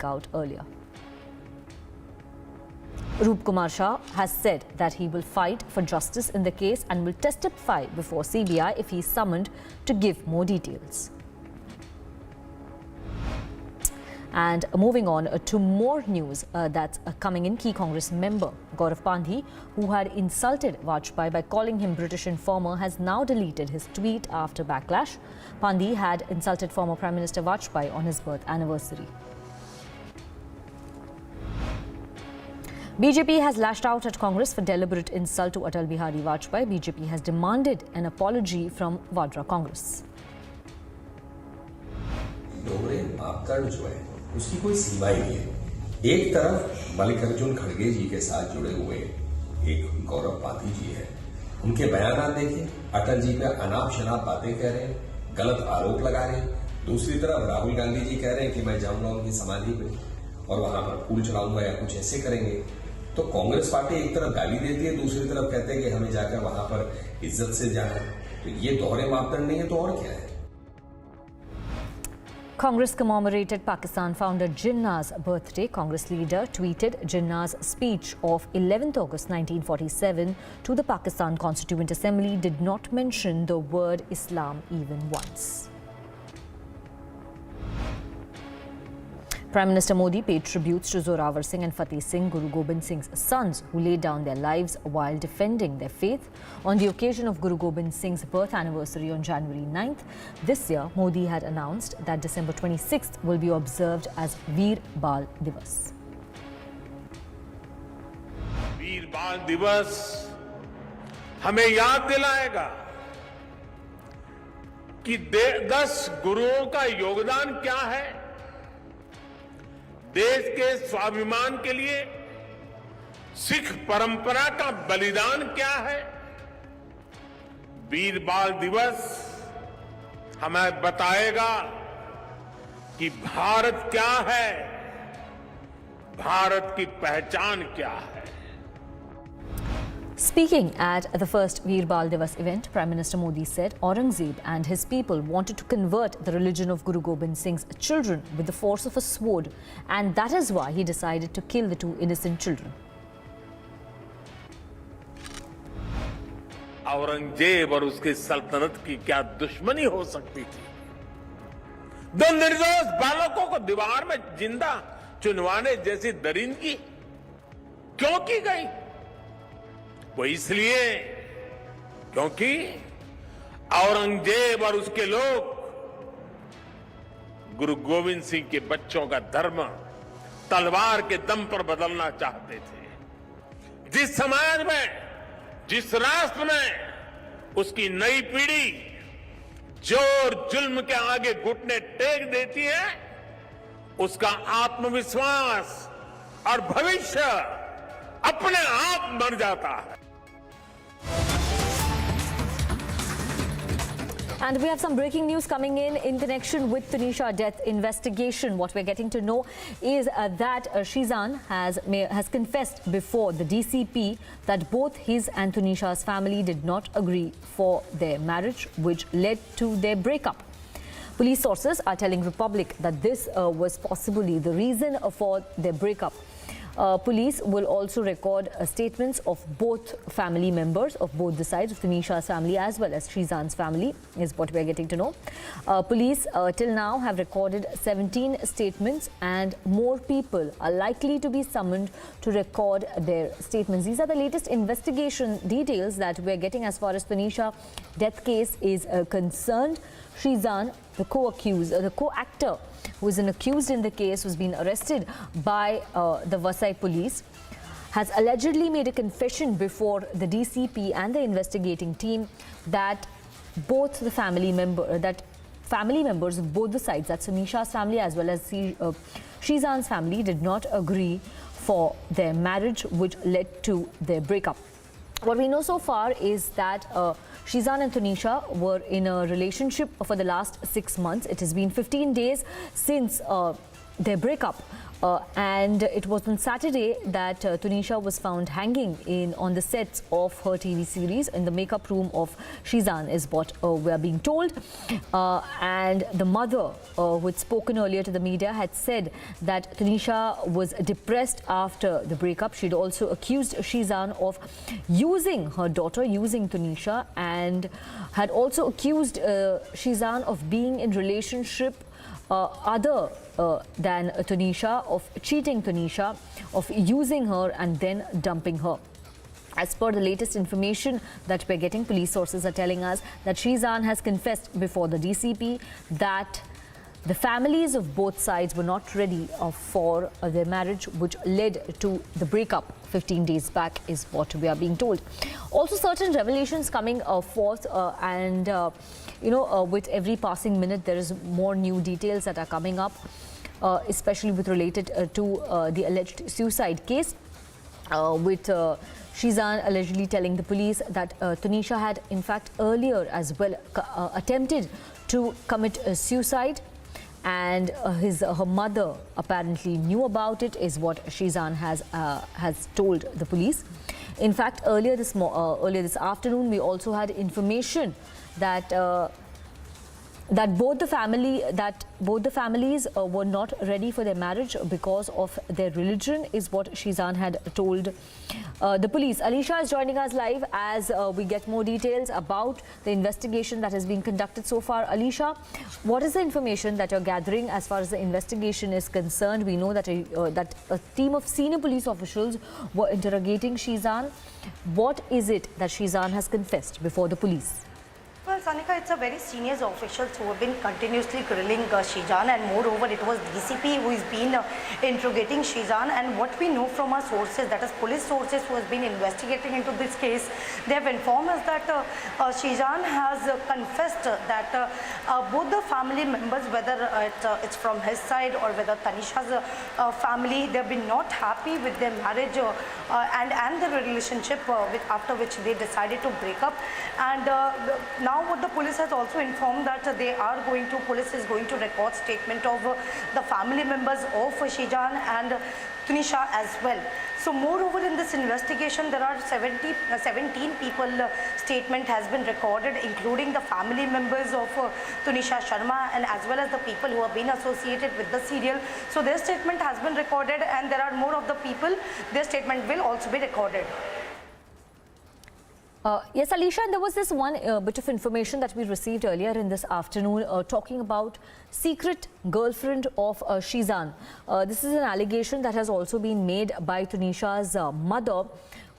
out earlier. Roop Kumar Shah has said that he will fight for justice in the case and will testify before CBI if he is summoned to give more details. And moving on to more news that's coming in, key Congress member Gaurav Pandhi, who had insulted Vajpayee by calling him British informer, has now deleted his tweet after backlash. Pandhi had insulted former Prime Minister Vajpayee on his birth anniversary. BJP has lashed out at Congress for deliberate insult to Atal Bihari Vajpayee. BJP has demanded an apology from Vadra Congress. उसकी कोई सीमा ही नहीं है। एक तरफ मल्लिकार्जुन खड़गे जी के साथ जुड़े हुए एक गौरव पांधी जी है, उनके बयान देखिए, अटल जी पे अनाप शनाप बातें कह रहे हैं, गलत आरोप लगा रहे हैं। दूसरी तरफ राहुल गांधी जी कह रहे हैं कि मैं जाऊंगा उनकी समाधि पे और वहां पर फूल चढ़ाऊंगा या कुछ ऐसे करेंगे। तो कांग्रेस पार्टी एक तरफ गाली देती है, दूसरी तरफ कहते हैं कि हमें जाकर वहां पर इज्जत से जाना। तो ये दोहरे मापदंड नहीं है तो और क्या है। Congress commemorated Pakistan founder Jinnah's birthday. Congress leader tweeted Jinnah's speech of 11th August 1947 to the Pakistan Constituent Assembly did not mention the word Islam even once. Prime Minister Modi paid tributes to Zorawar Singh and Fateh Singh, Guru Gobind Singh's sons, who laid down their lives while defending their faith. On the occasion of Guru Gobind Singh's birth anniversary on January 9th, this year, Modi had announced that December 26th will be observed as Veer Bal Divas. वीर बाल दिवस हमें याद दिलाएगा कि 10 गुरुओं का योगदान क्या है, देश के स्वाभिमान के लिए सिख परंपरा का बलिदान क्या है। वीर बाल दिवस हमें बताएगा कि भारत क्या है, भारत की पहचान क्या है। Speaking at the first Veer Bal Divas event, Prime Minister Modi said Aurangzeb and his people wanted to convert the religion of Guru Gobind Singh's children with the force of a sword, and that is why he decided to kill the two innocent children. Aurangzeb और उसकी सल्तनत की क्या दुश्मनी हो सकती थी। दो निर्दोष बालकों को दीवार में जिंदा चुनवाने जैसी दरिंदगी क्यों की गई? वो इसलिए क्योंकि औरंगजेब और उसके लोग गुरु गोविंद सिंह के बच्चों का धर्म तलवार के दम पर बदलना चाहते थे। जिस समाज में, जिस राष्ट्र में उसकी नई पीढ़ी जोर जुल्म के आगे घुटने टेक देती है, उसका आत्मविश्वास और भविष्य अपने आप मर जाता है। And we have some breaking news coming in connection with Tunisha death investigation. What we're getting to know is that Sheezan has confessed before the DCP that both his and Tunisha's family did not agree for their marriage, which led to their breakup. Police sources are telling Republic that this was possibly the reason for their breakup. Police will also record statements of both family members, of both the sides of Tunisha's family as well as Sheezan's family, is what we are getting to know. Police till now have recorded 17 statements, and more people are likely to be summoned to record their statements. These are the latest investigation details that we are getting as far as Tunisha death case is concerned. Sheezan, the co-accused, the co-actor who is an accused in the case, who's been arrested by the Vasai police, has allegedly made a confession before the DCP and the investigating team that both the family members of both the sides, that's Tunisha's family as well as Sheezan's family, did not agree for their marriage, which led to their breakup. What we know so far is that Sheezan and Tunisha were in a relationship for the last 6 months. It has been 15 days since their breakup. And it was on Saturday that Tunisha was found hanging on the sets of her TV series in the makeup room of Sheezan, is what we are being told. And the mother, who had spoken earlier to the media, had said that Tunisha was depressed after the breakup. She'd also accused Sheezan of using her daughter, using Tunisha, and had also accused Sheezan of being in relationship other than Tunisha, of cheating Tunisha, of using her and then dumping her. As per the latest information that we're getting, police sources are telling us that Sheezan has confessed before the DCP that the families of both sides were not ready for their marriage, which led to the breakup 15 days back, is what we are being told. Also, certain revelations coming forth and with every passing minute, there is more new details that are coming up, especially with related to the alleged suicide case, with Sheezan allegedly telling the police that Tunisha had, in fact, earlier as well attempted to commit suicide, and her mother apparently knew about it, is what Sheezan has told the police. In fact, earlier this afternoon, we also had information that both the families were not ready for their marriage because of their religion, is what Sheezan had told the police. Alicia is joining us live as we get more details about the investigation that has been conducted so far. Alicia, what is the information that you're gathering as far as the investigation is concerned? We know that a team of senior police officials were interrogating Sheezan. What is it that Sheezan has confessed before the police? Well, Sanika, it's a very senior officials who have been continuously grilling Sheezan, and moreover, it was DCP who has been interrogating Sheezan. And what we know from our sources, that is police sources who has been investigating into this case, they have informed us that Sheezan has confessed that both the family members, whether it's from his side or whether Tunisha's family, they have been not happy with their marriage and the relationship, after which they decided to break up. And now what the police has also informed that police is going to record statement of the family members of Sheezan and Tunisha as well. So moreover, in this investigation, there are 17 people statement has been recorded, including the family members of Tunisha, Sharma, and as well as the people who have been associated with the serial. So their statement has been recorded, and there are more of the people, their statement will also be recorded. Yes, Alicia, and there was this one bit of information that we received earlier in this afternoon talking about secret girlfriend of Sheezan. This is an allegation that has also been made by Tunisha's mother,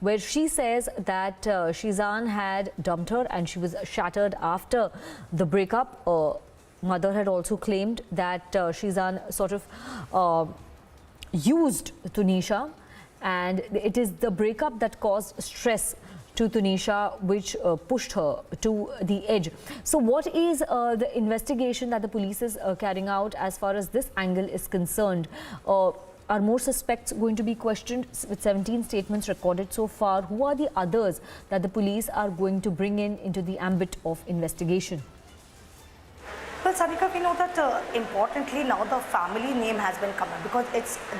where she says that Sheezan had dumped her and she was shattered after the breakup. Mother had also claimed that Sheezan sort of used Tunisha, and it is the breakup that caused stress to Tunisha, which pushed her to the edge. So what is the investigation that the police is carrying out as far as this angle is concerned? Are more suspects going to be questioned with 17 statements recorded so far? Who are the others that the police are going to bring into the ambit of investigation? Well, Sanika, we know that importantly now the family name has been coming, because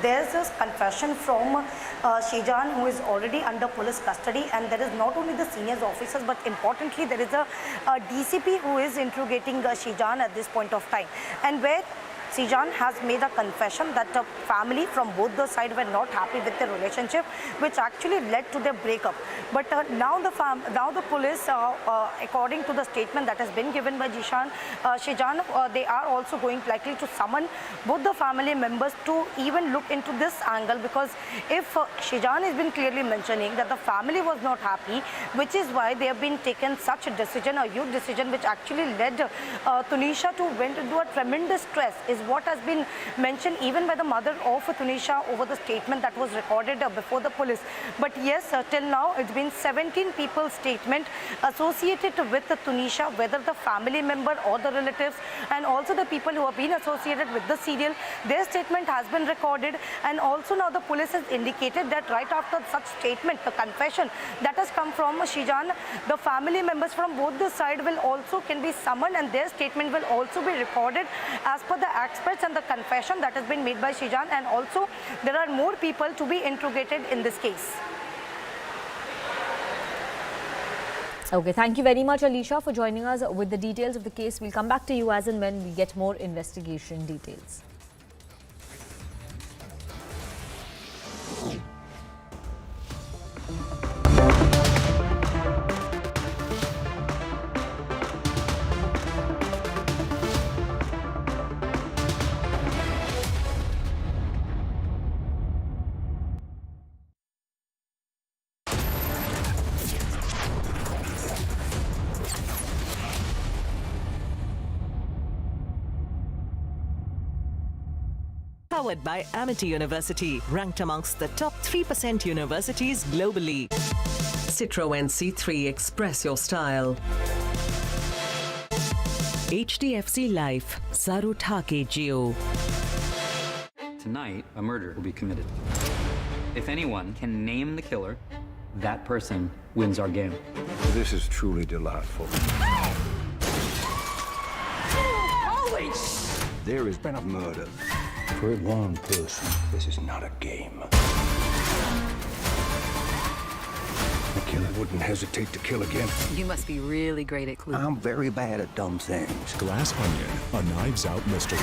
there's a confession from Sheezan, who is already under police custody, and there is not only the senior officers, but importantly there is a DCP who is interrogating Sheezan at this point of time, and where Sheezan has made a confession that the family from both the sides were not happy with the relationship, which actually led to their breakup. But now the police, according to the statement that has been given by Sheezan, they are also likely to summon both the family members to even look into this angle, because if Sheezan has been clearly mentioning that the family was not happy, which is why they have been taken such a decision, a huge decision, which actually led Tunisha to went into a tremendous stress, is what has been mentioned even by the mother of Tunisha over the statement that was recorded before the police. But yes, till now it's been 17 people's statement associated with Tunisha, whether the family member or the relatives, and also the people who have been associated with the serial, their statement has been recorded. And also now the police has indicated that right after such statement, the confession that has come from Sheezan, the family members from both the side can be summoned, and their statement will also be recorded as per the Act aspects and the confession that has been made by Sheezan, and also there are more people to be interrogated in this case. Okay, thank you very much, Alicia, for joining us with the details of the case. We'll come back to you as and when we get more investigation details. Powered by Amity University, ranked amongst the top 3% universities globally. Citroën C3 Express your style. HDFC Life, Saru Thake Jio. Tonight, a murder will be committed. If anyone can name the killer, that person wins our game. This is truly delightful. There has been a murder. For one person, this is not a game. A killer wouldn't hesitate to kill again. You must be really great at clues. I'm very bad at dumb things. Glass Onion, a Knives Out mystery.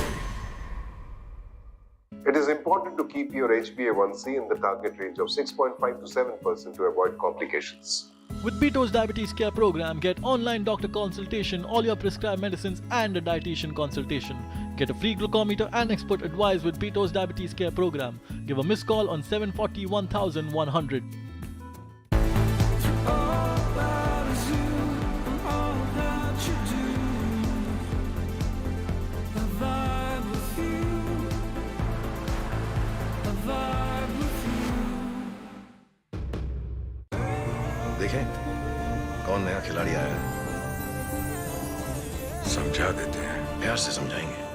It is important to keep your HbA1c in the target range of 6.5 to 7% to avoid complications. With Beau's Diabetes Care program, get online doctor consultation, all your prescribed medicines and a dietitian consultation. Get a free glucometer and expert advice with Beau's Diabetes Care program. Give a missed call on 740 1100. देखें कौन नया खिलाड़ी आया है? समझा देते हैं, प्यार से समझाएंगे।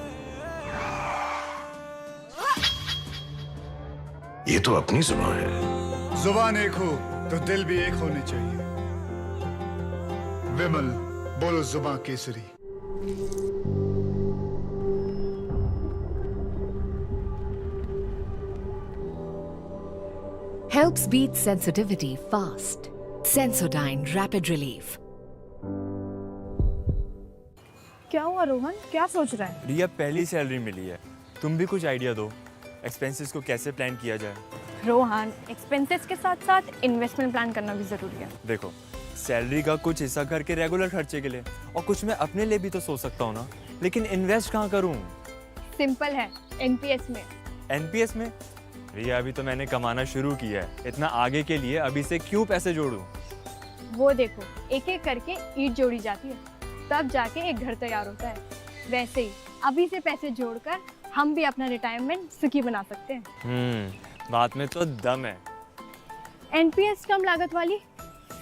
ये तो अपनी जुबान है। जुबान एक हो तो दिल भी एक होने चाहिए। विमल बोलो जुबान Kesari. Helps beat sensitivity fast. Sensodyne Rapid Relief. क्या हुआ रोहन? क्या सोच रहा है? रिया पहली सैलरी मिली है, तुम भी कुछ आइडिया दो। एक्सपेंसेस को कैसे प्लान किया जाए? रोहन, एक्सपेंसेस के साथ साथ इन्वेस्टमेंट प्लान करना भी जरूरी है। देखो, सैलरी का कुछ हिस्सा घर के रेगुलर खर्चे के लिए और कुछ मैं अपने लिए भी तो सोच सकता हूँ ना, लेकिन इन्वेस्ट कहाँ करूँ? सिंपल है, एनपीएस में। एनपीएस में? रिया अभी तो मैंने कमाना शुरू किया है, इतना आगे के लिए अभी से क्यों पैसे जोड़ूं? वो देखो, एक एक करके ईंट जोड़ी जाती है, तब जाके एक घर तैयार होता है। वैसे ही अभी से पैसे जोड़कर हम भी अपना रिटायरमेंट सुखी बना सकते हैं। बात में तो दम है। एनपीएस कम लागत वाली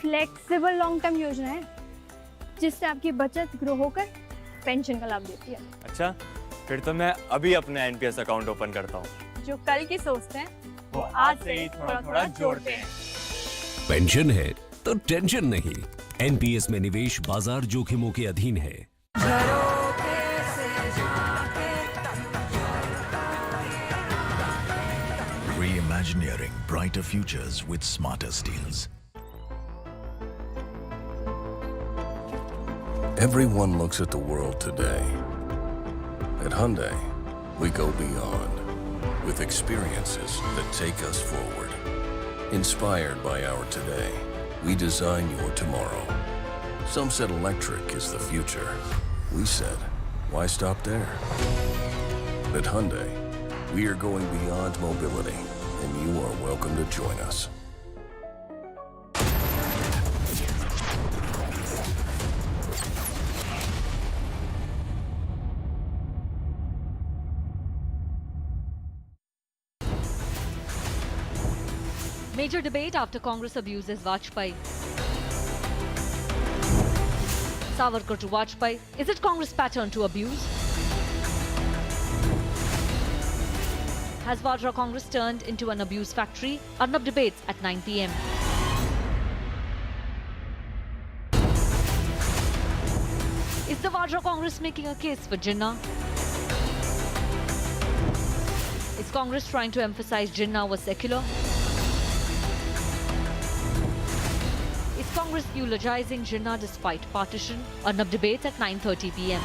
फ्लेक्सिबल लॉन्ग टर्म योजना है, जिससे आपकी बचत ग्रो होकर पेंशन का लाभ देती है। अच्छा, फिर तो मैं अभी अपना एनपीएस अकाउंट ओपन करता हूँ। जो कल की सोचते हैं वो आज से ही थोड़ा थोड़ा जोड़ते हैं। पेंशन है तो टेंशन नहीं। एनपीएस में निवेश बाजार जोखिमों के अधीन है। Reimagineering brighter futures with smarter steels. Everyone looks at the world today. At Hyundai, we go beyond with experiences that take us forward. Inspired by our today, we design your tomorrow. Some said electric is the future. We said, why stop there? At Hyundai, we are going beyond mobility, and you are welcome to join us. Major debate after Congress abuses Vajpayee. Savarkar to Vajpayee. Is it Congress pattern to abuse? Has Vadra Congress turned into an abuse factory? Arnab debates at 9 p.m. Is the Vadra Congress making a case for Jinnah? Is Congress trying to emphasize Jinnah was secular? Is Congress eulogizing Jinnah despite partition? Arnab debates at 9:30 p.m.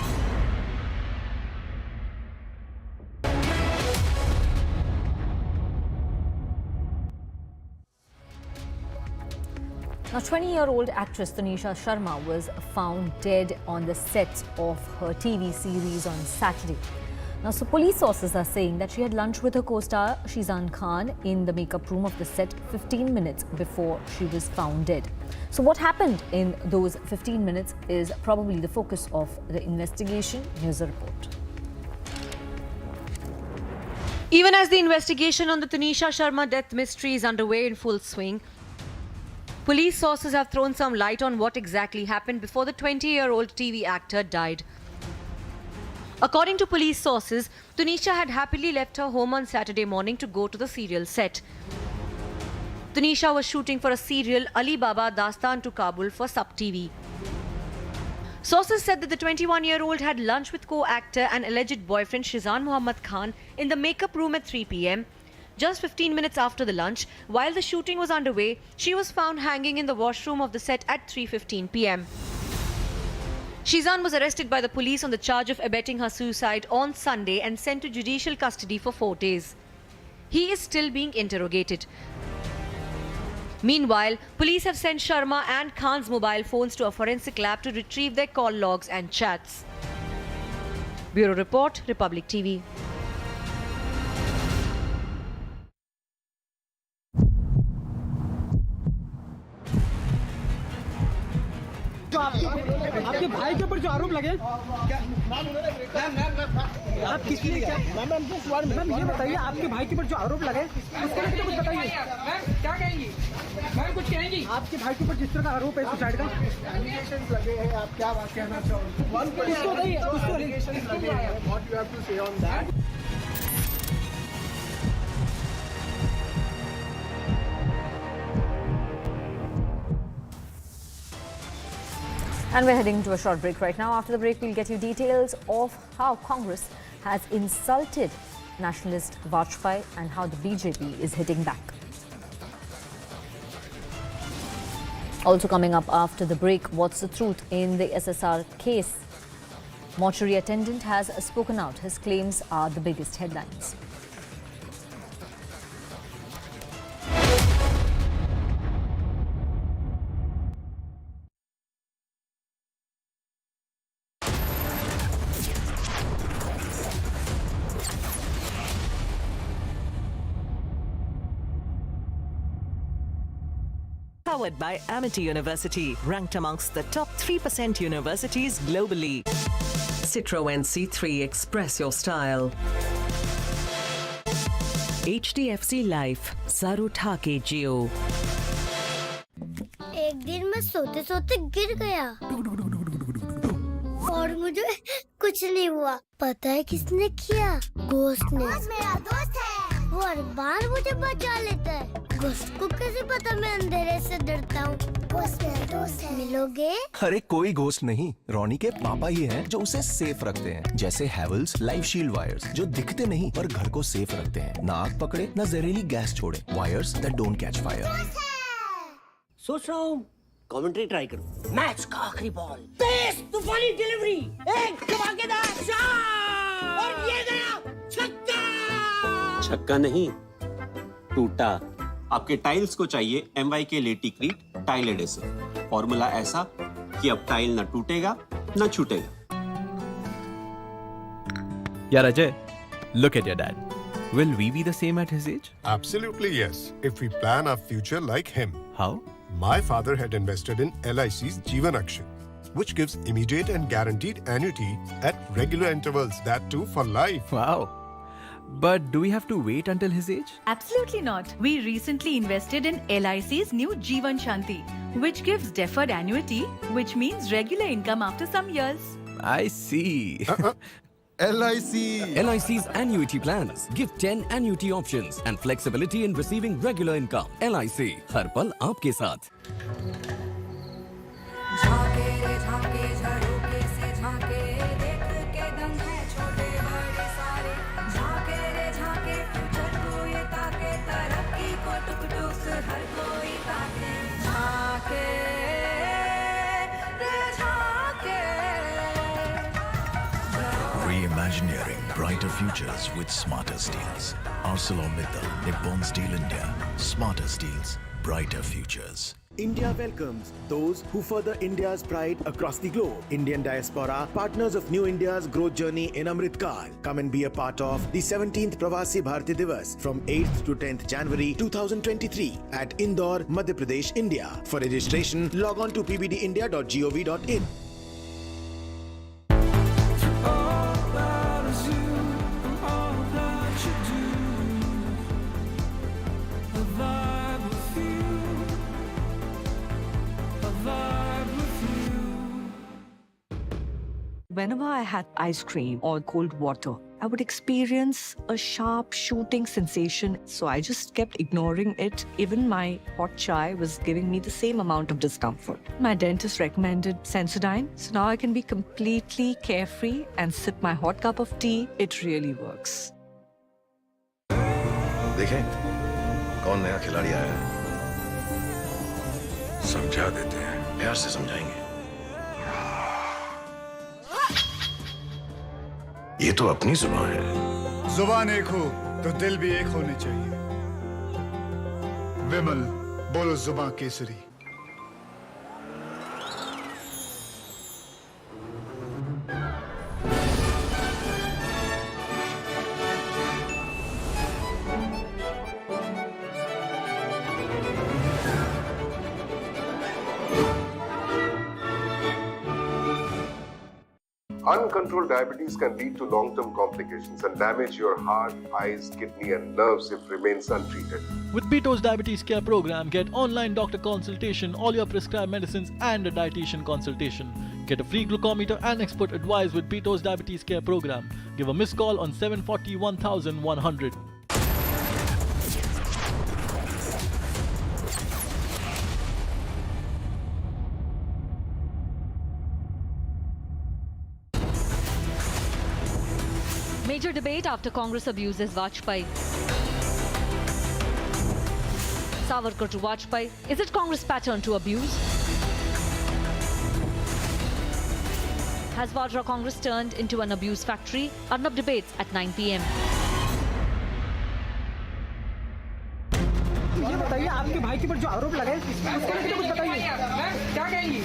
Now, 20-year-old actress Tunisha Sharma was found dead on the set of her TV series on Saturday. Now, so police sources are saying that she had lunch with her co-star Sheezan Khan in the makeup room of the set 15 minutes before she was found dead. So what happened in those 15 minutes is probably the focus of the investigation. Here's a report. Even as the investigation on the Tunisha Sharma death mystery is underway in full swing, police sources have thrown some light on what exactly happened before the 20-year-old TV actor died. According to police sources, Tunisha had happily left her home on Saturday morning to go to the serial set. Tunisha was shooting for a serial Ali Baba Dastan to Kabul for Sub TV. Sources said that the 21-year-old had lunch with co-actor and alleged boyfriend Sheezan Muhammad Khan in the makeup room at 3 p.m. Just 15 minutes after the lunch, while the shooting was underway, she was found hanging in the washroom of the set at 3:15 p.m. Sheezan was arrested by the police on the charge of abetting her suicide on Sunday and sent to judicial custody for 4 days. He is still being interrogated. Meanwhile, police have sent Sharma and Khan's mobile phones to a forensic lab to retrieve their call logs and chats. Bureau Report, Republic TV. आपके भाई के ऊपर जो आरोप लगे आप किसके लिए क्या मैम ये बताइए आपके भाई के ऊपर जो आरोप लगे उसके लिए कुछ बताइए क्या कहेंगी मैम कुछ कहेंगी आपके भाई के ऊपर जिस तरह का आरोप है सुसाइड का एलिगेशंस लगे हैं आप क्या बात कहना चाहोगे व्हाट यू हैव टू से on that And we're heading to a short break right now. After the break, we'll get you details of how Congress has insulted nationalist Vajpayee and how the BJP is hitting back. Also coming up after the break, what's the truth in the SSR case? Mortuary attendant has spoken out. His claims are the biggest headlines. Powered by Amity University, ranked amongst the top 3% universities globally. Citroën C3 Express your style. HDFC Life, Saru Thake Jio. एक दिन मैं सोते सोते गिर गया और मुझे कुछ नहीं हुआ। पता है किसने किया? घोस्ट ने। मेरा दोस्त है। वो हर बार मुझे बचा लेता है। घोस्ट को कैसे पता मैं अंधेरे से डरता हूँ? घोस्ट मेरा दोस्त है। मिलोगे? अरे कोई घोस्ट नहीं, रोनी के पापा ही हैं जो उसे सेफ रखते हैं। जैसे हैवेल्स लाइफ शील्ड वायर्स जो दिखते नहीं पर घर को सेफ रखते हैं। ना आग पकड़े न जहरीली गैस छोड़े। Wires that don't catch fire. सोच रहा हूँ कमेंट्री ट्राई करूँ। मैच का आखिरी बॉल, तेज तूफानी डिलीवरी, एक धमाकेदार शॉट और ये गया छक्का। छक्का नहीं, टूटा। आपके टाइल्स को चाहिए MY के लेटिक्रीट टाइल एडेसिव। फॉर्मूला ऐसा कि अब टाइल न टूटेगा न छूटेगा। यार Ajay, look at your dad. Will we be the same at his age? Absolutely yes, if we plan our future like him. How? My father had invested in LIC's Jeevan Akshay, which gives immediate and guaranteed annuity at regular intervals, that too for life. Wow. But do we have to wait until his age? Absolutely not. We recently invested in LIC's new Jeevan Shanti, which gives deferred annuity, which means regular income after some years. I see. LIC. LIC's annuity plans give 10 annuity options and flexibility in receiving regular income. LIC, हर पल आपके साथ. देख के दम है छोटे बड़े सारे, झाके रे झाके future futures with smarter steels. ArcelorMittal, Nippon Steel India. Smarter steels, brighter futures. India welcomes those who further India's pride across the globe. Indian diaspora, partners of New India's growth journey in Amrit Kaal. Come and be a part of the 17th Pravasi Bharati Divas from 8th to 10th January 2023 at Indore, Madhya Pradesh, India. For registration, log on to pbdindia.gov.in. Whenever I had ice cream or cold water, I would experience a sharp shooting sensation. So I just kept ignoring it. Even my hot chai was giving me the same amount of discomfort. My dentist recommended Sensodyne. So now I can be completely carefree and sip my hot cup of tea. It really works. देखें कौन नया खिलाड़ी आया है। समझा देते हैं, प्यार से समझाएंगे। ये तो अपनी जुबान है। जुबान एक हो तो दिल भी एक होने चाहिए। विमल बोलो जुबान Kesari. Uncontrolled diabetes can lead to long-term complications and damage your heart, eyes, kidney and nerves if remains untreated. With Beau's Diabetes Care program, get online doctor consultation, all your prescribed medicines and a dietitian consultation. Get a free glucometer and expert advice with Beau's Diabetes Care program. Give a missed call on 740 1100. Major debate after Congress abuses Vajpayee. Savarkar to Vajpayee. Is it Congress pattern to abuse? Has Vadra Congress turned into an abuse factory? Arnab debates at 9 p.m. ये बताइए आपके भाई के ऊपर जो आरोप लगाए उसके लिए कुछ बताइए। क्या कहेंगी?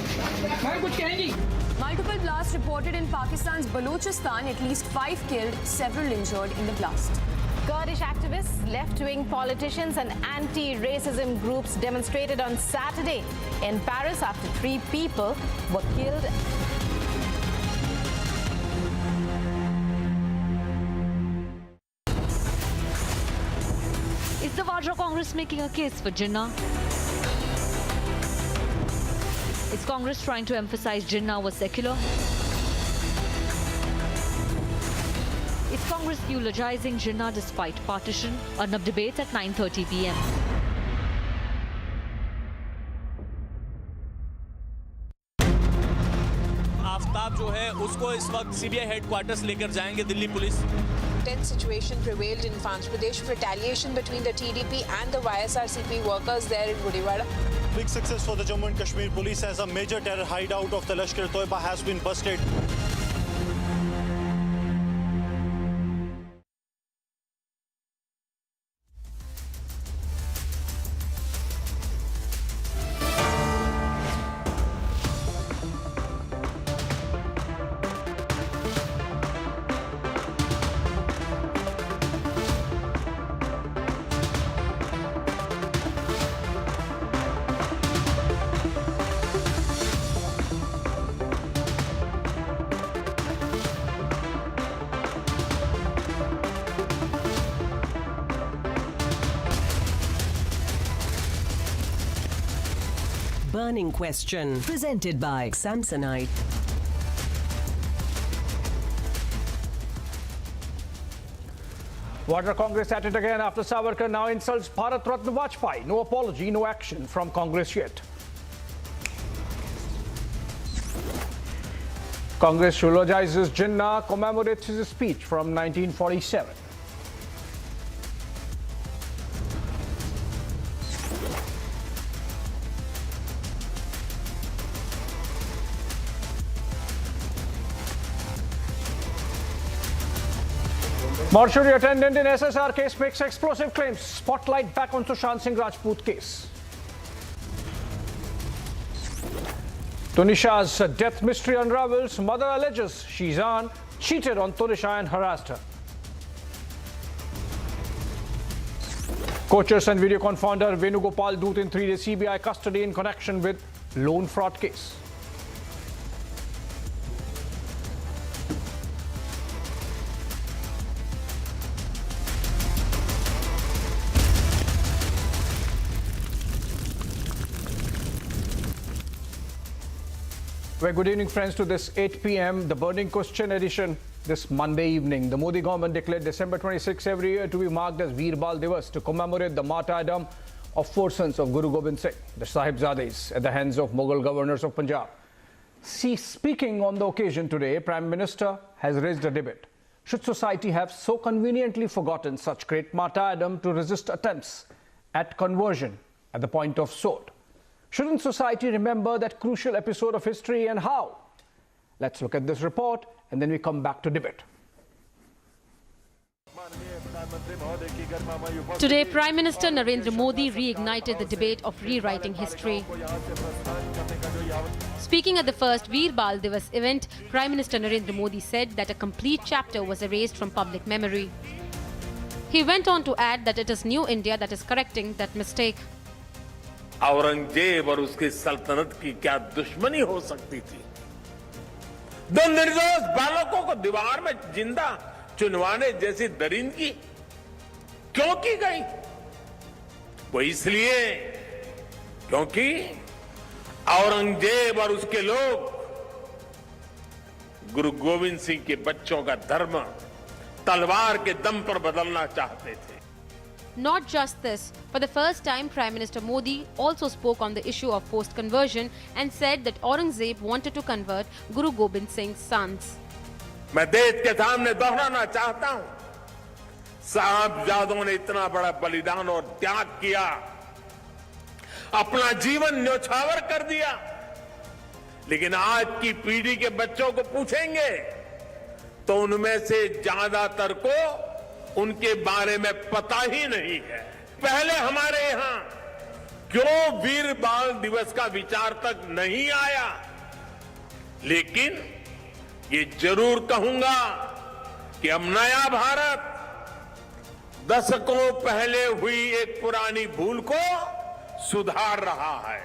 मैम कुछ कहेंगी? Multiple blasts reported in Pakistan's Balochistan, at least 5 killed, several injured in the blast. Kurdish activists, left-wing politicians and anti-racism groups demonstrated on Saturday in Paris after 3 people were killed. Is the Vadra Congress making a case for Jinnah? Is Congress trying to emphasize Jinnah was secular? Is Congress eulogizing Jinnah despite partition? Arnab debates at 9:30 p.m. Aftab जो है उसको इस वक्त CBI headquarters लेकर जाएंगे Delhi police. Tense situation prevailed in Andhra Pradesh with retaliation between the TDP and the YSRCP workers there in Gudivada. Big success for the Jammu and Kashmir police as a major terror hideout of the Lashkar-e-Toiba has been busted. Burning Question, presented by Samsonite. Vadra Congress at it again after Savarkar now insults Bharat Ratna Vajpayee. No apology, no action from Congress yet. Congress eulogizes Jinnah, commemorates his speech from 1947. Mortuary attendant in SSR case makes explosive claims. Spotlight back on Sushant Singh Rajput case. Tunisha's death mystery unravels. Mother alleges Sheezan cheated on Tunisha and harassed her. Coaches and Videocon founder Venugopal Doot in 3-day CBI custody in connection with loan fraud case. Well, good evening, friends, to this 8 p.m. The Burning Question edition this Monday evening. The Modi government declared December 26 every year to be marked as Veer Bal Divas to commemorate the martyrdom of 4 sons of Guru Gobind Singh, the Sahibzades, at the hands of Mughal governors of Punjab. Speaking on the occasion today, Prime Minister has raised a debate. Should society have so conveniently forgotten such great martyrdom to resist attempts at conversion at the point of sword? Shouldn't society remember that crucial episode of history, and how? Let's look at this report and then we come back to debate. Today, Prime Minister Narendra Modi reignited the debate of rewriting history. Speaking at the first Veer Bal Divas event, Prime Minister Narendra Modi said that a complete chapter was erased from public memory. He went on to add that it is New India that is correcting that mistake. Aurangzeb और उसकी सल्तनत की क्या दुश्मनी हो सकती थी? 2 निर्दोष बालकों को दीवार में जिंदा चुनवाने जैसी दरिंदगी क्यों की गई? वो इसलिए क्योंकि औरंगजेब और उसके लोग गुरु गोविंद सिंह के बच्चों का धर्म तलवार के दम पर बदलना चाहते थे. Not just this, for the first time, Prime Minister Modi also spoke on the issue of forced conversion and said that Aurangzeb wanted to convert Guru Gobind Singh's sons. मैं देश के सामने दोहराना चाहता हूं, साहबजादों ने इतना बड़ा बलिदान और त्याग किया, अपना जीवन न्योछावर कर दिया, लेकिन आज की पीढ़ी के बच्चों को पूछेंगे तो उनमें से ज्यादातर को उनके बारे में पता ही नहीं है. पहले हमारे यहां क्यों वीर बाल दिवस का विचार तक नहीं आया, लेकिन ये जरूर कहूंगा कि अब नया भारत दशकों पहले हुई एक पुरानी भूल को सुधार रहा है.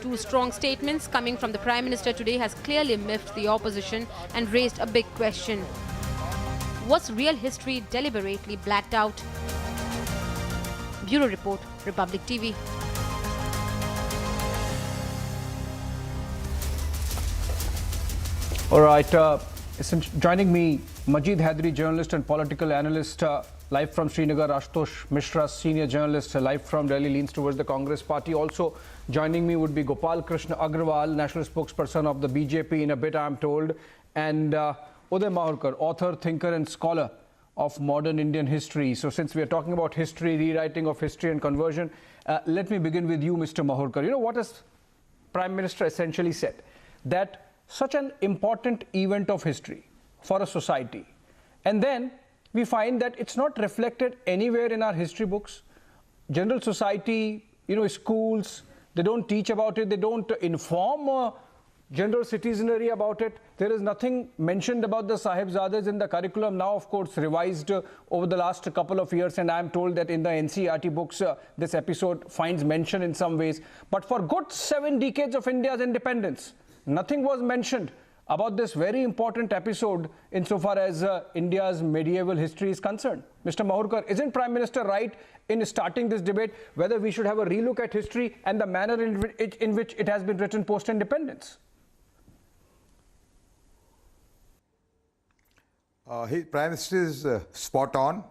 2 strong statements coming from the Prime Minister today has clearly miffed the opposition and raised a big question. Was real history deliberately blacked out? Bureau Report, Republic TV. All right, joining me, Majid Hadri, journalist and political analyst, live from Srinagar. Ashutosh Mishra, senior journalist, live from Delhi, leans towards the Congress party. Also joining me would be Gopal Krishna Agrawal, national spokesperson of the BJP in a bit, I am told, and Uday Mahurkar, author, thinker and scholar of modern Indian history. So since we are talking about history, rewriting of history and conversion, let me begin with you, Mr. Mahurkar. You know what has Prime Minister essentially said? That such an important event of history for a society, and then we find that it's not reflected anywhere in our history books. General society, schools, they don't teach about it, they don't inform general citizenry about it. There is nothing mentioned about the Sahibzades in the curriculum, now of course revised over the last couple of years, and I am told that in the NCERT books this episode finds mention in some ways. But for good 7 decades of India's independence, nothing was mentioned about this very important episode insofar as India's medieval history is concerned. Mr. Mahurkar, isn't Prime Minister right in starting this debate whether we should have a relook at history and the manner in which it has been written post-independence? Prime Minister is spot on,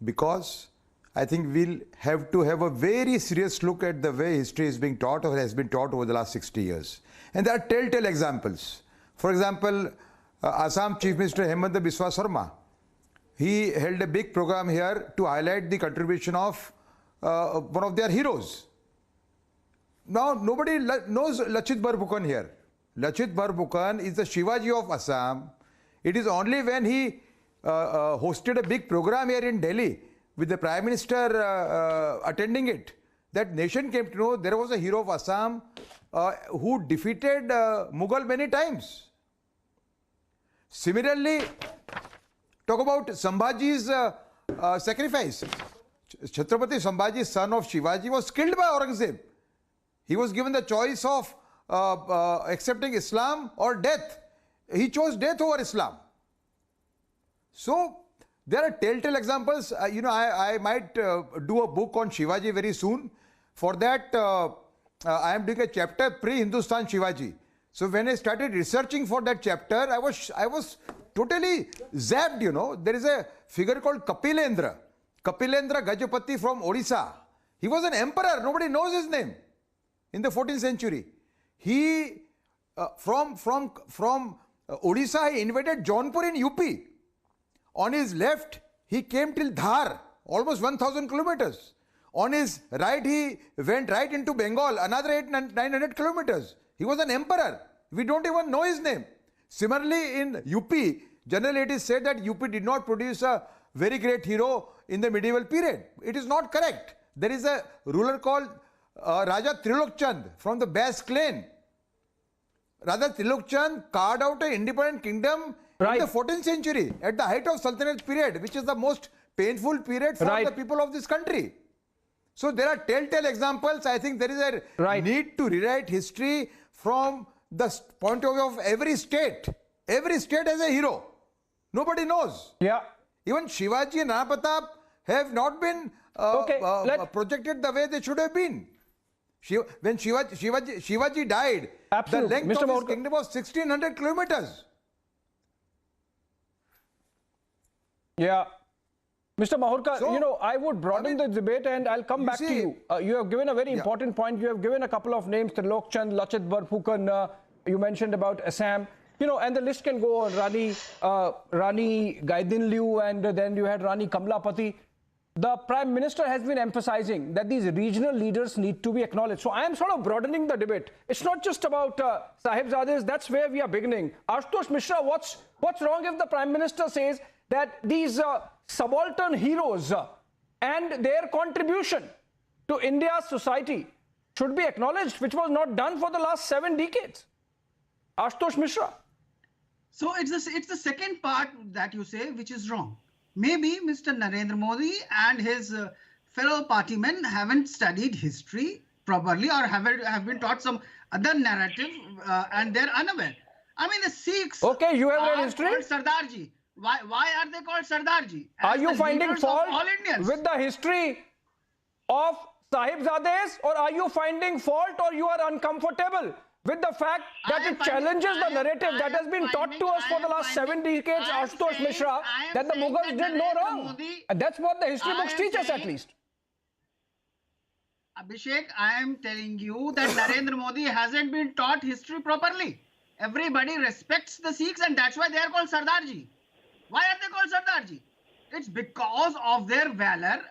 because I think we'll have to have a very serious look at the way history is being taught or has been taught over the last 60 years. And there are telltale examples. For example, Assam Chief Minister Hemant Biswa Sharma, he held a big program here to highlight the contribution of one of their heroes. Now, nobody knows Lachit Barphukan here. Lachit Barphukan is the Shivaji of Assam. It is only when he hosted a big program here in Delhi with the Prime Minister attending it. That nation came to know there was a hero of Assam who defeated Mughal many times. Similarly, talk about Sambhaji's sacrifice. Chhatrapati Sambhaji, son of Shivaji, was killed by Aurangzeb. He was given the choice of accepting Islam or death. He chose death over Islam. So, there are telltale examples. I might do a book on Shivaji very soon. For that, I am doing a chapter pre-Hindustan Shivaji. So, when I started researching for that chapter, I was totally zapped, There is a figure called Kapilendra Gajapati from Odisha. He was an emperor. Nobody knows his name. In the 14th century. He, from Odisha, he invaded Jaunpur in UP. On his left, he came till Dhar, almost 1,000 kilometers. On his right, he went right into Bengal, another 900 kilometers. He was an emperor. We don't even know his name. Similarly, in UP, generally it is said that UP did not produce a very great hero in the medieval period. It is not correct. There is a ruler called Raja Trilok Chand from the Basque clan. Raja Trilok Chand carved out an independent kingdom in the 14th century at the height of Sultanate period, which is the most painful period for the people of this country. So there are telltale examples. I think there is a need to rewrite history from the point of view of every state. Every state has a hero. Nobody knows. Yeah. Even Shivaji and Rana Pratap have not been projected the way they should have been. When Shivaji died, the length of his kingdom was 1600 kilometers. Yeah. Mr. Mahorka, so, I would broaden the debate and I'll come back to you. You have given a very important point. You have given a couple of names, Trilok Chand, Lachit Barphukan, you mentioned about Assam. And the list can go on. Rani Gaidinliu, and then you had Rani Kamlapati. The Prime Minister has been emphasizing that these regional leaders need to be acknowledged. So I am sort of broadening the debate. It's not just about Sahibzades. That's where we are beginning. Ashutosh Mishra, what's wrong if the Prime Minister says that these subaltern heroes and their contribution to India's society should be acknowledged, which was not done for the last 7 decades? Ashutosh Mishra. So it's the second part that you say which is wrong. Maybe Mr. Narendra Modi and his fellow partymen haven't studied history properly or have been taught some other narrative and they're unaware. I mean, the Sikhs you have read history? Called Sardarji. Why are they called Sardarji? Are you finding fault with the history of Sahibzades, or are you finding fault, or you are uncomfortable with the fact that it challenges the narrative that has been taught to us for the last 7 decades, Ashutosh Mishra, that the Mughals did no wrong? And that's what the history books teach us, at least. Abhishek, I am telling you that Narendra Modi hasn't been taught history properly. Everybody respects the Sikhs and that's why they are called Sardarji. Why are they called Sardarji? It's because of their valor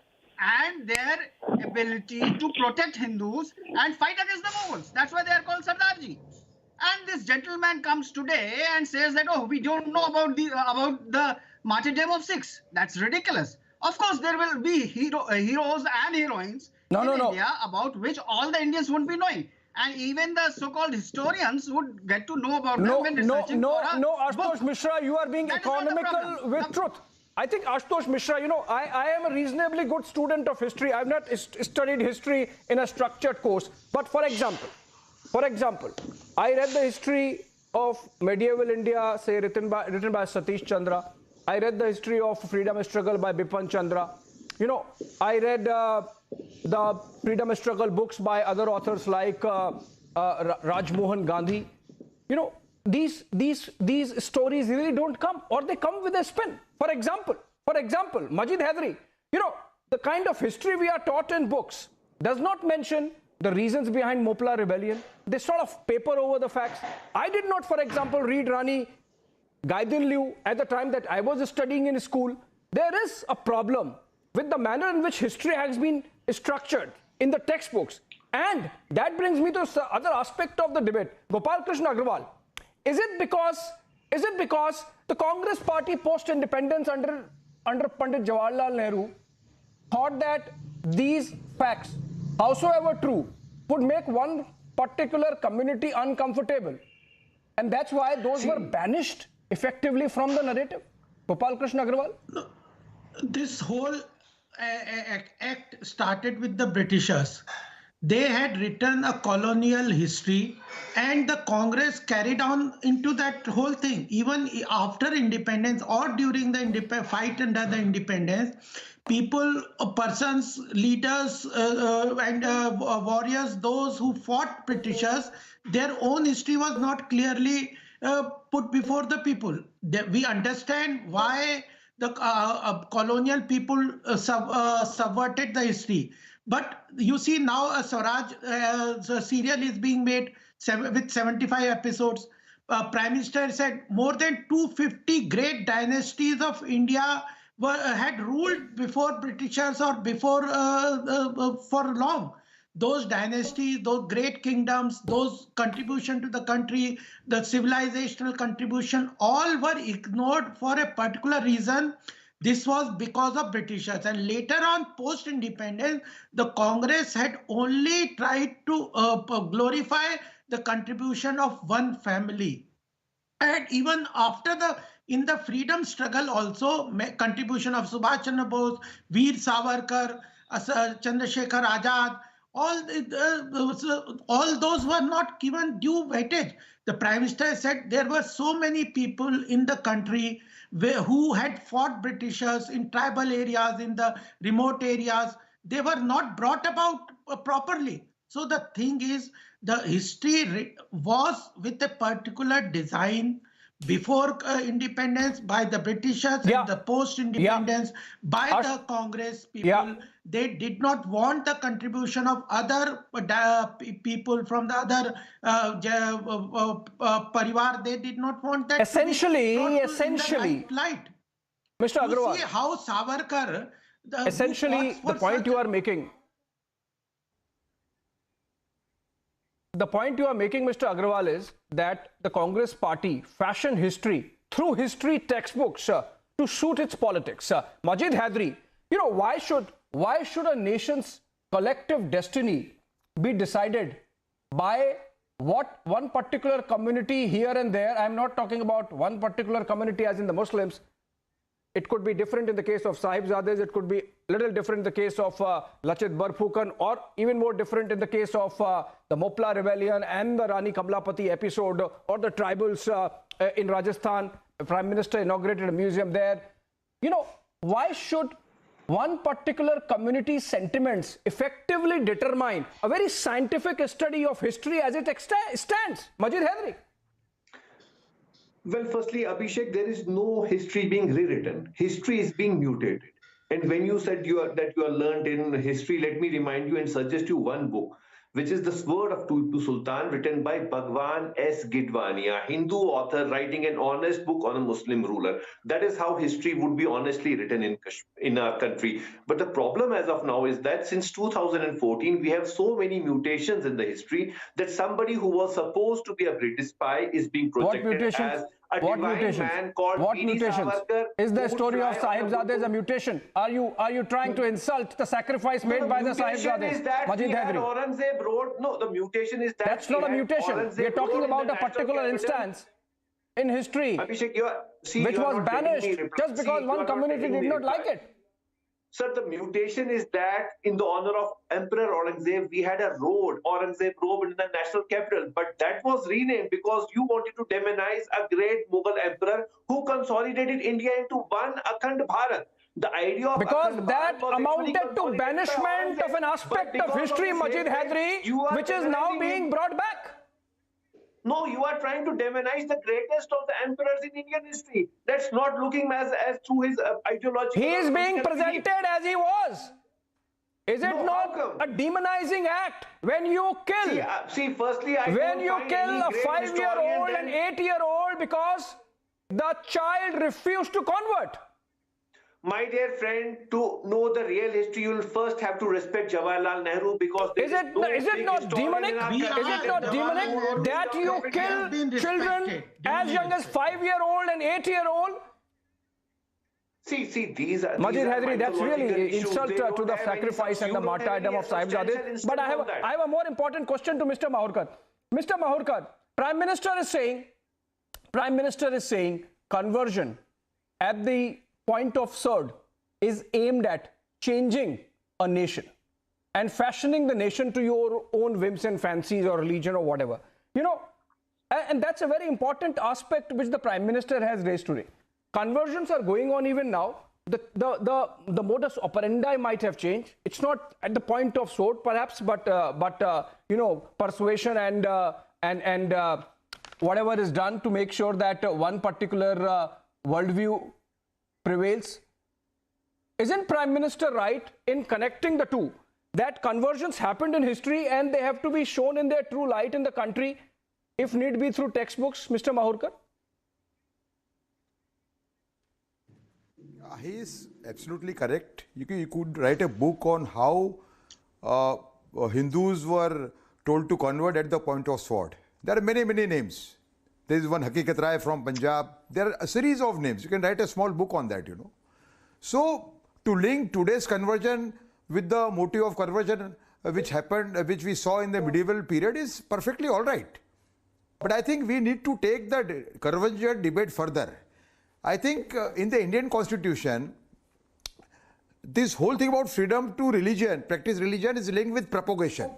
and their ability to protect Hindus and fight against the Mughals. That's why they are called Sardarji. And this gentleman comes today and says that, oh, we don't know about the martyrdom of Sikhs. That's ridiculous. Of course, there will be heroes and heroines in India about which all the Indians wouldn't be knowing. And even the so-called historians would get to know about them when researching for a Ashutosh Mishra, you are being economical with truth. I think, Ashutosh Mishra, I am a reasonably good student of history. I have not studied history in a structured course. But for example, I read the history of medieval India, say written by Satish Chandra. I read the history of freedom struggle by Bipan Chandra. I read the freedom struggle books by other authors like Rajmohan Gandhi. These stories really don't come, or they come with a spin. For example, Majid Hydari, the kind of history we are taught in books does not mention the reasons behind Mopla rebellion. They sort of paper over the facts. I did not, for example, read Rani Gaidinliu at the time that I was studying in school. There is a problem with the manner in which history has been structured in the textbooks. And that brings me to the other aspect of the debate. Gopal Krishna Agrawal, is it because Is it because the Congress party post-independence under Pandit Jawaharlal Nehru thought that these facts, howsoever true, would make one particular community uncomfortable? And that's why those were banished effectively from the narrative? Gopal Krishna Agarwal? No, this whole act started with the Britishers. They had written a colonial history and the Congress carried on into that whole thing. Even after independence or during the fight under the independence, people, persons, leaders and warriors, those who fought Britishers, their own history was not clearly put before the people. We understand why the colonial people subverted the history. But you see now a Swaraj serial is being made with 75 episodes. Prime Minister said more than 250 great dynasties of India had ruled before Britishers or before for long. Those dynasties, those great kingdoms, those contribution to the country, the civilizational contribution, all were ignored for a particular reason. This was because of Britishers. And later on, post-independence, the Congress had only tried to glorify the contribution of one family. And even after in the freedom struggle also, contribution of Subhash Chandra Bose, Veer Savarkar, Chandrasekhar Azad, all those were not given due weightage. The Prime Minister said there were so many people in the country who had fought Britishers in tribal areas, in the remote areas. They were not brought about properly. So the thing is, the history was with a particular design before independence by the Britishers and the post-independence by the Congress people. They did not want the contribution of other people from the other parivar. They did not want that. Essentially, light. Mr. Agarwal, you see how Savarkar. Essentially, the point you are making. The point you are making, Mr. Agarwal, is that the Congress party fashioned history through history textbooks to suit its politics. Majid Hadri, you know, why should a nation's collective destiny be decided by what one particular community here and there? I am not talking about one particular community as in the Muslims. It could be different in the case of Sahibzades. It could be a little different in the case of Lachit Barphukan, or even more different in the case of the Mopla rebellion and the Rani Kamlapati episode, or the tribals in Rajasthan. The Prime Minister inaugurated a museum there. You know, why should one particular community's sentiments effectively determine a very scientific study of history as it stands? Majid Hadri. Well, firstly, Abhishek, there is no history being rewritten. History is being mutated. And when you said that you are learned in history, let me remind you and suggest you one book, which is The Sword of Tipu Sultan, written by Bhagwan S. Gidwani, a Hindu author writing an honest book on a Muslim ruler. That is how history would be honestly written in our country. But the problem as of now is that since 2014, we have so many mutations in the history that somebody who was supposed to be a British spy is being projected as a divine man called Veer Savarkar. Is the story of Sahibzades a mutation? Are you trying to insult the sacrifice made by the Sahibzades? Majid Hadri. No, the mutation is that that's not a mutation. We are talking about a particular instance in history, Abhishek, which was banished just because one community did not like it. Sir, the mutation is that in the honor of Emperor Aurangzeb, we had a road, Aurangzeb Road, in the national capital. But that was renamed because you wanted to demonize a great Mughal emperor who consolidated India into one Akhand Bharat. The idea of because that amounted to banishment of an aspect of history, Majid Hadri, which is now being brought back. No, you are trying to demonize the greatest of the emperors in Indian history. That's not looking as through his ideology. He is being presented as he was. Is it not a demonizing act when you kill? Firstly, when you kill a 5-year-old and 8-year-old because the child refused to convert. My dear friend, to know the real history, you will first have to respect Jawaharlal Nehru because Is it not demonic? Is it not demonic that you kill children as young as 5-year-old and 8-year-old? See, these are Majid Hydari, that's mythological really issues. insult They to don't the have any sacrifice and the you don't have martyrdom any of Sahibzadeh. substantial But instance on I have a more important question to Mr. Mahurkar. Mr. Mahurkar, Prime Minister is saying conversion at the point of sword is aimed at changing a nation and fashioning the nation to your own whims and fancies or religion or whatever. You know, and that's a very important aspect which the Prime Minister has raised today. Conversions are going on even now. The modus operandi might have changed. It's not at the point of sword, perhaps, but you know, persuasion and whatever is done to make sure that one particular worldview prevails. Isn't Prime Minister right in connecting the two? That conversions happened in history and they have to be shown in their true light in the country, if need be through textbooks, Mr. Mahurkar? He is absolutely correct. You could write a book on how Hindus were told to convert at the point of sword. There are many names. There is one Hakikat Rai from Punjab. There are a series of names. You can write a small book on that, you know. So, to link today's conversion with the motive of conversion which happened, which we saw in the medieval period is perfectly all right. But I think we need to take the conversion debate further. I think in the Indian Constitution, this whole thing about freedom to religion, practice religion is linked with propagation.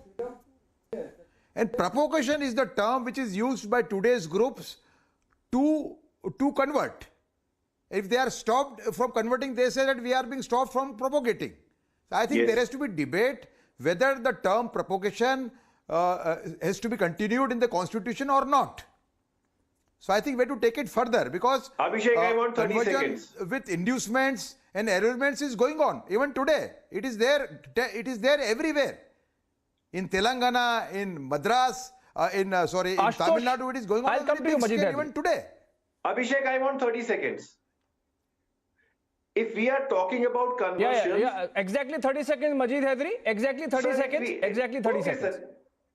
And propagation is the term which is used by today's groups to convert. If they are stopped from converting, they say that we are being stopped from propagating. So I think there has to be debate whether the term propagation has to be continued in the Constitution or not. So I think we have to take it further because Abhishek, I want 30 conversion seconds. with inducements and arrangements is going on. Even today, it is there everywhere. In Telangana, in Madras, in Tamil Nadu, it is going on. I'll come to you, Majid Hydari. Even today. Abhishek, I want 30 seconds. If we are talking about conversions... Yeah, exactly 30 seconds, Majid Hydari. Exactly 30 seconds. Exactly 30 seconds. Sir.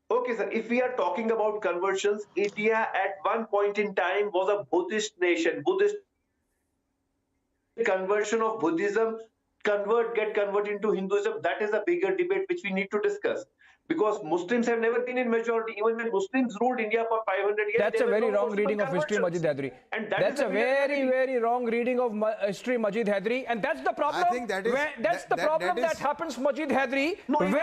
Okay, sir. If we are talking about conversions, India at one point in time was a Buddhist nation. Buddhist conversion of Buddhism get converted into Hinduism. That is a bigger debate which we need to discuss. Because Muslims have never been in majority. Even when Muslims ruled India for 500 years, that's a very wrong reading of history, Majid Hydari. That's a very wrong reading of history, Majid Hydari. And that's the problem. I think that is, that happens, Majid Hydari. When for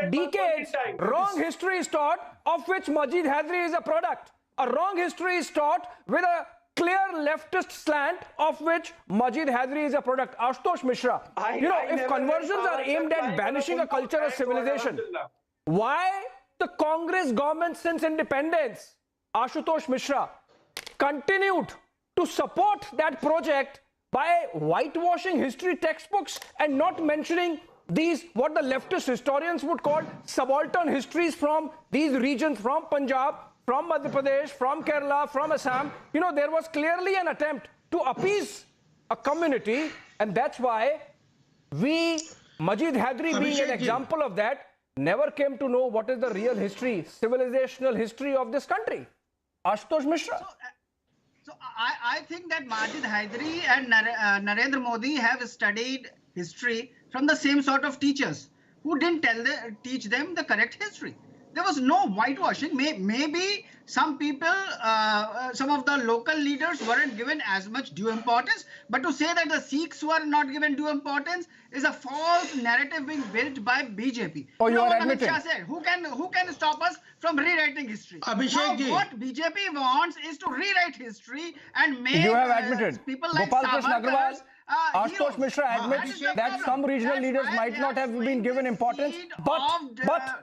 decades, wrong history is taught, of which Majid Hydari is a product. A wrong history is taught with a clear leftist slant, of which Majid Hydari is a product. Ashutosh Mishra, if conversions are aimed at banishing a culture or civilization, why the Congress government since independence, Ashutosh Mishra, continued to support that project by whitewashing history textbooks and not mentioning these, what the leftist historians would call subaltern histories from these regions, from Punjab, from Madhya Pradesh, from Kerala, from Assam. There was clearly an attempt to appease a community, and that's why we, Majid Hydari being an example of that, never came to know what is the real history, civilizational history of this country. Ashutosh Mishra. So I think that Majid Hydari and Narendra Modi have studied history from the same sort of teachers who didn't teach them the correct history. There was no whitewashing. Maybe some people, some of the local leaders weren't given as much due importance. But to say that the Sikhs were not given due importance is a false narrative being built by BJP. Oh, you are admitting. Said, who can stop us from rewriting history? Abhishek What BJP wants is to rewrite history and make you have admitted. People like Gopal Krishna Agrawal, Ashutosh Mishra admits that some regional leaders might not have been given importance, but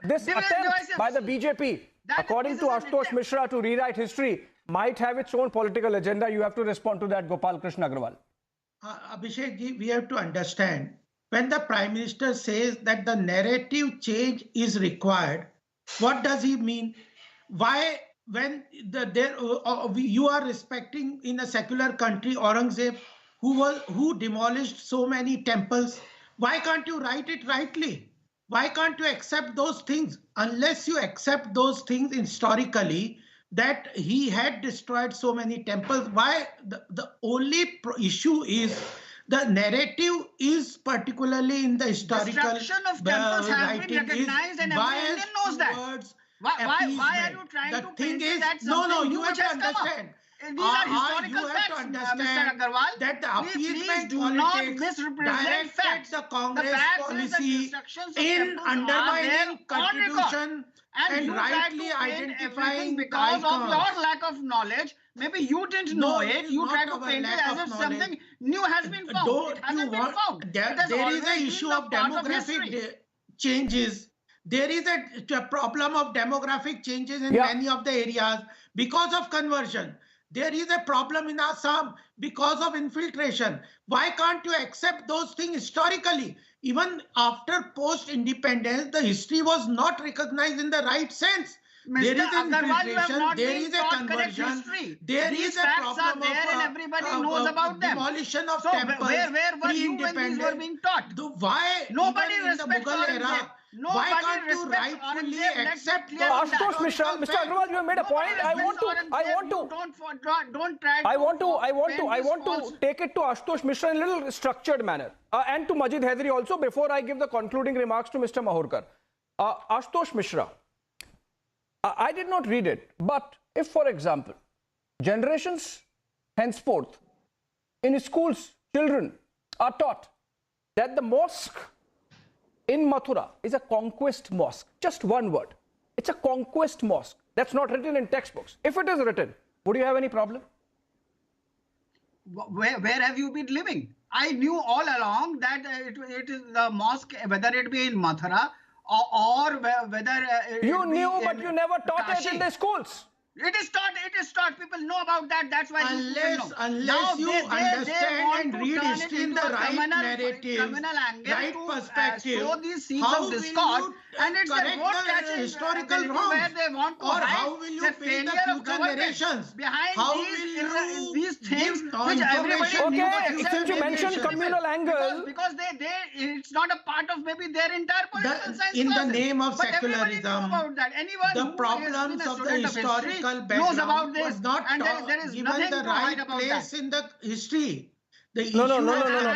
this attempt by the BJP, according to Ashutosh Mishra, to rewrite history might have its own political agenda. You have to respond to that, Gopal Krishna Agrawal. Abhishek ji, we have to understand, when the Prime Minister says that the narrative change is required, what does he mean? Why, when you are respecting in a secular country Aurangzeb, who demolished so many temples. Why can't you write it rightly? Why can't you accept those things? Unless you accept those things historically, that he had destroyed so many temples. Why? The only issue is the narrative is particularly in the historical destruction of temples have been recognized and every Indian knows that. Why are you trying to paint it that something new which has come up? These are historical facts, Mr. Agarwal. That the appeasement do not politics misrepresent facts. the Congress facts policy in undermining constitution and rightly identifying because of your lack of knowledge. Maybe you didn't know it. You try to paint it as if something new has been found. It hasn't been found. There is an issue of demographic changes. There is a problem of demographic changes in many of the areas because of conversion. There is a problem in Assam because of infiltration. Why can't you accept those things historically? Even after post-independence, the history was not recognized in the right sense. There is infiltration, there is a conversion, there is a problem of demolition of temples, where were you when these were being taught? Why nobody in the Mughal era? Why can't you rightfully accept Ashutosh Mishra, Mr. Agarwal, you have made a point. I want to take it to Ashutosh Mishra in a little structured manner, and to Majid Hydari also before I give the concluding remarks to Mr. Mahorkar. Ashutosh Mishra, I did not read it, but if, for example, generations henceforth in schools, children are taught that the mosque in Mathura is a conquest mosque. Just one word. It's a conquest mosque. That's not written in textbooks. If it is written, would you have any problem? Where have you been living? I knew all along that it is the mosque, whether it be in Mathura or whether... you knew, but you never taught it in the schools. It is taught. People know about that. That's why unless you understand and read history in the right narrative, right perspective, show these seeds of discord, and it's a vote historical wrongs, where they want to how will you paint the future narrations behind these things which everybody since you mentioned communal angle, because it's not a part of maybe their entire political science in the name of but secularism, about that. the problems of the historical background was not given the right place in the history. No.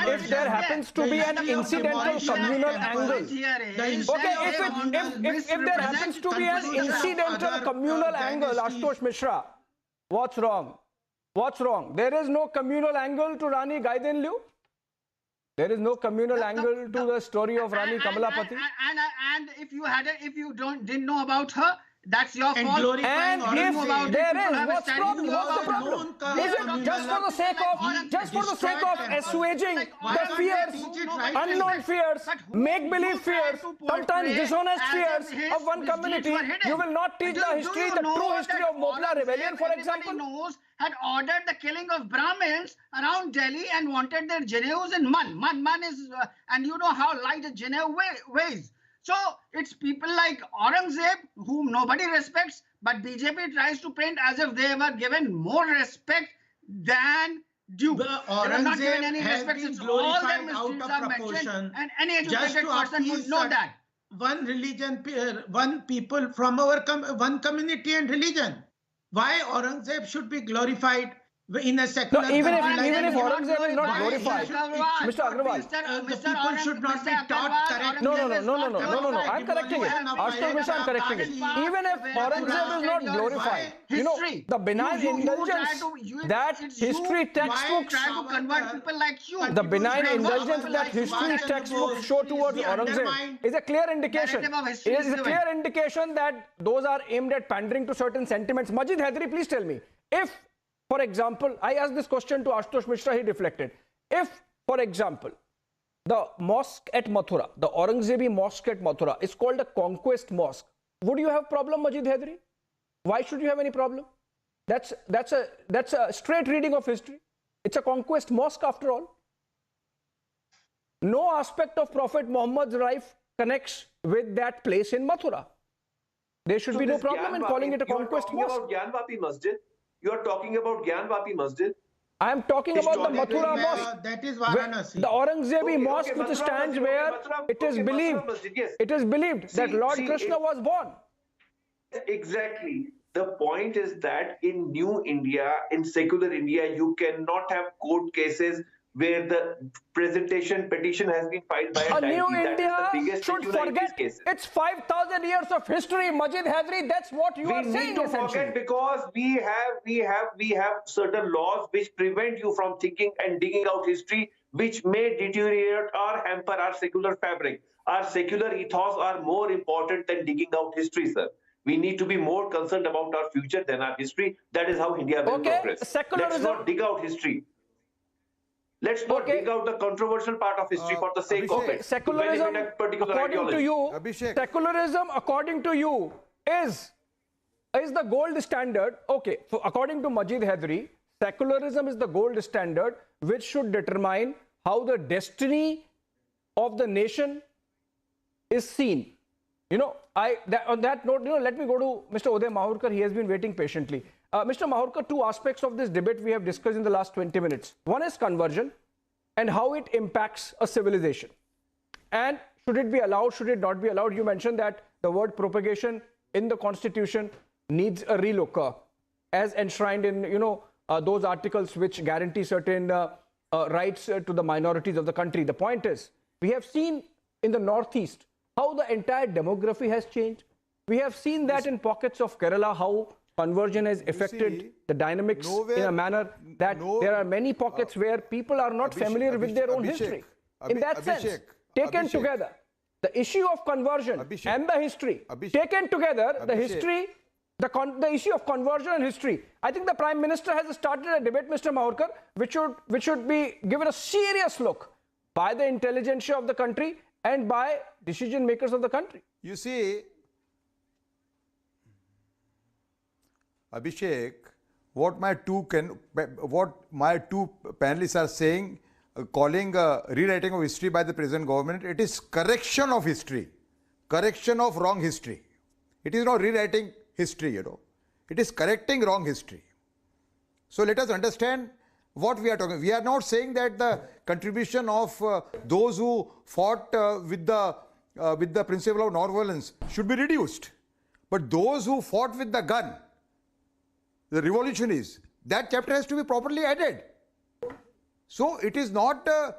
If there happens to be an incidental communal angle, if there happens to be an incidental communal angle, Ashutosh Mishra, what's wrong? What's wrong? There is no communal angle to Rani Gaidenliu. There is no communal angle to the story of Rani Kamalapati. And if you didn't know about her, that's your fault. And if there is, what's the problem? Is it just for the sake of assuaging the fears, unknown fears, make-believe fears, sometimes dishonest fears of one community? You will not teach the history, the true history of Mobla rebellion, for example? Had ordered the killing of Brahmins around Delhi and wanted their Jinnahs in Man. Man is, and you know how light a Jinnah weighs. So it's people like Aurangzeb, whom nobody respects, but BJP tries to paint as if they were given more respect than due. They were not given any respect. It's all their misdeeds are mentioned, and any educated person would know that. One religion, one people from our one community and religion. Why Aurangzeb should be glorified in a secular even if Aurangzeb is not glorified, Mr. Agarwal, the people should not be taught correctly. No, I'm correcting it. Ashutosh Mishra, I'm correcting it. Even if Aurangzeb is not glorified, you know, the benign indulgence that history textbooks, the benign indulgence that history textbooks show towards Aurangzeb is a clear indication. It is a clear indication that those are aimed at pandering to certain sentiments. Majid Hydari, please tell me, if, for example, I asked this question to Ashutosh Mishra, he deflected. If, for example, the mosque at Mathura, the Aurangzebi mosque at Mathura is called a conquest mosque, would you have problem, Majid Hydari? Why should you have any problem? That's a straight reading of history. It's a conquest mosque after all. No aspect of Prophet Muhammad's life connects with that place in Mathura. There should be no problem in calling it a conquest mosque. You are talking about Gyan Vapi Masjid. I am talking about the Mathura mosque. That is Varanasi. The Aurangzebi mosque, which stands where it is believed that Lord Krishna was born. Exactly. The point is that in New India, in secular India, you cannot have court cases where the petition has been filed by a New deity. India should forget it's 5,000 years of history, Majid Hadri. That's what you are saying. We need to forget because we have certain laws which prevent you from thinking and digging out history, which may deteriorate or hamper our secular fabric. Our secular ethos are more important than digging out history, sir. We need to be more concerned about our future than our history. That is how India will progress. Secularism. Let's not dig out history. Let's not dig out the controversial part of history for the sake of it. Secularism, according to you, secularism, according to you, is the gold standard. Okay, so according to Majid Hadri, secularism is the gold standard which should determine how the destiny of the nation is seen. You know, on that note, let me go to Mr. Uday Mahurkar. He has been waiting patiently. Mr. Mahurkar, two aspects of this debate we have discussed in the last 20 minutes. One is conversion and how it impacts a civilization. And should it be allowed, should it not be allowed? You mentioned that the word propagation in the constitution needs a relook as enshrined in, those articles which guarantee certain rights to the minorities of the country. The point is, we have seen in the Northeast how the entire demography has changed. We have seen that in pockets of Kerala, how conversion has affected the dynamics in a manner that there are many pockets where people are not familiar with their own history. In that sense, taken together, the issue of conversion and the history, taken together, the history, the issue of conversion and history. I think the Prime Minister has started a debate, Mr. Mahurkar, which should be given a serious look by the intelligentsia of the country and by decision makers of the country. You see, Abhishek, what my two panelists are saying, calling rewriting of history by the present government, it is correction of history, correction of wrong history. It is not rewriting history, It is correcting wrong history. So let us understand what we are talking. We are not saying that the contribution of those who fought with the principle of non-violence should be reduced, but those who fought with the gun, the revolutionaries, that chapter has to be properly added. So it is not an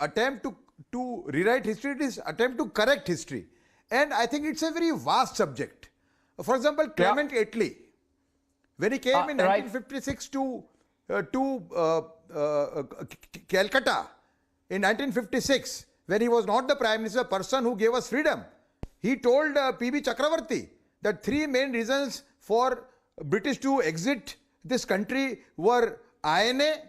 attempt to rewrite history, it is attempt to correct history. And I think it's a very vast subject. For example, Clement Attlee, when he came in 1956 to Calcutta, in 1956, when he was not the Prime Minister, the person who gave us freedom, he told P.B. Chakravarti that three main reasons for British to exit this country were INA,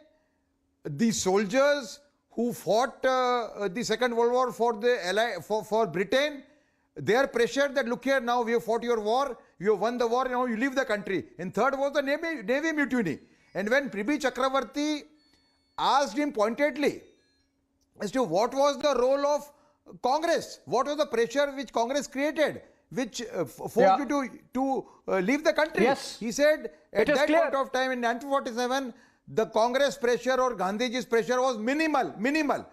the soldiers who fought the Second World War for Britain, their pressure that look here, now we have fought your war, you have won the war, now you leave the country. And third was the Navy mutiny. And when P.B. Chakravarti asked him pointedly as to what was the role of Congress, what was the pressure which Congress created, which forced you to leave the country. Yes. He said at that point of time in 1947, the Congress pressure or Gandhiji's pressure was minimal.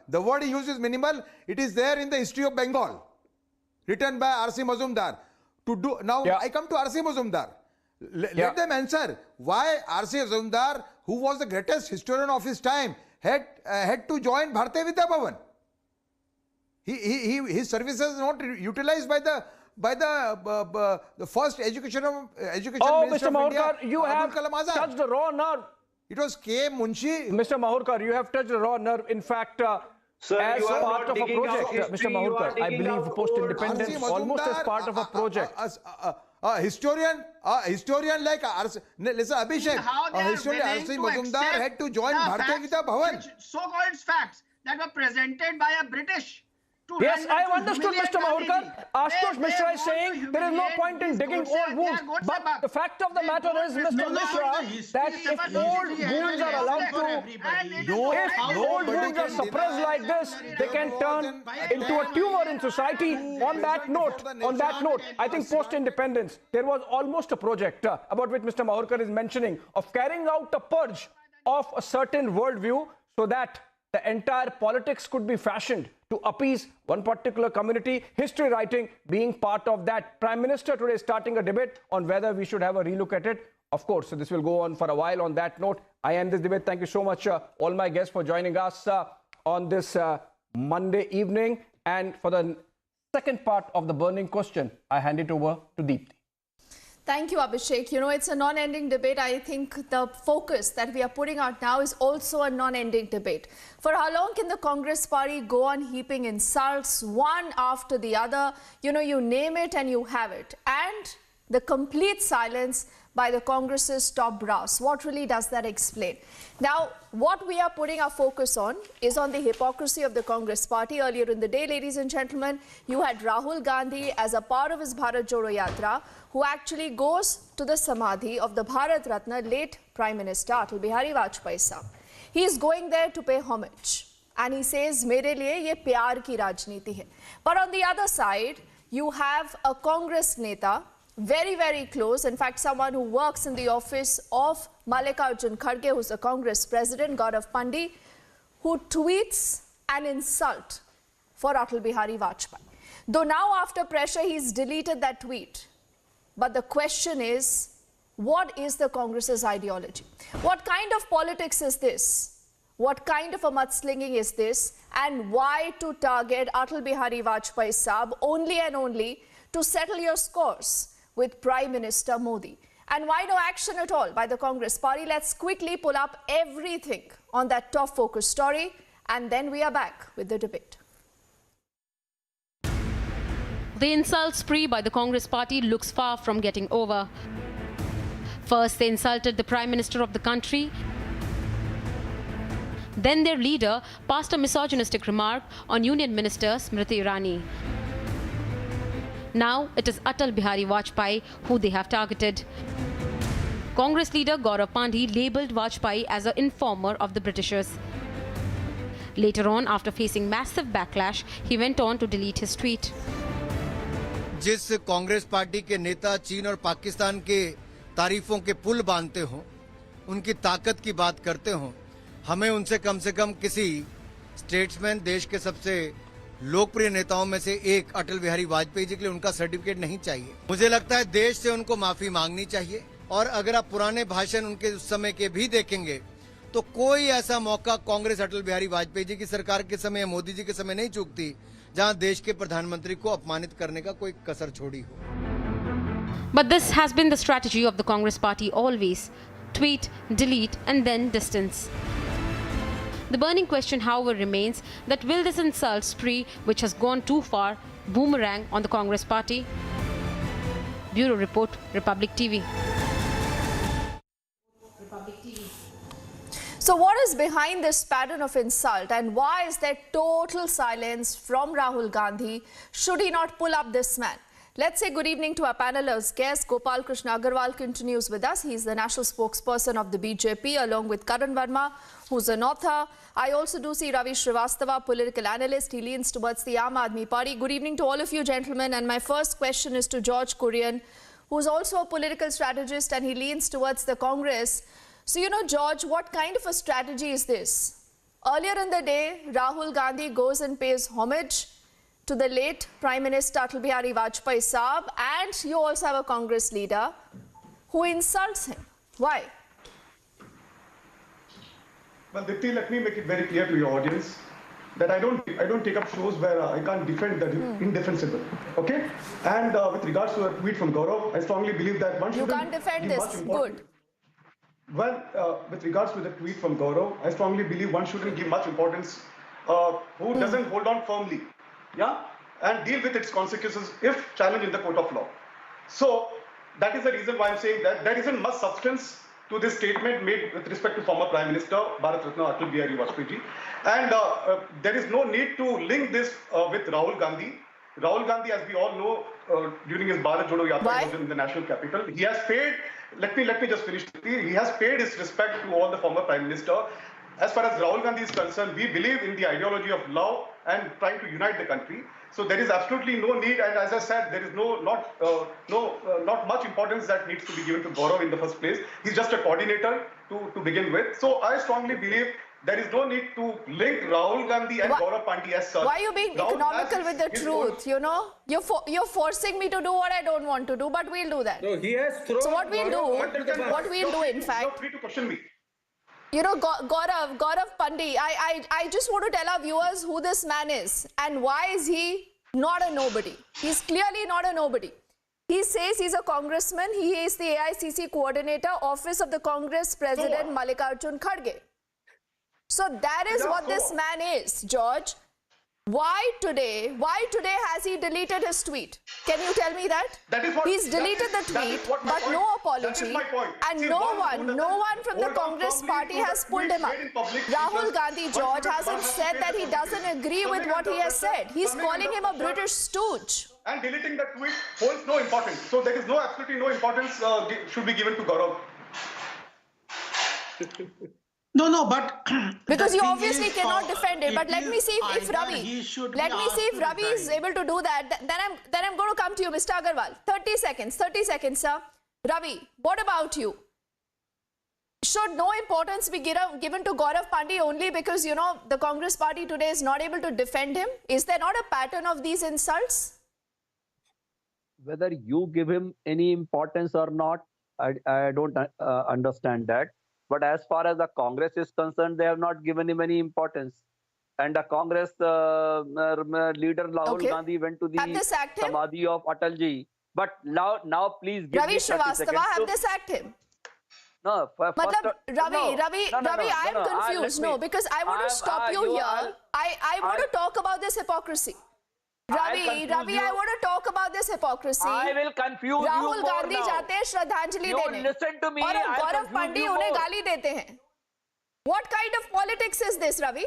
The word he uses minimal. It is there in the history of Bengal, written by R.C. Mazumdar. I come to R.C. Mazumdar. Let them answer why R.C. Mazumdar, who was the greatest historian of his time, had to join Bharatiya Vidya Bhavan. His services not utilized by the first education Minister Mr. of India, Mahurkar, you have touched a raw nerve. It was K. Munshi. Mr. Mahurkar, you have touched a raw nerve. In fact, Sir, as part of a project, Mr. Mahurkar, I believe post-independence, almost as part of a project. A historian like listen, Abhishek, a historian R.C. Mazumdar had to join Bharatiya Vidya Bhavan. So-called facts that were presented by a British. Yes, I have understood, Mr. Mahurkar. Ashutosh Mishra is saying there is no point in digging old wounds. But the fact of the matter is, Mr. Mishra, that if old wounds are allowed to, if old wounds are suppressed like this, they can turn into a tumor in society. On that note, I think post-independence, there was almost a project about which Mr. Mahurkar is mentioning of carrying out a purge of a certain worldview so that the entire politics could be fashioned to appease one particular community, history writing being part of that. Prime Minister today is starting a debate on whether we should have a relook at it. Of course, so this will go on for a while. On that note, I end this debate. Thank you so much, all my guests, for joining us on this Monday evening. And for the second part of the burning question, I hand it over to Deepthi. Thank you, Abhishek. You know, it's a non-ending debate. I think the focus that we are putting out now is also a non-ending debate. For how long can the Congress party go on heaping insults one after the other? You know, you name it and you have it. And the complete silence by the Congress's top brass. What really does that explain? Now, what we are putting our focus on is on the hypocrisy of the Congress party. Earlier in the day, ladies and gentlemen, you had Rahul Gandhi as a part of his Bharat Jodo Yatra, who actually goes to the Samadhi of the Bharat Ratna, late Prime Minister Atal Bihari Vajpayee Sahab. He is going there to pay homage. And he says, mere liye ye pyar ki rajniti hai. But on the other side, you have a Congress neta, very, very close. In fact, someone who works in the office of Mallikarjun Kharge, who's the Congress president, Gaurav Pandey, who tweets an insult for Atal Bihari Vajpayee. Though now, after pressure, he's deleted that tweet. But the question is, what is the Congress's ideology? What kind of politics is this? What kind of a mudslinging is this? And why to target Atal Bihari Vajpayee Sahab only and only to settle your scores with Prime Minister Modi? And why no action at all by the Congress party? Let's quickly pull up everything on that top focus story, and then we are back with the debate. The insult spree by the Congress party looks far from getting over. First, they insulted the Prime Minister of the country. Then their leader passed a misogynistic remark on Union Minister Smriti Irani. Now it is Atal Bihari Vajpayee who they have targeted. Congress leader Gaurav Pandey labelled Vajpayee as an informer of the Britishers. Later on, after facing massive backlash, he went on to delete his tweet. जिस Congress party के नेता चीन और पाकिस्तान के तारीफों के पुल बांधते हों, उनकी ताकत की बात करते हों, हमें उनसे कम से कम किसी स्टेट्समैन, देश के सबसे लोकप्रिय नेताओं में से एक अटल बिहारी वाजपेयी जी के लिए उनका सर्टिफिकेट नहीं चाहिए। मुझे लगता है देश से उनको माफी मांगनी चाहिए। और अगर आप पुराने भाषण उनके उस समय के भी देखेंगे तो कोई ऐसा मौका कांग्रेस अटल बिहारी वाजपेयी जी की सरकार के समय, मोदी जी के समय नहीं चूकती जहां देश के प्रधानमंत्री को अपमानित करने का कोई कसर छोड़ी हो। But this has been the strategy of the Congress party always: tweet, delete, and then distance. The burning question, however, remains that will this insult spree, which has gone too far, boomerang on the Congress party? Bureau Report, Republic TV. So what is behind this pattern of insult, and why is there total silence from Rahul Gandhi? Should he not pull up this man? Let's say good evening to our panelist guest. Gopal Krishna Agarwal continues with us. He's the national spokesperson of the BJP, along with Karan Verma, who's an author. I also do see Ravi Srivastava, political analyst. He leans towards the Aam Aadmi Party. Good evening to all of you, gentlemen. And my first question is to George Kurian, who's also a political strategist, and he leans towards the Congress. So, you know, George, what kind of a strategy is this? Earlier in the day, Rahul Gandhi goes and pays homage to the late Prime Minister Atal Bihari Vajpayee Sahab, and you also have a Congress leader who insults him. Why? Well, Dipti, let me make it very clear to your audience that I don't take up shows where I can't defend the indefensible. Okay? And with regards to a tweet from Gaurav, I strongly believe that one should. You can't defend this. Good. Well, with regards to the tweet from Gaurav, I strongly believe one shouldn't give much importance who doesn't hold on firmly, yeah, and deal with its consequences if challenged in the court of law. So that is the reason why I'm saying that there isn't much substance to this statement made with respect to former Prime Minister Bharat Ratna Atal Bihari Vajpayee ji, and there is no need to link this with Rahul Gandhi. Rahul Gandhi, as we all know, during his Bharat Jodo Yatra in the national capital, he has paid. Let me just finish. He has paid his respect to all the former Prime Minister. As far as Rahul Gandhi is concerned, we believe in the ideology of love and trying to unite the country. So there is absolutely no need, and as I said, there is not much importance that needs to be given to Gaurav in the first place. He's just a coordinator to begin with. So I strongly believe there is no need to link Rahul Gandhi and Gaurav Pandey as such. Why are you being Rahul economical has with the his truth? You know, you're forcing me to do what I don't want to do, but we'll do that. No, he has thrown. So what we'll do, in fact. You're free to question me. You know, Gaurav Pandey, I just want to tell our viewers who this man is and why is he not a nobody. He's clearly not a nobody. He says he's a congressman. He is the AICC coordinator, office of the Congress President Mallikarjun Kharge. So that is what this man is, George. Why today has he deleted his tweet? Can you tell me that? He's deleted the tweet, but no apology. And no one from the Congress party has pulled him up. Rahul Gandhi, George, hasn't said that he doesn't agree with what he has said. He's calling him a British stooge. And deleting that tweet holds no importance. So there is absolutely no importance should be given to Gaurav. No, but because you obviously cannot defend it. But let me see if Ravi is able to do that. Then I'm going to come to you, Mr. Agarwal. 30 seconds, sir. Ravi, what about you? Should no importance be given to Gaurav Pandey only because, you know, the Congress party today is not able to defend him? Is there not a pattern of these insults? Whether you give him any importance or not, I don't understand that. But as far as the Congress is concerned, they have not given him any importance. And the Congress leader Rahul Gandhi went to the Samadhi of Atalji. But now please give Ravi me 30 Srivastava, seconds. have they sacked him? No, Ravi, I am confused. No, because I want to stop you here. I want to talk about this hypocrisy. Ravi, I want to talk about this hypocrisy. I will confuse Rahul you more Gandhi now. जाते हैं श्रद्धांजलि देने. Listen to me. और गौरव पांडे उन्हें गाली देते हैं. What kind of politics is this, Ravi?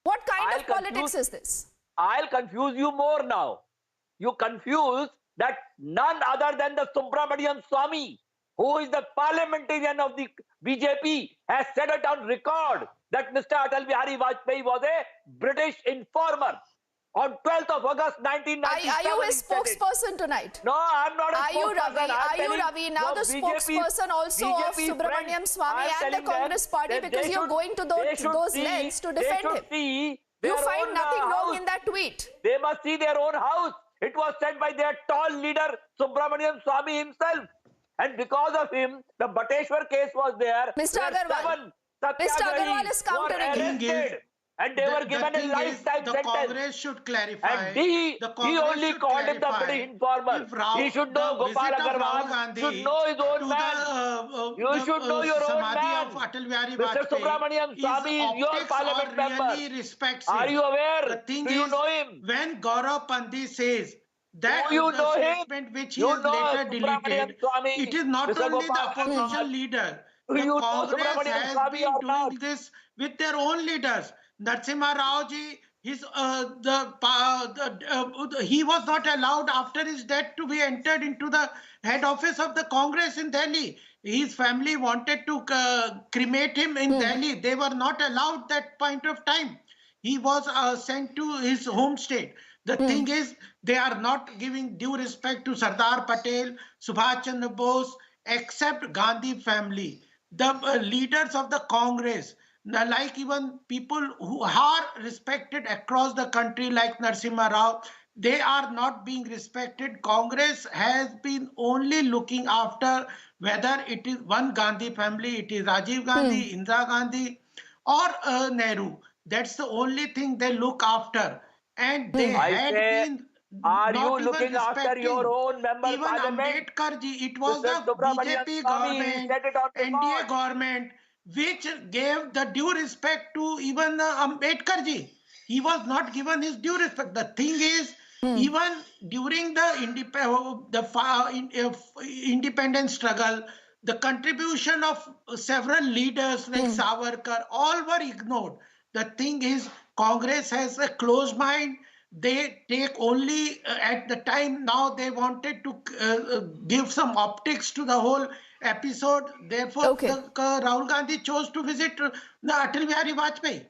What kind of politics is this? I'll confuse you more now. You confuse that none other than the Subramaniam Swami, who is the parliamentarian of the BJP, has said it on record that Mr. Atal Bihari Vajpayee was a British informer. On 12th of August 1997. Are you his spokesperson tonight? No, I'm not a spokesperson. Are you Ravi? Now the spokesperson also of Subramaniam Swami and the Congress party because you're going to those lengths to defend him. You find nothing wrong in that tweet. They must see their own house. It was said by their tall leader Subramaniam Swami himself. And because of him, the Bateshwar case was there. Mr. Agarwal is countering. And they were given a lifetime sentence. The Congress should clarify. And he only called him the British informer. He should know Gopal Agarwal should know his own man. You should know your own man. Mr. Subramaniam Swami is your parliament member. Are you aware? Do you know him? When Gaurav Pandey says that you the know statement him? which he has later deleted, it is not only the opposition leader. The Congress has been doing this with their own leaders. Narasimha Rao ji, he was not allowed after his death to be entered into the head office of the Congress in Delhi. His family wanted to cremate him in Delhi. They were not allowed that point of time. He was sent to his home state. The thing is, they are not giving due respect to Sardar Patel, Subhash Chandra Bose, except Gandhi family. The leaders of the Congress, like even people who are respected across the country like Narasimha Rao, they are not being respected. Congress has been only looking after whether it is one Gandhi family, it is Rajiv Gandhi, Indira Gandhi or Nehru. That's the only thing they look after. And they had been are not you looking after your own member even parliament? Ambedkar ji, it was the BJP government, NDA government, which gave the due respect to even Ambedkar ji. He was not given his due respect. The thing is, even during the independence struggle, the contribution of several leaders like Savarkar, all were ignored. The thing is, Congress has a closed mind. They take only at the time now they wanted to give some optics to the whole episode. Therefore, Rahul Gandhi chose to visit the Atal Bihari Vajpayee.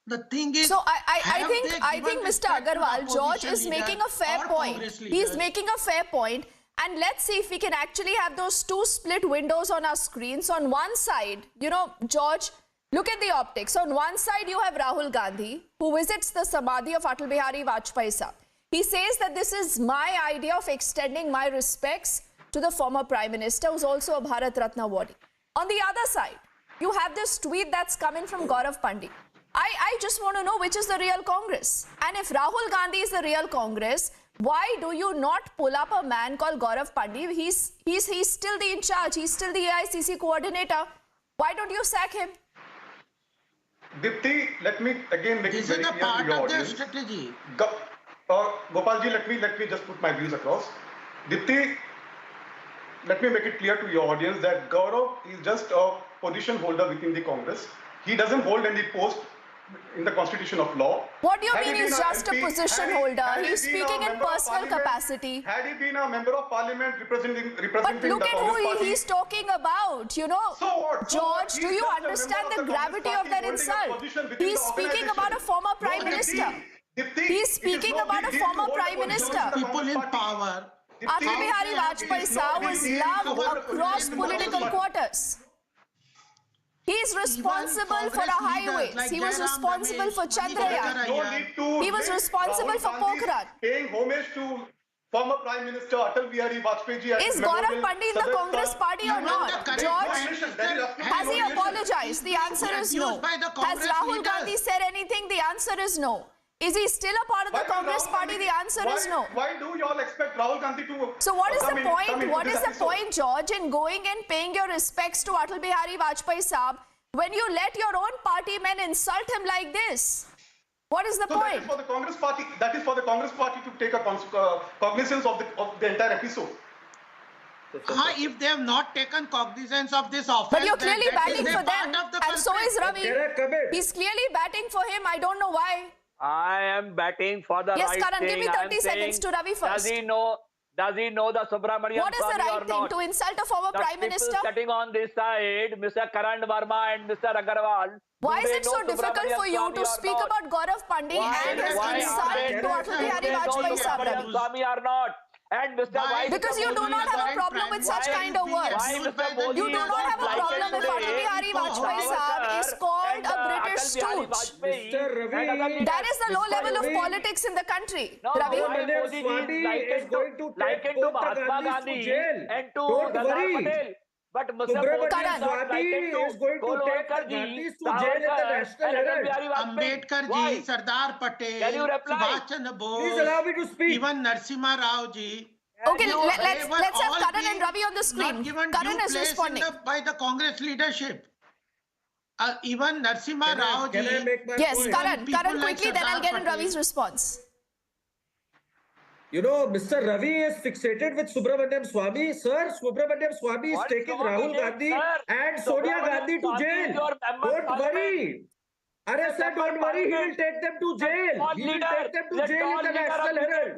The thing is, so I think Mr. Agarwal, George is making a fair point. He's making a fair point. And let's see if we can actually have those two split windows on our screens. On one side, you know, George, look at the optics. On one side, you have Rahul Gandhi, who visits the Samadhi of Atal Bihari Vajpayee Sahib. He says that this is my idea of extending my respects to the former Prime Minister, who's also a Bharat Ratna awardee. On the other side, you have this tweet that's coming from Gaurav Pandit. I just want to know which is the real Congress. And if Rahul Gandhi is the real Congress, why do you not pull up a man called Gaurav Pandit? He's still the in charge. He's still the AICC coordinator. Why don't you sack him? Dipti, let me again make it very clear to your audience. This is a part of their strategy. Gopalji, let me just put my views across. Dipti, let me make it clear to your audience that Gaurav is just a position holder within the Congress. He doesn't hold any post in the constitution of law. What do you mean he's just a position holder? He's speaking in personal capacity. Had he been a member of parliament representing But look at who he's talking about, you know. So what? George, do you understand the gravity of that insult? He's speaking about a former Prime Minister. He's speaking about a former Prime Minister. People in power. Atal Bihari Vajpayee Sahib was loved across political quarters. He is responsible for our highways. He was responsible for Chandrayaan. He was responsible for Pokhran. Paying homage to former Prime Minister Atal Bihari Vajpayee ji. Is Gaurav Pandit in the Congress party or not? George, has he apologized? The answer is no. Has Rahul Gandhi said anything? The answer is no. Is he still a part of the Congress party? The answer is no. Why do you all expect Rahul Gandhi to... So what is the point? What is the point, George, in going and paying your respects to Atal Bihari Vajpayee Sahib when you let your own party men insult him like this? What is the point? That is for the Congress party. That is for the Congress party to take a cognizance of the entire episode. If they have not taken cognizance of this offense, but you're clearly batting for them, and so is Ravi. He's clearly batting for him. I don't know why. I am batting for the yes, right Karan, thing. give me 30 seconds to Ravi first. Does he know the Subramanian What is the right thing? To insult a former Prime Minister? Sitting on this side, Mr. Karan Verma and Mr. Agarwal. Why is it so difficult for you to speak about Gaurav Pandit and his insult to Atal Bihari Vajpayee Sahib? Swami or not? And Mr. Because you do not have a problem with such kind of words. You do not have a problem if Atal Bihari Vajpayee Sahib is called a British stooge. That is the low level of politics in the country. Ravi? Likened to Mahatma Gandhi and to Sardar Patel. But Mr. Swati is going to take Gandhi to jail in the National Herald. Ambedkar ji, Sardar Patel, Subhash Chandra Bose, please allow me to speak. Even Narasimha Rao ji. Okay, let's have Karan and Ravi on the screen. Karan is responding. By the Congress leadership. Even Narasimha Rao ji. Yes, Karan quickly, then I'll get in Ravi's response. You know, Mr. Ravi is fixated with Subramaniam Swami. Sir, Subramaniam Swami is taking Rahul Gandhi and Sonia Gandhi to jail. Don't worry. Arey sir, don't worry. He will take them to jail. He will take them to jail in the National Herald.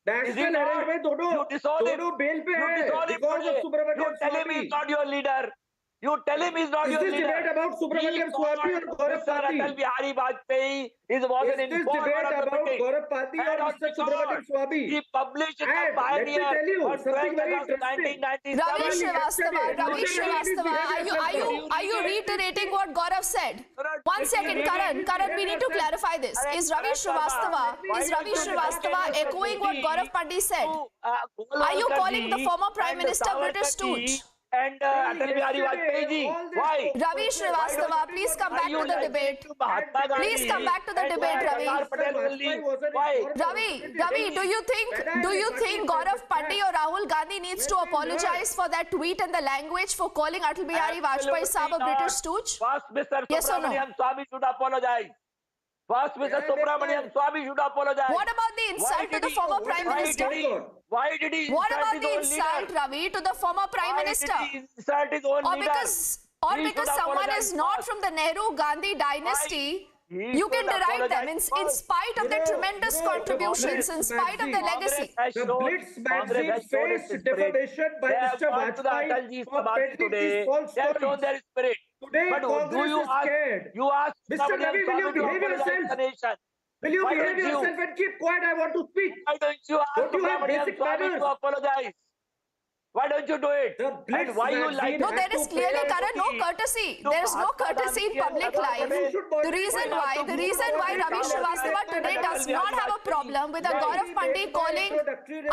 National Herald में दोनों bail पे हैं because of Subramaniam Swami. He's not your leader. You tell him he's not your leader. Is this debate about Subramaniam Swami or Gaurav Pandit? Atal Bihari Vajpayee was an informer of the meeting. Gaurav Pandit or Mr. Subramaniam Swami? He published and the pioneer. Let me tell you something very interesting. Ravi Srivastava, are you reiterating what Gaurav said? 1 second, Karan, we need to clarify this. Is Ravi Srivastava echoing what Gaurav Pandit said? Are you calling the former Prime Minister British stooge? And Atal Bihari Vajpayee ji. Why? Ravi Srivastava, please come back to the debate. Please come back to the debate, Ravi. Why? Ravi, do you think Gaurav Pandit or Rahul Gandhi needs to apologize for that tweet and the language for calling Atal Bihari Vajpayee Sahib a British stooge? First, Mr. Yes or no? Subramaniam Swami should apologize. First, Mr. Subramaniam Swami should apologize. What about the insult to the former Prime Minister? Why did he What about the insult, Ravi, to the former Prime Minister? Insult his own leader? Or because someone is not from the Nehru-Gandhi dynasty, you can derive them in spite of their tremendous contributions, in spite of their legacy. The Blitz magazine faced defamation by Mr. Vajpayee for peddling these false stories. To Today, But do Congress you is ask? scared. You ask Mr. somebody Ravi, will you to behave apologize to yourself? the nation. Will you Why behave don't you? yourself and keep quiet? I want to speak. Why don't you ask Don't you have Subramanian basic Swami manners? to apologize? Why don't you do it? The Blitz And why you like? magazine No, there is clearly no courturcy. There is no courtesy in public life. The reason why Ravi Srivastava today does not have a problem with a Gaurav Pandey calling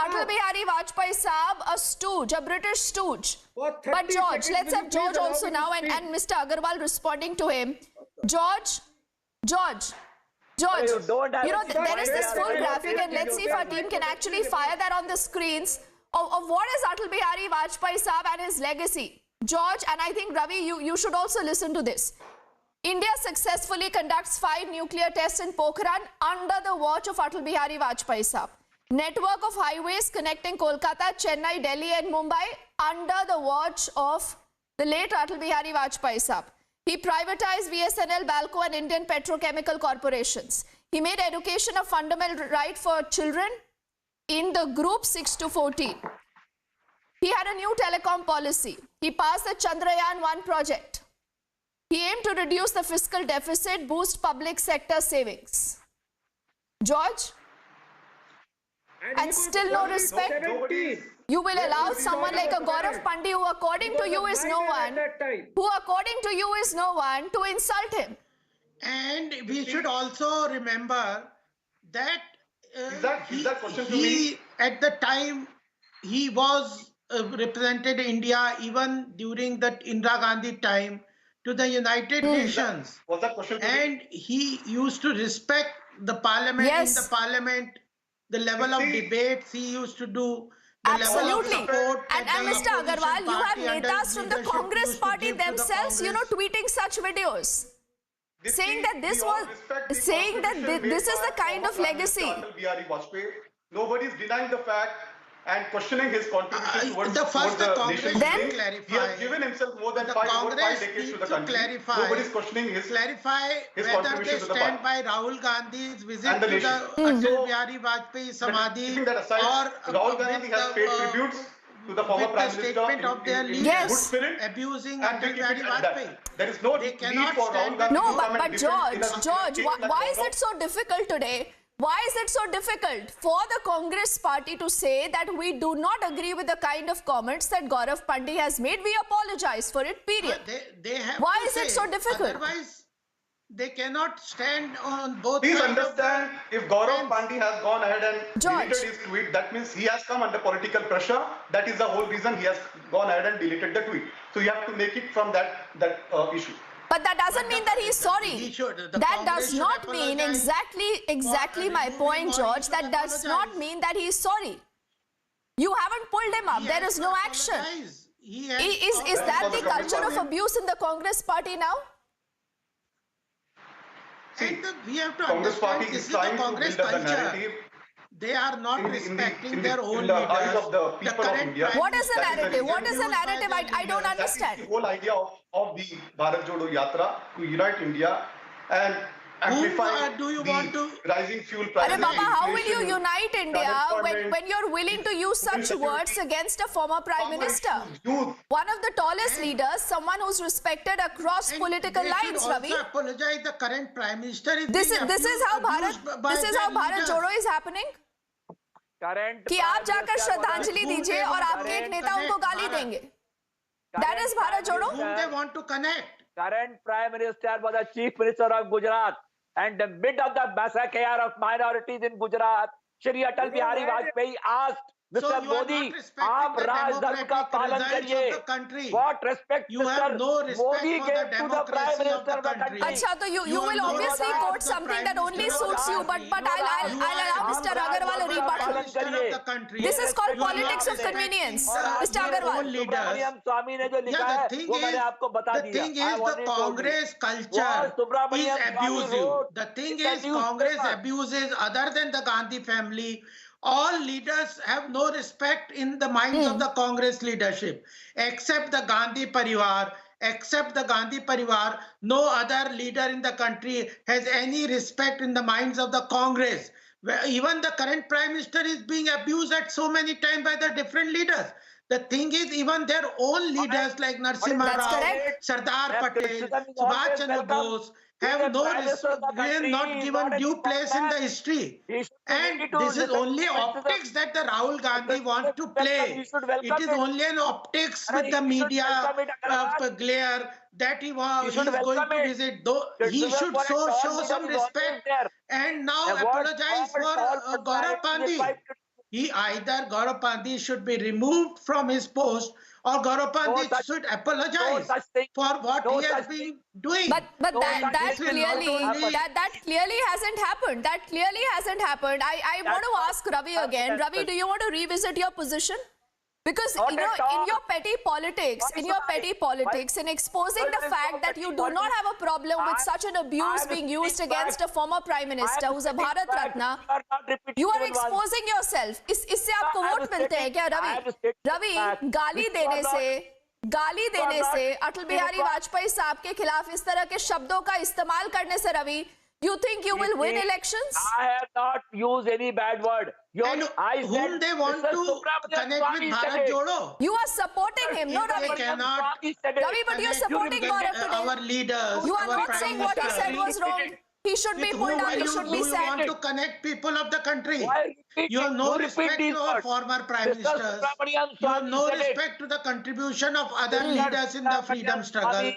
Atal Bihari Vajpayee Saab a stooge, a British stooge. But George, let's have George also now and Mr. Agarwal responding to him. George, you know, there is this full graphic and let's see if our team can actually fire that on the screens of what is Atal Bihari Vajpayee Saab and his legacy. George, and I think Ravi, you should also listen to this. India successfully conducts 5 nuclear tests in Pokhran under the watch of Atal Bihari Vajpayee Saab. Network of highways connecting Kolkata, Chennai, Delhi and Mumbai under the watch of the late Atal Bihari Vajpayee Saab. He privatized VSNL, Balco and Indian Petrochemical Corporations. He made education a fundamental right for children in the group 6 to 14. He had a new telecom policy. He passed the Chandrayaan-1 project. He aimed to reduce the fiscal deficit, boost public sector savings. George? And still no respect? You will allow someone like a Gaurav Pandey, who according to you is no one, to insult him. And we should also remember that at the time he was represented India even during the Indira Gandhi time to the United Nations. Was that question? And he used to respect the parliament. Yes. In the parliament, the level of debates he used to do. Absolutely. And Mr. Agarwal, you have netas from the Congress party themselves, you know, tweeting such videos. Saying that this is the kind of legacy. Nobody is denying the fact and questioning his contribution towards the Congress nation building. clarify. He has given himself more than 5 decades to the country. Nobody is questioning his whether contribution they to the stand party. by Rahul Gandhi's visit And the to the nation. Atal Bihari Vajpayee Samadhi Keeping that aside, Rahul Gandhi has paid tributes to the former Prime Minister statement of their in leaders good spirit abusing and Atal Bihari Vajpayee. There is no They need cannot for Rahul Gandhi No, to come but and defend George, why is it so difficult today? Why is it so difficult for the Congress party to say that we do not agree with the kind of comments that Gaurav Pandey has made? We apologize for it, period. They have Why to is it say, so difficult? Otherwise, they cannot stand on both Please sides of understand, if Gaurav Pandey has gone ahead and George. deleted his tweet, that means he has come under political pressure. That is the whole reason he has gone ahead and deleted the tweet. So you have to make it from that issue. But that doesn't mean that he's sorry. That does should not mean exactly my point, George. That does not mean that he's sorry. You haven't pulled him up. There is no action. Is that the culture of abuse in the Congress party now? And we have to Congress understand party this is is the trying to Congress build up a culture. narrative. They are not respecting their own in the eyes leaders. of the people of India. What is the That is narrative? reason. What is the narrative? I don't understand. That is the whole idea of the Bharat Jodo Yatra to unite India and amplify the rising fuel prices. Arey Baba, how will you inflation, unite India when you're willing to use such words against a former Prime Minister? One of the tallest leaders, someone who's respected across political lines, Ravi. Also apologize. The current Prime Minister is This is how Bharat Jodo is happening. कि आप जाकर श्रद्धांजलि दीजिए और आपके एक नेता उनको गाली देंगे. That is Bharat Jodo. Whom they want to connect. Current Prime Minister was the Chief Minister of Gujarat, and the mid of the massacre of minorities in Gujarat, Shri Atal Bihari Vajpayee asked Mr. Modi, आप राजधर्म का पालन करिए. What respect Mr. Modi gave to the Prime Minister of the country? अच्छा, तो you will obviously quote something that only suits you, but I'll allow Mr. Agarwal a rebuttal. This is called politics of convenience, Mr. Agarwal. स्वामी ने जो लिखा है वो मैंने आपको बता दिया. The thing is, the Congress culture is abusive. The thing is, Congress abuses other than the Gandhi family. All leaders have no respect in the minds of the Congress leadership, except the Gandhi Parivar. Except the Gandhi Parivar, no other leader in the country has any respect in the minds of the Congress. Even the current Prime Minister is being abused at so many times by the different leaders. The thing is, even their own leaders like Narasimha Rao, Sardar Patel, Subhash Chandra Bose have not given due place in the history. And this is only optics that the Rahul Gandhi want to play. It is only an optics with the media glare that he is going to visit. Though he should show some respect and now apologize for Gaurav Pandey. Gaurav Pandey should be removed from his post, or Gaurav Pandey should apologize for what he has been doing. But that clearly hasn't happened. That clearly hasn't happened. I want to ask Ravi again. Ravi, do you want to revisit your position? Because in your petty politics, in exposing the fact that you do not have a problem with such an abuse being used against a former Prime Minister who's a Bharat Ratna, you are exposing yourself. इससे आपको vote मिलते हैं क्या रवि? रवि, गाली देने से अटल बिहारी वाजपेयी साहब के खिलाफ इस तरह के शब्दों का इस्तेमाल करने से Ravi, you think you will win elections? I have not used any bad word. Whom they want to connect with Bharat Jodo? You are supporting him, no Ravi? Ravi, but you are supporting Gaurav today. Our leaders. You are not saying what he said was wrong. He should be pulled out, he should be sacked. You want to connect people of the country. You have no respect to our former Prime Ministers. You have no respect to the contribution of other leaders in the freedom struggle.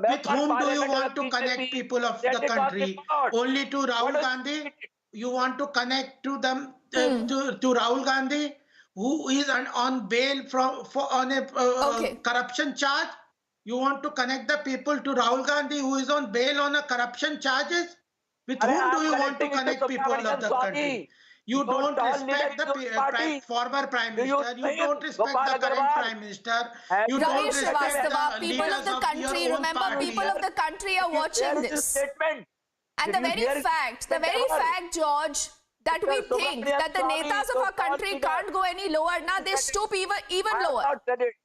With whom do you want to connect people of the country? Only to Rahul Gandhi? You want to connect to them to Rahul Gandhi, who is on bail on a corruption charge? You want to connect the people to Rahul Gandhi, who is on bail on a corruption charges? With whom do you want to connect people of the country? You don't respect the former Prime Minister. You don't respect the current Prime Minister. You don't respect the people of the country. Remember, people of the country are watching this. And the very fact, George, that we think that the netas of our country can't go any lower, now they stoop even lower.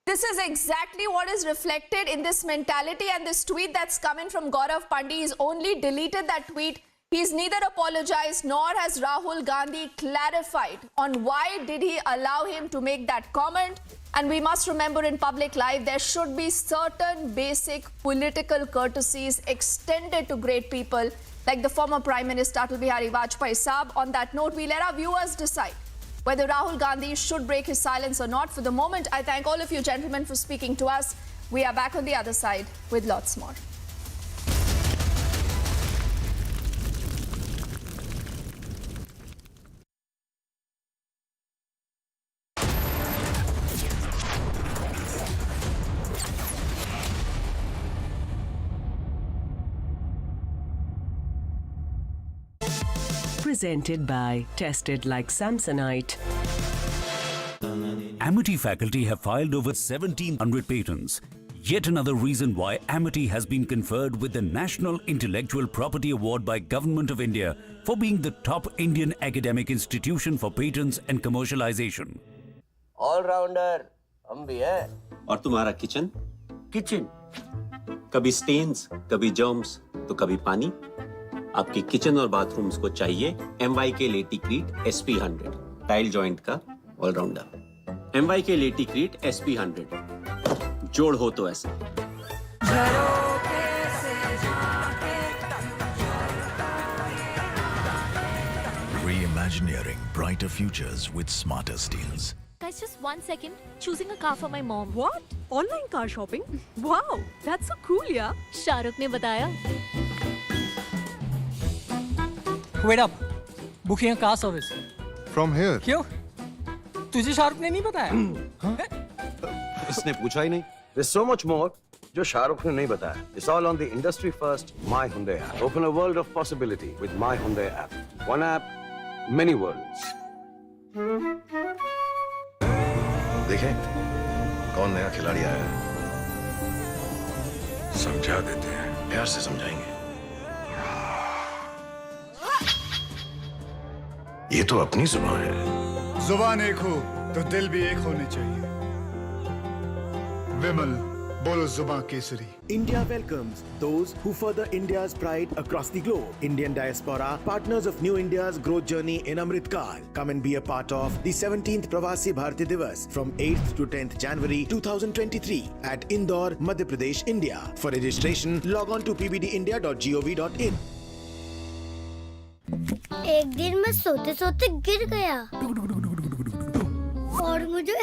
This is exactly what is reflected in this mentality, and this tweet that's coming from Gaurav Pandey. He's only deleted that tweet. He's neither apologized nor has Rahul Gandhi clarified on why did he allow him to make that comment. And we must remember, in public life, there should be certain basic political courtesies extended to great people like the former Prime Minister Atal Bihari Vajpayee Saab. On that note, we let our viewers decide whether Rahul Gandhi should break his silence or not. For the moment, I thank all of you gentlemen for speaking to us. We are back on the other side with lots more. Presented by Tested Like Samsonite. Amity faculty have filed over 1,700 patents. Yet another reason why Amity has been conferred with the National Intellectual Property Award by Government of India for being the top Indian academic institution for patents and commercialization. All-rounder, हम भी हैं. और तुम्हारा kitchen? Kitchen. कभी stains, कभी germs, तो कभी पानी. आपकी किचन और बाथरूम्स को चाहिए MYK लेटिक्रीट SP100, टाइल जॉइंट का ऑलराउंडर. MYK लेटिक्रीट SP100, जोड़ हो तो ऐसा. Reimagineering brighter futures with smarter steels. Guys, just 1 second. Choosing a car for my mom. What? Online car shopping? Wow, that's so cool, yeah. Shahrukh ने बताया. Wait up. Booking a car service. From here. क्यों? तुझे शाहरुख ने नहीं बताया? इसने पूछा ही नहीं. There's so much more जो शाहरुख ने नहीं बताया. It's all on the industry first My Hyundai app. Open a world of possibility with My Hyundai app. One app, many worlds. देखें कौन नया खिलाड़ी आया है. समझा देते हैं. प्यार से समझाएंगे. ये तो अपनी जुबान है. जुबान एक हो तो दिल भी एक होने चाहिए. विमल Bolo Zuba Kesari. India welcomes those who further India's pride across the globe. Indian diaspora, partners of New India's growth journey in Amrit Kaal. Come and be a part of the 17th Pravasi Bharati Divas from 8th to 10th January 2023 at Indore, Madhya Pradesh, India. For registration, log on to pbdindia.gov.in. एक दिन मैं सोते सोते गिर गया और मुझे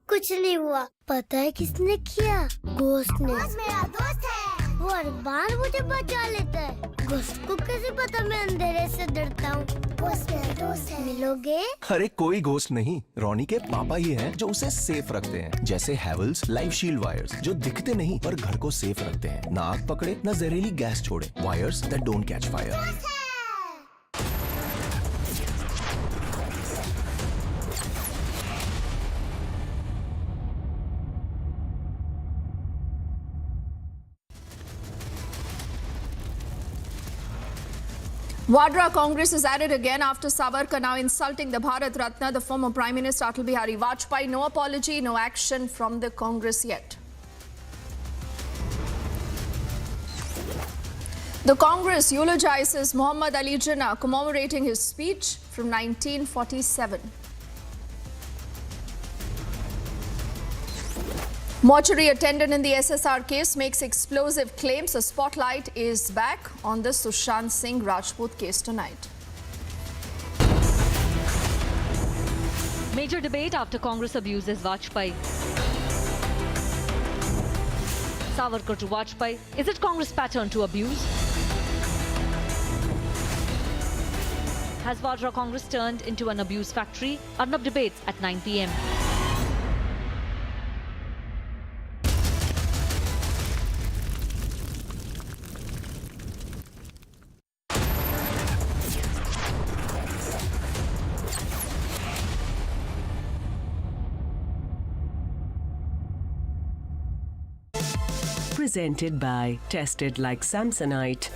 कुछ नहीं हुआ। पता है किसने किया? घोस्ट ने। मेरा दोस्त है। वो हर बार मुझे बचा लेता है। घोस्ट को कैसे पता मैं अंधेरे से डरता हूँ? घोस्ट मेरा दोस्त है। मिलोगे? अरे कोई घोस्ट नहीं, रोनी के पापा ही हैं जो उसे सेफ रखते हैं। जैसे हैवेल्स लाइफ शील्ड वायर्स जो दिखते नहीं पर घर को सेफ रखते हैं। ना आग पकड़े, ना जहरीली गैस छोड़े। Wires that don't catch fire. Vadra Congress is at it again after Savarkar now insulting the Bharat Ratna, the former Prime Minister Atal Bihari Vajpayee. No apology, no action from the Congress yet. The Congress eulogizes Muhammad Ali Jinnah, commemorating his speech from 1947. Mortuary attendant in the SSR case makes explosive claims. A spotlight is back on the Sushant Singh Rajput case tonight. Major debate after Congress abuses Vajpayee. Savarkar to Vajpayee. Is it Congress pattern to abuse? Has Vadra Congress turned into an abuse factory? Arnab debates at 9 p.m. Presented by Tested Like Samsonite.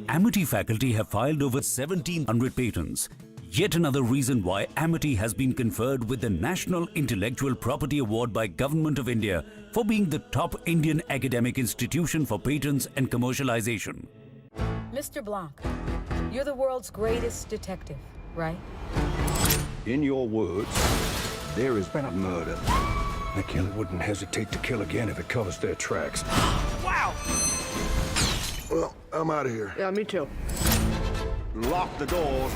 Amity faculty have filed over 1,700 patents. Yet another reason why Amity has been conferred with the National Intellectual Property Award by Government of India for being the top Indian academic institution for patents and commercialization. Mr. Blanc, you're the world's greatest detective, right? In your words, there has been a murder. The killer wouldn't hesitate to kill again if it covers their tracks. Wow! Well, I'm out of here. Yeah, me too. Lock the doors.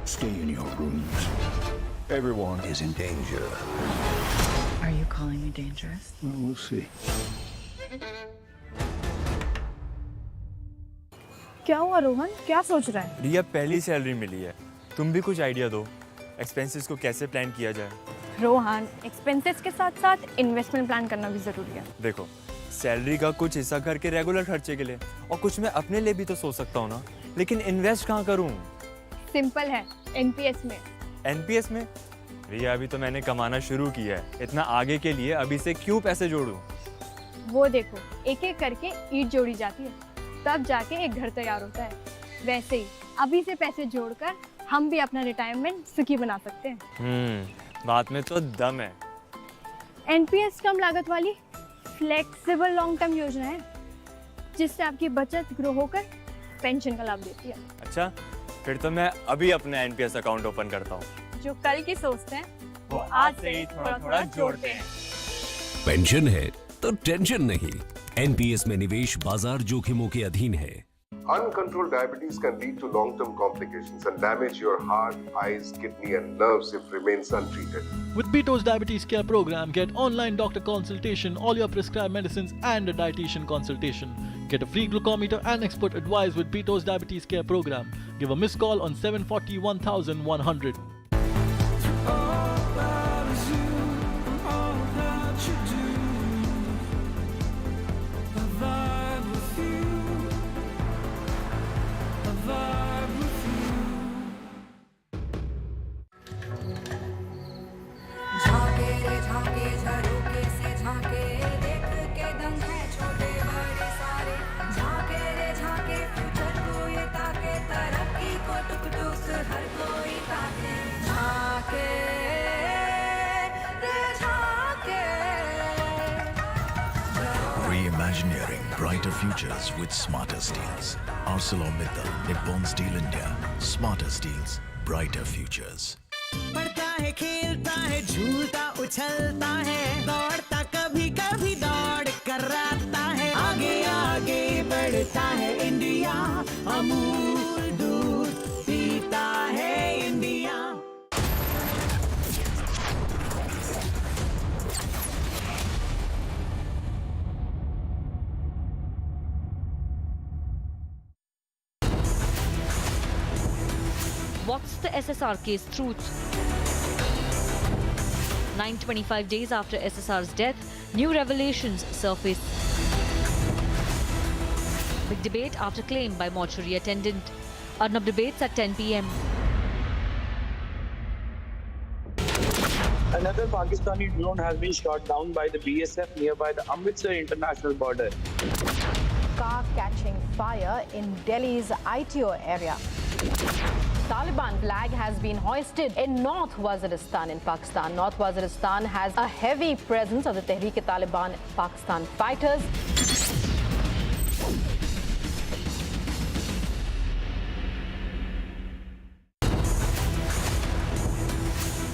Stay in your rooms. Everyone is in danger. Are you calling me dangerous? Well, we'll see. क्या हुआ रोहन? क्या सोच रहा है? रिया पहली salary मिली है, तुम भी कुछ आइडिया दो, एक्सपेंसेस को कैसे प्लान किया जाए? रोहन, एक्सपेंसेस के साथ साथ इन्वेस्टमेंट प्लान करना भी जरूरी है। देखो, सैलरी का कुछ हिस्सा घर के रेगुलर खर्चे के लिए और कुछ मैं अपने लिए भी तो सोच सकता हूँ ना, लेकिन इन्वेस्ट कहाँ करूँ? सिंपल है, एनपीएस में। एनपीएस में? रिया अभी तो मैंने कमाना शुरू किया है, इतना आगे के लिए अभी से क्यों पैसे जोड़ूं? वो देखो, एक एक करके ईंट जोड़ी जाती है, तब जाके एक घर तैयार होता है। वैसे ही अभी से पैसे जोड़कर हम भी अपना रिटायरमेंट सुखी बना सकते हैं। बात में तो दम है। एनपीएस कम लागत वाली फ्लेक्सिबल लॉन्ग टर्म योजना है, जिससे आपकी बचत ग्रो होकर पेंशन का लाभ देती है। अच्छा, फिर तो मैं अभी अपना एनपीएस अकाउंट ओपन करता हूँ। जो कल की सोचते हैं, वो आज से ही थोड़ा-थोड़ा जोड़ते हैं। पेंशन है तो टेंशन नहीं। एनपीएस में निवेश बाजार जोखिमों के अधीन है। Uncontrolled diabetes can lead to long-term complications and damage your heart, eyes, kidney and nerves if remains untreated. With Beau's Diabetes Care Program, get online doctor consultation, all your prescribed medicines and a dietitian consultation. Get a free glucometer and expert advice with Beau's Diabetes Care Program. Give a missed call on 740 1100. हर कोई ताके engineering brighter futures with smarter steels. ArcelorMittal, Nippon Steel India. Smarter steels, brighter futures. पढ़ता है, खेलता है, झूलता उछलता है, दौड़ता कभी कभी दौड़ कराता है, आगे आगे बढ़ता है इंडिया, अमूल दूध पीता है India. What's the SSR case truth? 925 days after SSR's death, new revelations surface. Big debate after claim by mortuary attendant. Arnab debates at 10 p.m. Another Pakistani drone has been shot down by the BSF nearby the Amritsar international border. Car catching fire in Delhi's ITO area. Taliban flag has been hoisted in North Waziristan in Pakistan. North Waziristan has a heavy presence of the Tehreek-e-Taliban Pakistan fighters.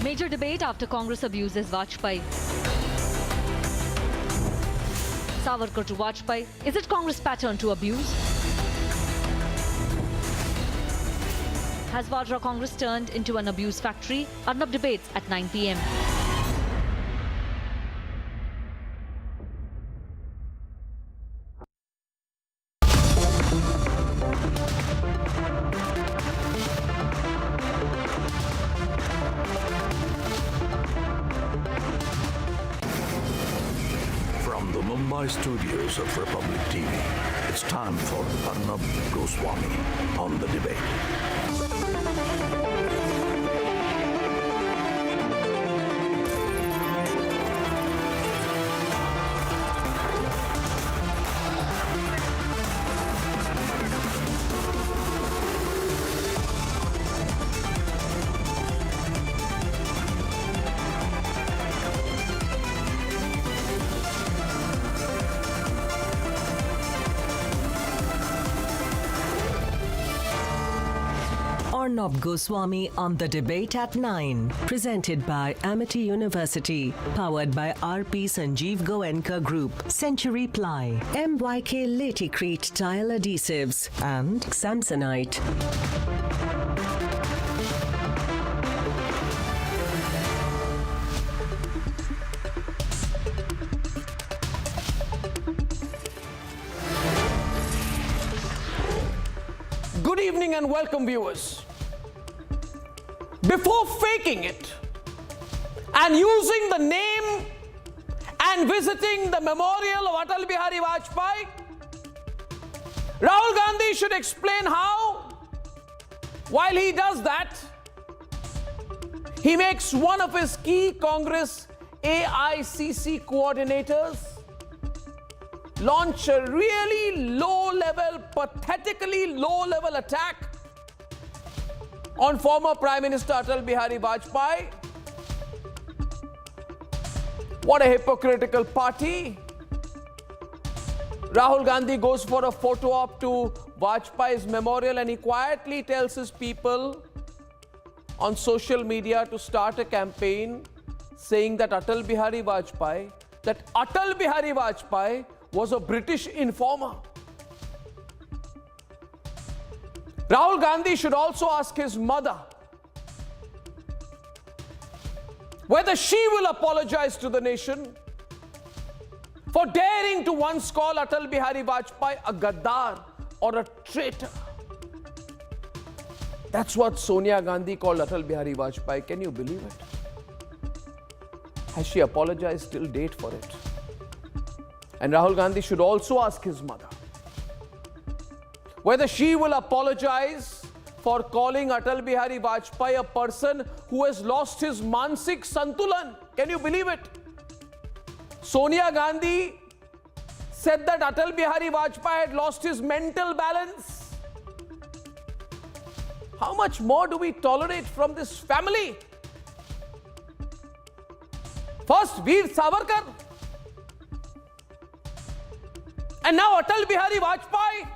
Major debate after Congress abuses Vajpayee. Savarkar to Vajpayee. Is it Congress pattern to abuse? Has Vadra Congress turned into an abuse factory? Arnab debates at 9 p.m. From the Mumbai studios of Republic TV, it's time for Arnab Goswami on the debate. Arnab Goswami on the debate at 9. Presented by Amity University. Powered by RP Sanjeev Goenka Group. Century Ply. MYK Laticrete Tile Adhesives. And Samsonite. Good evening and welcome, viewers. Before faking it and using the name and visiting the memorial of Atal Bihari Vajpayee, Rahul Gandhi should explain how, while he does that, he makes one of his key Congress AICC coordinators launch a really low-level, pathetically low-level attack on former Prime Minister Atal Bihari Vajpayee. What a hypocritical party. Rahul Gandhi goes for a photo op to Vajpayee's memorial and he quietly tells his people on social media to start a campaign saying that Atal Bihari Vajpayee was a British informer. Rahul Gandhi should also ask his mother whether she will apologize to the nation for daring to once call Atal Bihari Vajpayee a gaddar or a traitor. That's what Sonia Gandhi called Atal Bihari Vajpayee. Can you believe it? Has she apologized till date for it? And Rahul Gandhi should also ask his mother whether she will apologize for calling Atal Bihari Vajpayee a person who has lost his mansik santulan. Can you believe it? Sonia Gandhi said that Atal Bihari Vajpayee had lost his mental balance. How much more do we tolerate from this family? First, Veer Savarkar. And now Atal Bihari Vajpayee,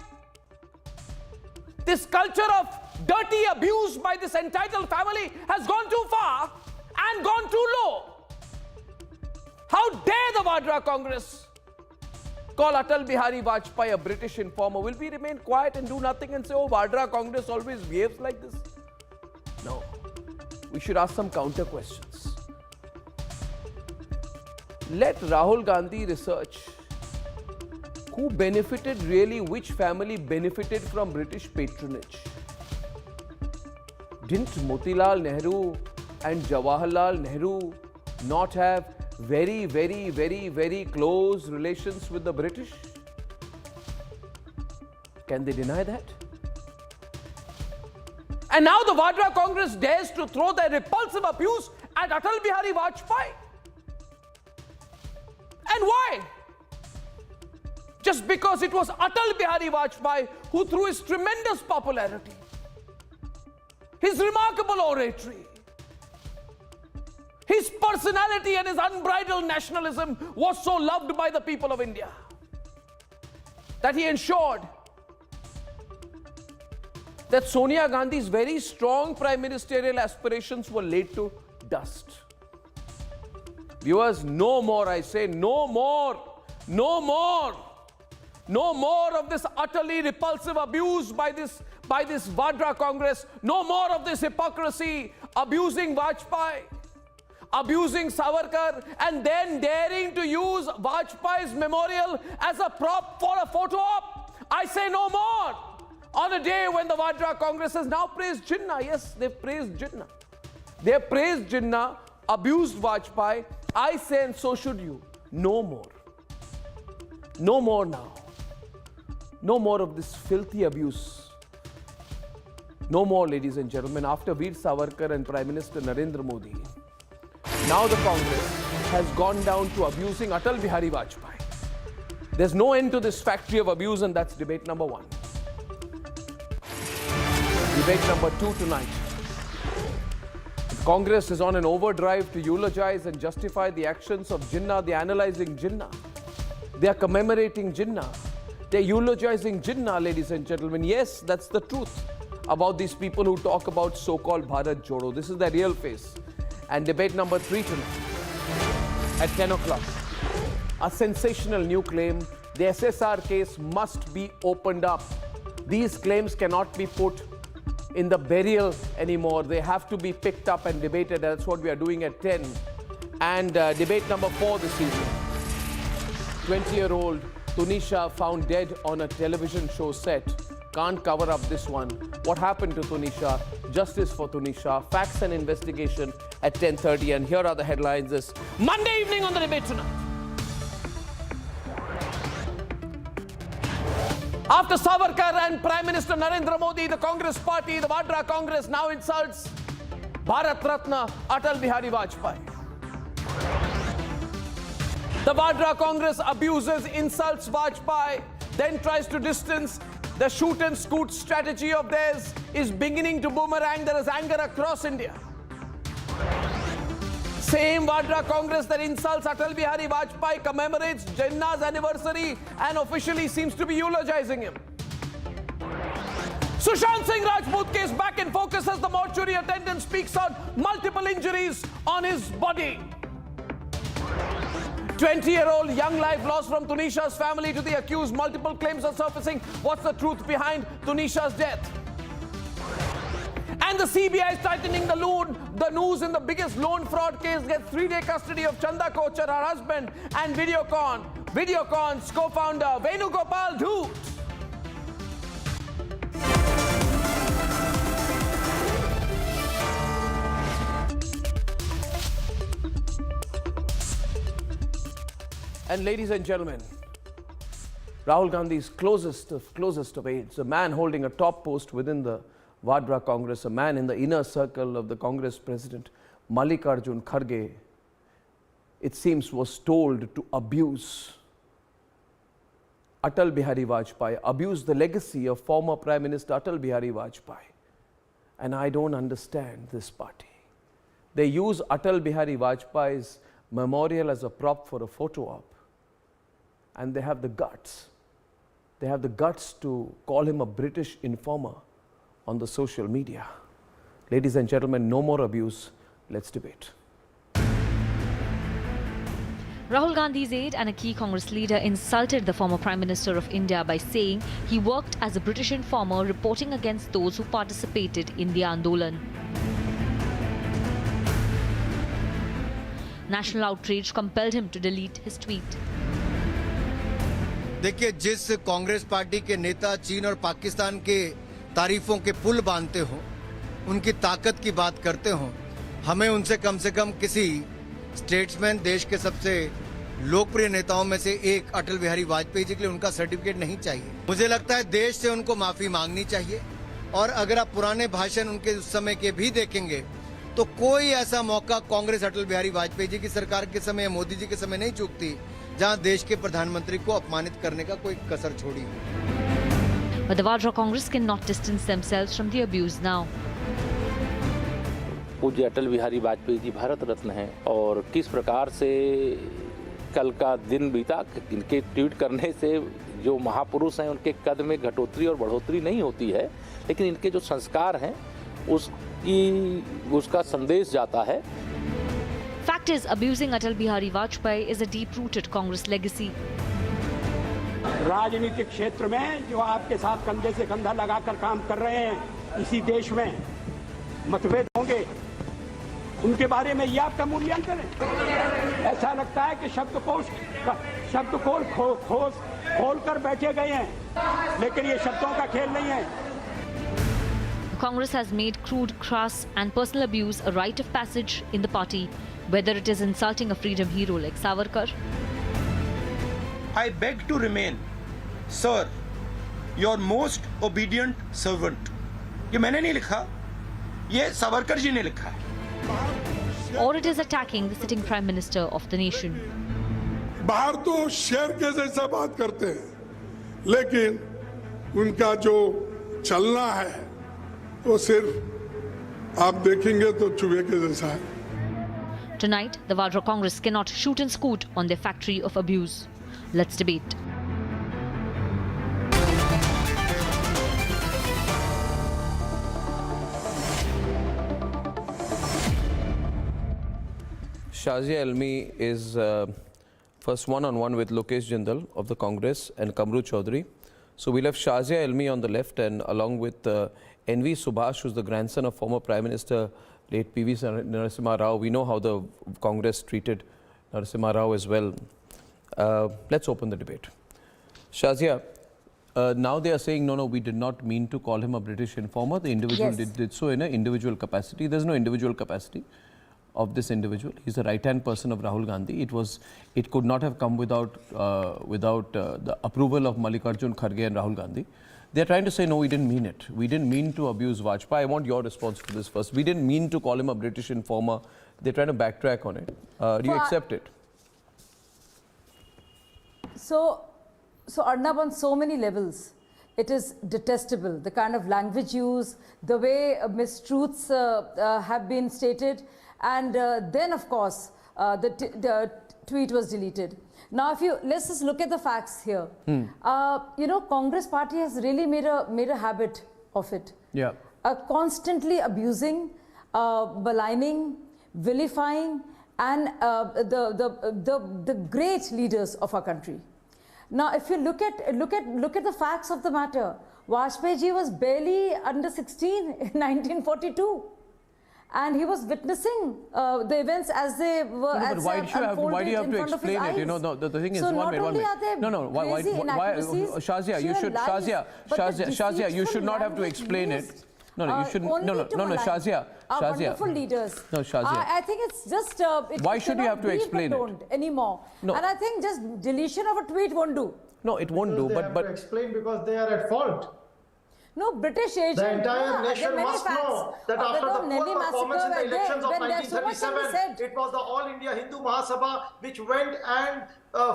this culture of dirty abuse by this entitled family has gone too far and gone too low. How dare the Vadra Congress call Atal Bihari Vajpayee a British informer? Will we remain quiet and do nothing and say, oh, Vadra Congress always behaves like this? No. We should ask some counter questions. Let Rahul Gandhi research who benefited really, which family benefited from British patronage. Didn't Motilal Nehru and Jawaharlal Nehru not have very close relations with the British? Can they deny that? And now the Vadra Congress dares to throw their repulsive abuse at Atal Bihari Vajpayee. And why? Just because it was Atal Bihari Vajpayee who, through his tremendous popularity, his remarkable oratory, his personality and his unbridled nationalism was so loved by the people of India that he ensured that Sonia Gandhi's very strong prime ministerial aspirations were laid to dust. Viewers, no more, I say, no more, no more. No more of this utterly repulsive abuse by this Vadra Congress. No more of this hypocrisy, abusing Vajpayee, abusing Savarkar, and then daring to use Vajpayee's memorial as a prop for a photo op. I say no more. On a day when the Vadra Congress has now praised Jinnah. Yes, they've praised Jinnah. They've praised Jinnah, abused Vajpayee. I say, and so should you. No more. No more now. No more of this filthy abuse. No more, ladies and gentlemen. After Veer Savarkar and Prime Minister Narendra Modi, now the Congress has gone down to abusing Atal Bihari Vajpayee. There's no end to this factory of abuse, and that's debate number 1. Debate number 2 tonight. Congress is on an overdrive to eulogize and justify the actions of Jinnah. They're analyzing Jinnah. They are commemorating Jinnah. They're eulogizing Jinnah, ladies and gentlemen. Yes, that's the truth about these people who talk about so-called Bharat Jodo. This is their real face. And debate number 3 tonight at 10 o'clock. A sensational new claim. The SSR case must be opened up. These claims cannot be put in the burial anymore. They have to be picked up and debated. That's what we are doing at 10. And debate number 4 this evening. 20-year-old Tunisha found dead on a television show set. Can't cover up this one. What happened to Tunisha? Justice for Tunisha. Facts and investigation at 10:30. And here are the headlines this Monday evening on the debate tonight. After Savarkar and Prime Minister Narendra Modi, the Congress party, the Vadra Congress now insults Bharat Ratna Atal Bihari Vajpayee. The Vadra Congress abuses, insults Vajpayee, then tries to distance. The shoot and scoot strategy of theirs is beginning to boomerang. There is anger across India. Same Vadra Congress that insults Atal Bihari Vajpayee commemorates Jinnah's anniversary and officially seems to be eulogizing him. Sushant Singh Rajput case back in focus as the mortuary attendant speaks on multiple injuries on his body. 20-year-old young life lost from Tunisha's family to the accused. Multiple claims are surfacing. What's the truth behind Tunisha's death? And the CBI is tightening the noose in the biggest loan fraud case. Gets 3-day custody of Chanda Kochar, her husband, and Videocon's co-founder Venugopal Dhoot. And ladies and gentlemen, Rahul Gandhi's closest of aides, a man holding a top post within the Vadra Congress, a man in the inner circle of the Congress president, Mallikarjun Kharge, it seems was told to abuse Atal Bihari Vajpayee, abuse the legacy of former Prime Minister Atal Bihari Vajpayee. And I don't understand this party. They use Atal Bihari Vajpayee's memorial as a prop for a photo op. And they have the guts they have the guts to call him a British informer on the social media. Ladies and gentlemen, no more abuse. Let's debate. Rahul Gandhi's aide and a key Congress leader insulted the former Prime Minister of India by saying he worked as a British informer reporting against those who participated in the Andolan. National outrage compelled him to delete his tweet. देखिए, जिस Congress party के नेता चीन और पाकिस्तान के तारीफों के पुल बांधते हो, उनकी ताकत की बात करते हो, हमें उनसे कम से कम किसी स्टेट्समैन, देश के सबसे लोकप्रिय नेताओं में से एक अटल बिहारी वाजपेयी जी के लिए उनका सर्टिफिकेट नहीं चाहिए। मुझे लगता है देश से उनको माफी मांगनी चाहिए। और अगर आप पुराने भाषण उनके उस समय के भी देखेंगे तो कोई ऐसा मौका कांग्रेस अटल बिहारी वाजपेयी जी की सरकार के समय या मोदी जी के समय नहीं चूकती जहां देश के प्रधानमंत्री को अपमानित करने का कोई कसर छोड़ी हो। But the Vadra Congress cannot distance themselves from the abuse now. पूज्य अटल बिहारी वाजपेयी जी भारत रत्न हैं और किस प्रकार से कल का दिन बीता, इनके ट्वीट करने से जो महापुरुष हैं उनके कद में घटोतरी और बढ़ोतरी नहीं होती है, लेकिन इनके जो संस्कार हैं उसका संदेश जाता है। Fact is, abusing Atal Bihari Vajpayee is a deep-rooted Congress legacy. राजनीतिक क्षेत्र में जो आपके साथ कंधे से कंधा लगाकर काम कर रहे हैं, इसी देश में मतभेद होंगे, उनके बारे में ये आपका मूल्यांकन है। ऐसा लगता है कि शब्दकोश खोल कर बैठे गए हैं, लेकिन ये शब्दों का खेल नहीं है। Congress has made crude, crass and personal abuse a rite of passage in the party, whether it is insulting a freedom hero like Savarkar. I beg to remain, sir, your most obedient servant. ये मैंने नहीं लिखा, ये सावरकर जी ने लिखा है। Or it is attacking the sitting Prime Minister of the nation. बाहर तो शेर के जैसा बात करते हैं, लेकिन उनका जो चलना है वो सिर्फ आप देखेंगे तो चूहे के जैसा है। Tonight, the Vadra Congress cannot shoot and scoot on their factory of abuse. Let's debate. Shazia Elmi is first one-on-one with Lokesh Jindal of the Congress and Kamru Chaudhary. So we'll have Shazia Elmi on the left and along with NV Subhash, who's the grandson of former Prime Minister late PV Narasimha Rao. We know how the Congress treated Narasimha Rao as well. Let's open the debate. Shazia, now they are saying, no, we did not mean to call him a British informer. The individual did so in an individual capacity. There's no individual capacity of this individual. He's the right-hand person of Rahul Gandhi. It could not have come without the approval of Mallikarjun Kharge and Rahul Gandhi. They're trying to say, no, we didn't mean it. We didn't mean to abuse Vajpayee. I want your response to this first. We didn't mean to call him a British informer. They're trying to backtrack on it. Do you accept it? So Arnab, on so many levels, it is detestable. The kind of language use, the way mistruths have been stated, and then, of course, the tweet was deleted. Now, let's just look at the facts here. Congress party has really made a habit of it. Yeah. Constantly abusing, maligning, vilifying, and the great leaders of our country. Now, if you look at the facts of the matter, Vajpayee ji was barely under 16 in 1942. And he was witnessing the events as they were why do you have to explain it? You know, the thing is, so not only are they Shazia, you should not have to explain it. Shazia. Wonderful leaders. No, Shazia. I think it's just. Why should you have to explain it anymore? No. And I think just deletion of a tweet won't do. No, it won't do. But to explain because they are at fault. No, British agent. The entire nation must know that after the poor performance in the elections of 1937, it was the All India Hindu Mahasabha which went and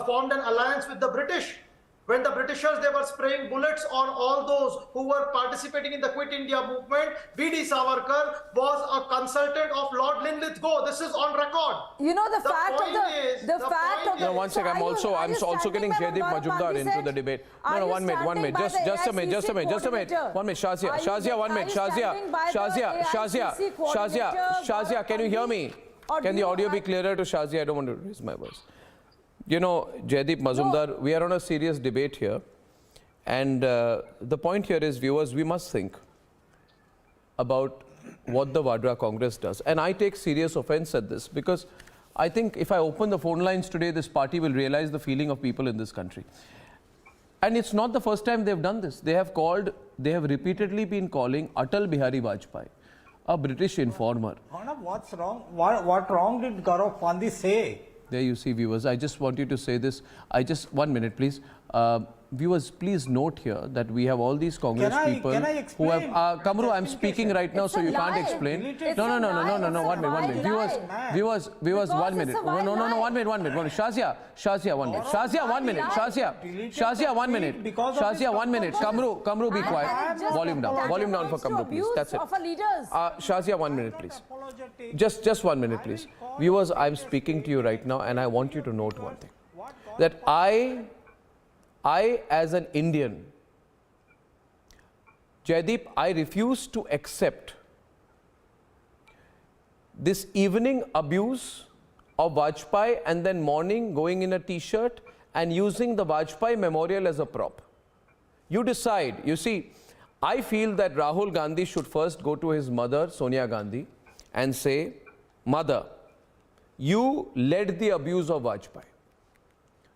formed an alliance with the British. When the Britishers, they were spraying bullets on all those who were participating in the Quit India movement, B.D. Savarkar was a consultant of Lord Linlithgow. This is on record. You know, the fact of the... No, one second. I'm also getting Jaideep Majumdar into the debate. No, 1 minute. Just a minute. 1 minute. Shazia, 1 minute. Shazia, can you hear me? Can the audio be clearer to Shazia? I don't want to raise my voice. You know, Jaideep Majumdar, we are on a serious debate here. And the point here is, viewers, we must think about what the Vadra Congress does. And I take serious offense at this, because I think if I open the phone lines today, this party will realize the feeling of people in this country. And it's not the first time they've done this. They have repeatedly been calling Atal Bihari Vajpayee a British informer. Arnab, what's wrong? What wrong did Gaurav Gandhi say? There you see, viewers. I just want you to say this. 1 minute, please. Viewers, please note here that we have all these Congress people who have... Kamru, I'm speaking right now, so you can't explain. No. 1 minute. Viewers, 1 minute. No, 1 minute. Shazia, 1 minute. Shazia, 1 minute. Shazia, 1 minute. Shazia, 1 minute. Kamru, be quiet. Volume down for Kamru, please. That's it. Shazia, 1 minute, please. Just 1 minute, please. Viewers, I'm speaking to you right now, and I want you to note one thing. That I as an Indian, Jaideep, I refuse to accept this evening abuse of Vajpayee and then morning going in a t-shirt and using the Vajpayee memorial as a prop. You decide. You see, I feel that Rahul Gandhi should first go to his mother, Sonia Gandhi, and say, Mother, you led the abuse of Vajpayee.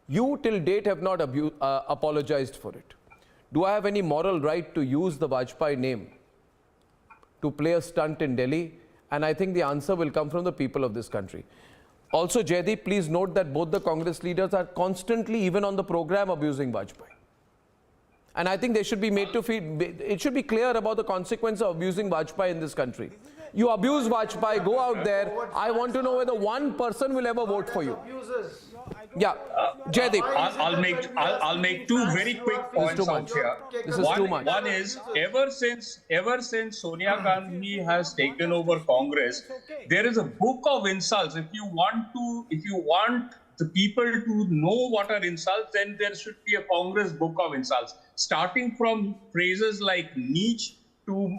You till date have not apologized for it. Do I have any moral right to use the Vajpayee name to play a stunt in Delhi? And I think the answer will come from the people of this country. Also, Jaideep, please note that both the Congress leaders are constantly, even on the program, abusing Vajpayee. And I think they should be made to feel, it should be clear about the consequence of abusing Vajpayee in this country. You abuse Vajpayee, go out there. I want to know whether one person will ever vote for you. Yeah, Jaideep. I'll make two very quick points out here. This is too much. One is, ever since Sonia Gandhi has taken over Congress, there is a book of insults. If you want the people to know what are insults, then there should be a Congress book of insults, starting from phrases like niche to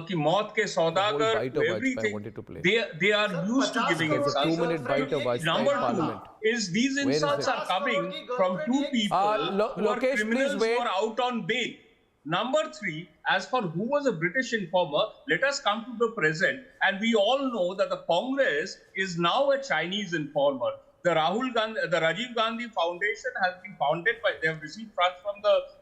ki maut ke saudagar, everything. They are used to giving insults. 2 minute bite of Vajpayee Number Parliament. two is these insults are coming from two people who are criminals who are out on bail. Number three, as for who was a British informer, let us come to the present. And we all know that the Congress is now a Chinese informer. The Rajiv Gandhi Foundation has been founded by, they have received funds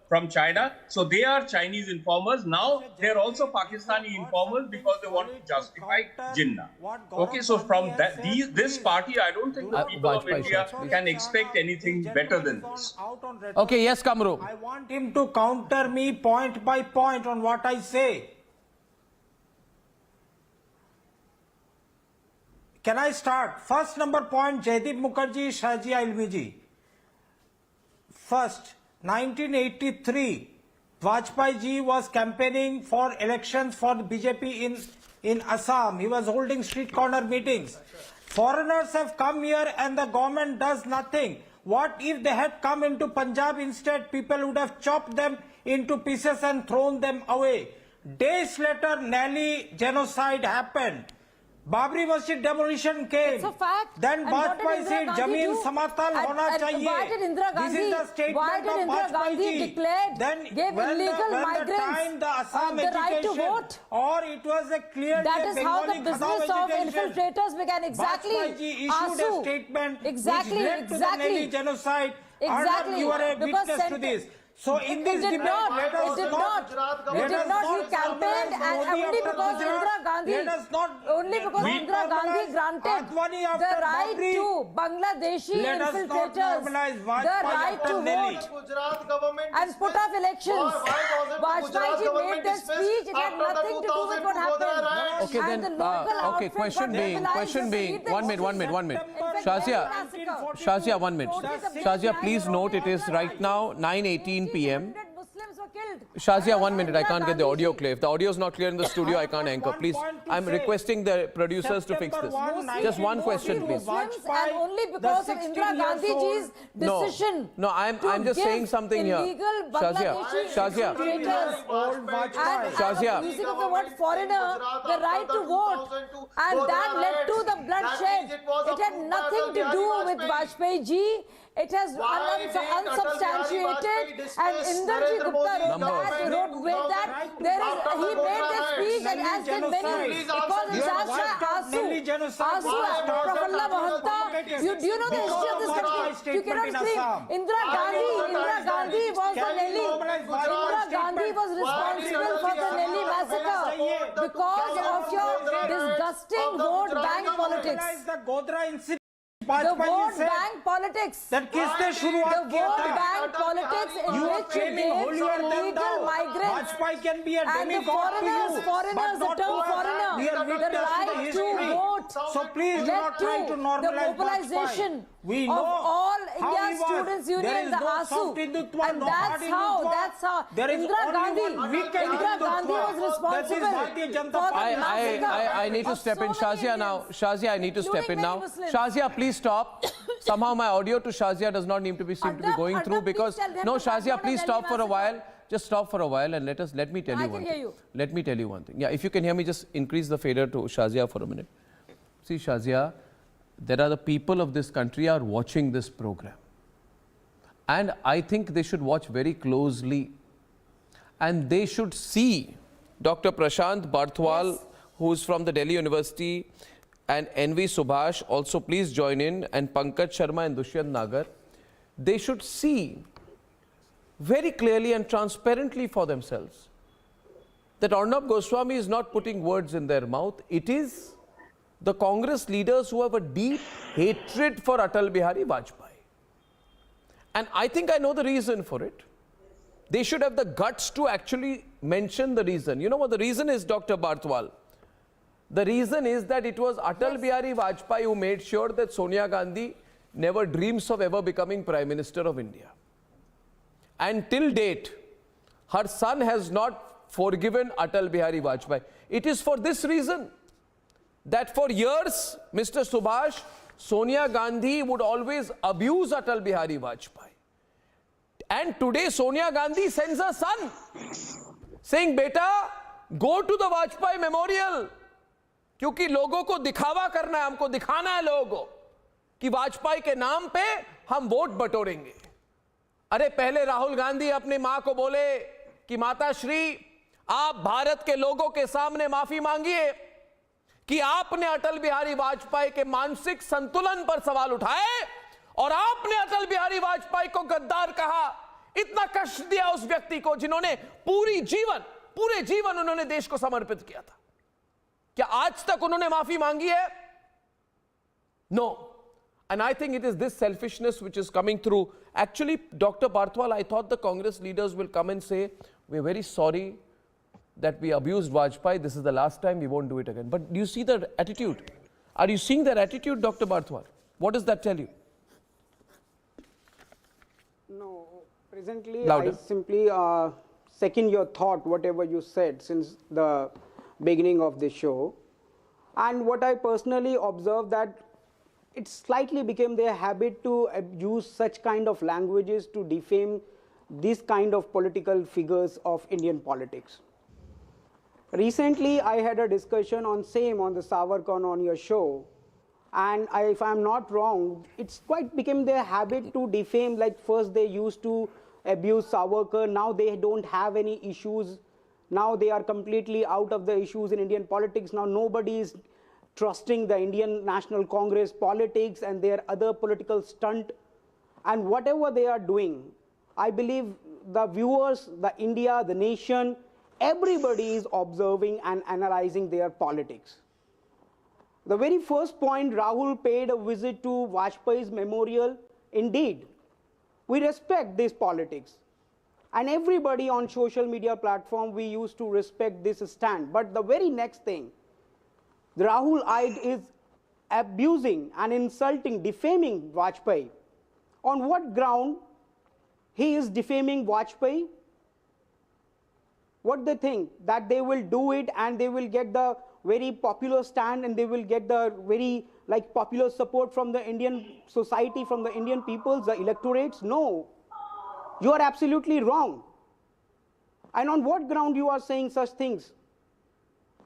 from China. So they are Chinese informers. Now they are also Pakistani informers because they want to justify Jinnah. Okay, so from that, this party, I don't think the people of India can expect anything better than this. Okay, yes, Kamru. I want him to counter me point by point on what I say. Can I start? First number point, Jaideep Mukherjee, Shazia Ilmiji. First, 1983, Vajpayee ji was campaigning for elections for the BJP in Assam. He was holding street corner meetings. Foreigners have come here and the government does nothing. What if they had come into Punjab instead? People would have chopped them into pieces and thrown them away. Days later, Nelly genocide happened. Babri Masjid demolition came. It's a fact. Then Vajpayee said, "Jameen samatal hona chahiye." Why did Indira Gandhi? This is the statement of Vajpayee declared? Then gave illegal migrants the right to vote. Or it was a clear. That is how the business of infiltrators began. Exactly. Vajpayee issued a statement exactly. which led to the Nelly genocide. Exactly. You are a witness to this. So in this debate, it did not. He campaigned and only because Indira Gandhi granted the right to Bangladeshi infiltrators the right to vote and put off elections. Vajpayee ji made their speech. It had nothing to do with what happened. Okay, then. Okay, question being. 1 minute. Shazia, 1 minute. Shazia, please note it is right now 9:18 p.m. Shazia, 1 minute. I can't get the audio clear. If the audio is not clear in the studio, I can't anchor. Please, I'm requesting the producers to fix this. Just one question, please. And only because of Indira Gandhi ji's decision. No, I'm just saying something here. Shazia. And using of the word foreigner, the right to vote, and that led to the bloodshed. It had nothing to do with Vajpayee ji. It has unsubstantiated, and Inderji Gupta wrote that he made that speech, and as did many, because it's Asu, Prafullah Mahanta. Do you know the history of this country? You cannot scream. Indira Gandhi was the Delhi. Indira Gandhi was responsible for the Delhi massacre because of your disgusting vote bank politics. The vote bank politics. The vote bank politics in which it makes illegal migrants and the foreigners, the term foreigner, the right to vote. So please do not try to normalize the mobilization of all India's students' union, the ASU, and that's how Indira Gandhi was responsible for the massacre. I need to step in, Shazia now. Shazia, I need to step in now. Shazia, please stop. Somehow my audio to Shazia does not seem to be going through because no, Shazia, please stop for a while. Just stop for a while and let me tell you one thing. Let me tell you one thing. Yeah, if you can hear me, just increase the fader to Shazia for a minute. See, Shazia, there are the people of this country are watching this program. And I think they should watch very closely. And they should see Dr. Prashant Barthwal, who is from the Delhi University, and NV Subhash, also please join in, and Pankaj Sharma and Dushyant Nagar. They should see very clearly and transparently for themselves that Arnab Goswami is not putting words in their mouth. It is the Congress leaders who have a deep hatred for Atal Bihari Vajpayee. And I think I know the reason for it. They should have the guts to actually mention the reason. You know what the reason is, Dr. Barthwal? The reason is that it was Atal Bihari Vajpayee who made sure that Sonia Gandhi never dreams of ever becoming Prime Minister of India. And till date, her son has not forgiven Atal Bihari Vajpayee. It is for this reason that for years, Mr. Subhash, Sonia Gandhi would always abuse Atal Bihari Vajpayee. And today Sonia Gandhi sends her son saying, "Beta, go to the Vajpayee memorial." क्योंकि लोगों को दिखावा करना है, हमको दिखाना है लोगों को कि वाजपेयी के नाम पे हम वोट बटोरेंगे। अरे पहले राहुल गांधी अपनी मां को बोले कि माता श्री, आप भारत के लोगों के सामने माफी मांगिए कि आपने अटल बिहारी वाजपेयी के मानसिक संतुलन पर सवाल उठाए और आपने अटल बिहारी वाजपेयी को गद्दार कहा, इतना कष्ट दिया उस व्यक्ति को जिन्होंने पूरे जीवन उन्होंने देश को समर्पित किया था। क्या आज तक उन्होंने माफी मांगी है? No. And I think it is this selfishness which is coming through. Actually, Dr. Barthwal, I thought the Congress leaders will come and say, we're very sorry that we abused Vajpayee. This is the last time, we won't do it again. But do you see their attitude? Are you seeing their attitude, Dr. Barthwal? What does that tell you? No, presently Louder. I simply second your thought, whatever you said since the beginning of the show. And what I personally observed that it slightly became their habit to use such kind of languages to defame this kind of political figures of Indian politics. Recently, I had a discussion on the Savarkar on your show, and if I'm not wrong, it's quite became their habit to defame. Like first they used to abuse Savarkar, now they don't have any issues. Now they are completely out of the issues in Indian politics. Now nobody is trusting the Indian National Congress politics and their other political stunt. And whatever they are doing, I believe the viewers, the India, the nation, everybody is observing and analyzing their politics. The very first point, Rahul paid a visit to Vajpayee's memorial. Indeed, we respect this politics. And everybody on social media platform, we used to respect this stand. But the very next thing, Rahul eyed is abusing and insulting, defaming Vajpayee. On what ground he is defaming Vajpayee? What they think? That they will do it and they will get the very popular stand and they will get the very popular support from the Indian society, from the Indian peoples, the electorates? No. You are absolutely wrong. And on what ground you are saying such things?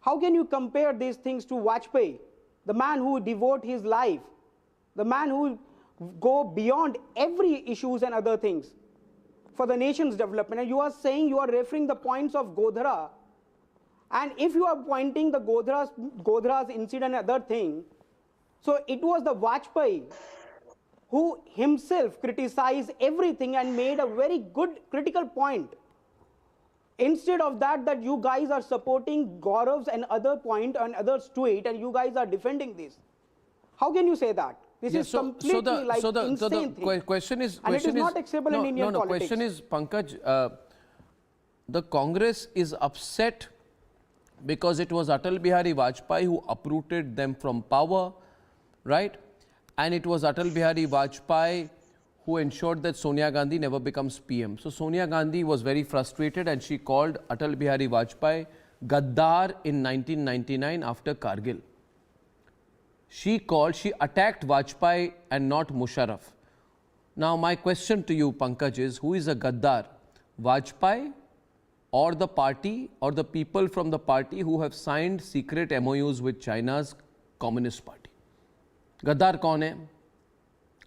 How can you compare these things to Vajpayee, the man who devote his life, the man who go beyond every issues and other things for the nation's development? And you are saying, you are referring the points of Godhra, and if you are pointing the Godhra's incident and other thing, so it was the Vajpayee who himself criticized everything and made a very good critical point. Instead of that you guys are supporting Gaurav's and other point and others to it, and you guys are defending this. How can you say that? This is completely insane thing. Question is, and it is not acceptable in Indian politics. Question is, Pankaj, the Congress is upset because it was Atal Bihari Vajpayee who uprooted them from power, right? And it was Atal Bihari Vajpayee who ensured that Sonia Gandhi never becomes PM. So Sonia Gandhi was very frustrated and she called Atal Bihari Vajpayee Gaddar in 1999 after Kargil. She attacked Vajpayee and not Musharraf. Now my question to you, Pankaj, is who is a Gaddar? Vajpayee or the party or the people from the party who have signed secret MOUs with China's Communist Party? Gaddar कौन है?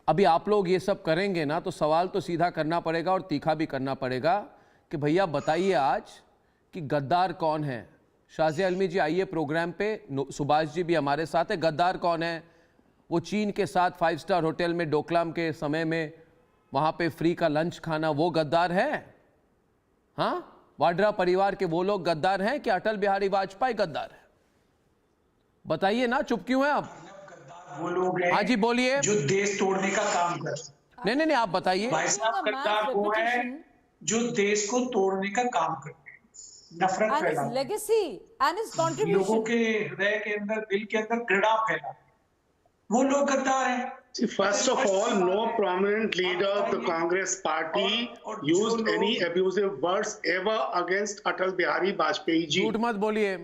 अभी आप लोग ये सब करेंगे ना तो सवाल तो सीधा करना पड़ेगा और तीखा भी करना पड़ेगा कि भैया बताइए आज कि गद्दार कौन है। शाजिया अलमी जी आइए प्रोग्राम पे, सुभाष जी भी हमारे साथ है। गद्दार कौन है? वो चीन के साथ 5 स्टार होटल में डोकलाम के समय में वहाँ पे फ्री का लंच खाना, वो गद्दार है? हाँ, वाड्रा परिवार के वो लोग गद्दार हैं कि अटल बिहारी वाजपेयी गद्दार है? बताइए ना, चुप क्यों हैं आप? वो लोग हैं, हाँ जी बोलिए, जो देश तोड़ने का काम करते हैं। नहीं, आप बताइए। भाई साहब, गद्दार वो है जो देश को तोड़ने का काम करते हैं, नफरत फैलाते हैं, लोगों के हृदय के अंदर, दिल के अंदर घृणा फैलाते हैं, वो लोग गद्दार हैं। See, first of all, no prominent leader of the Congress party used any abusive words ever against Atal Bihari Vajpayee ji. झूठ मत बोलिए।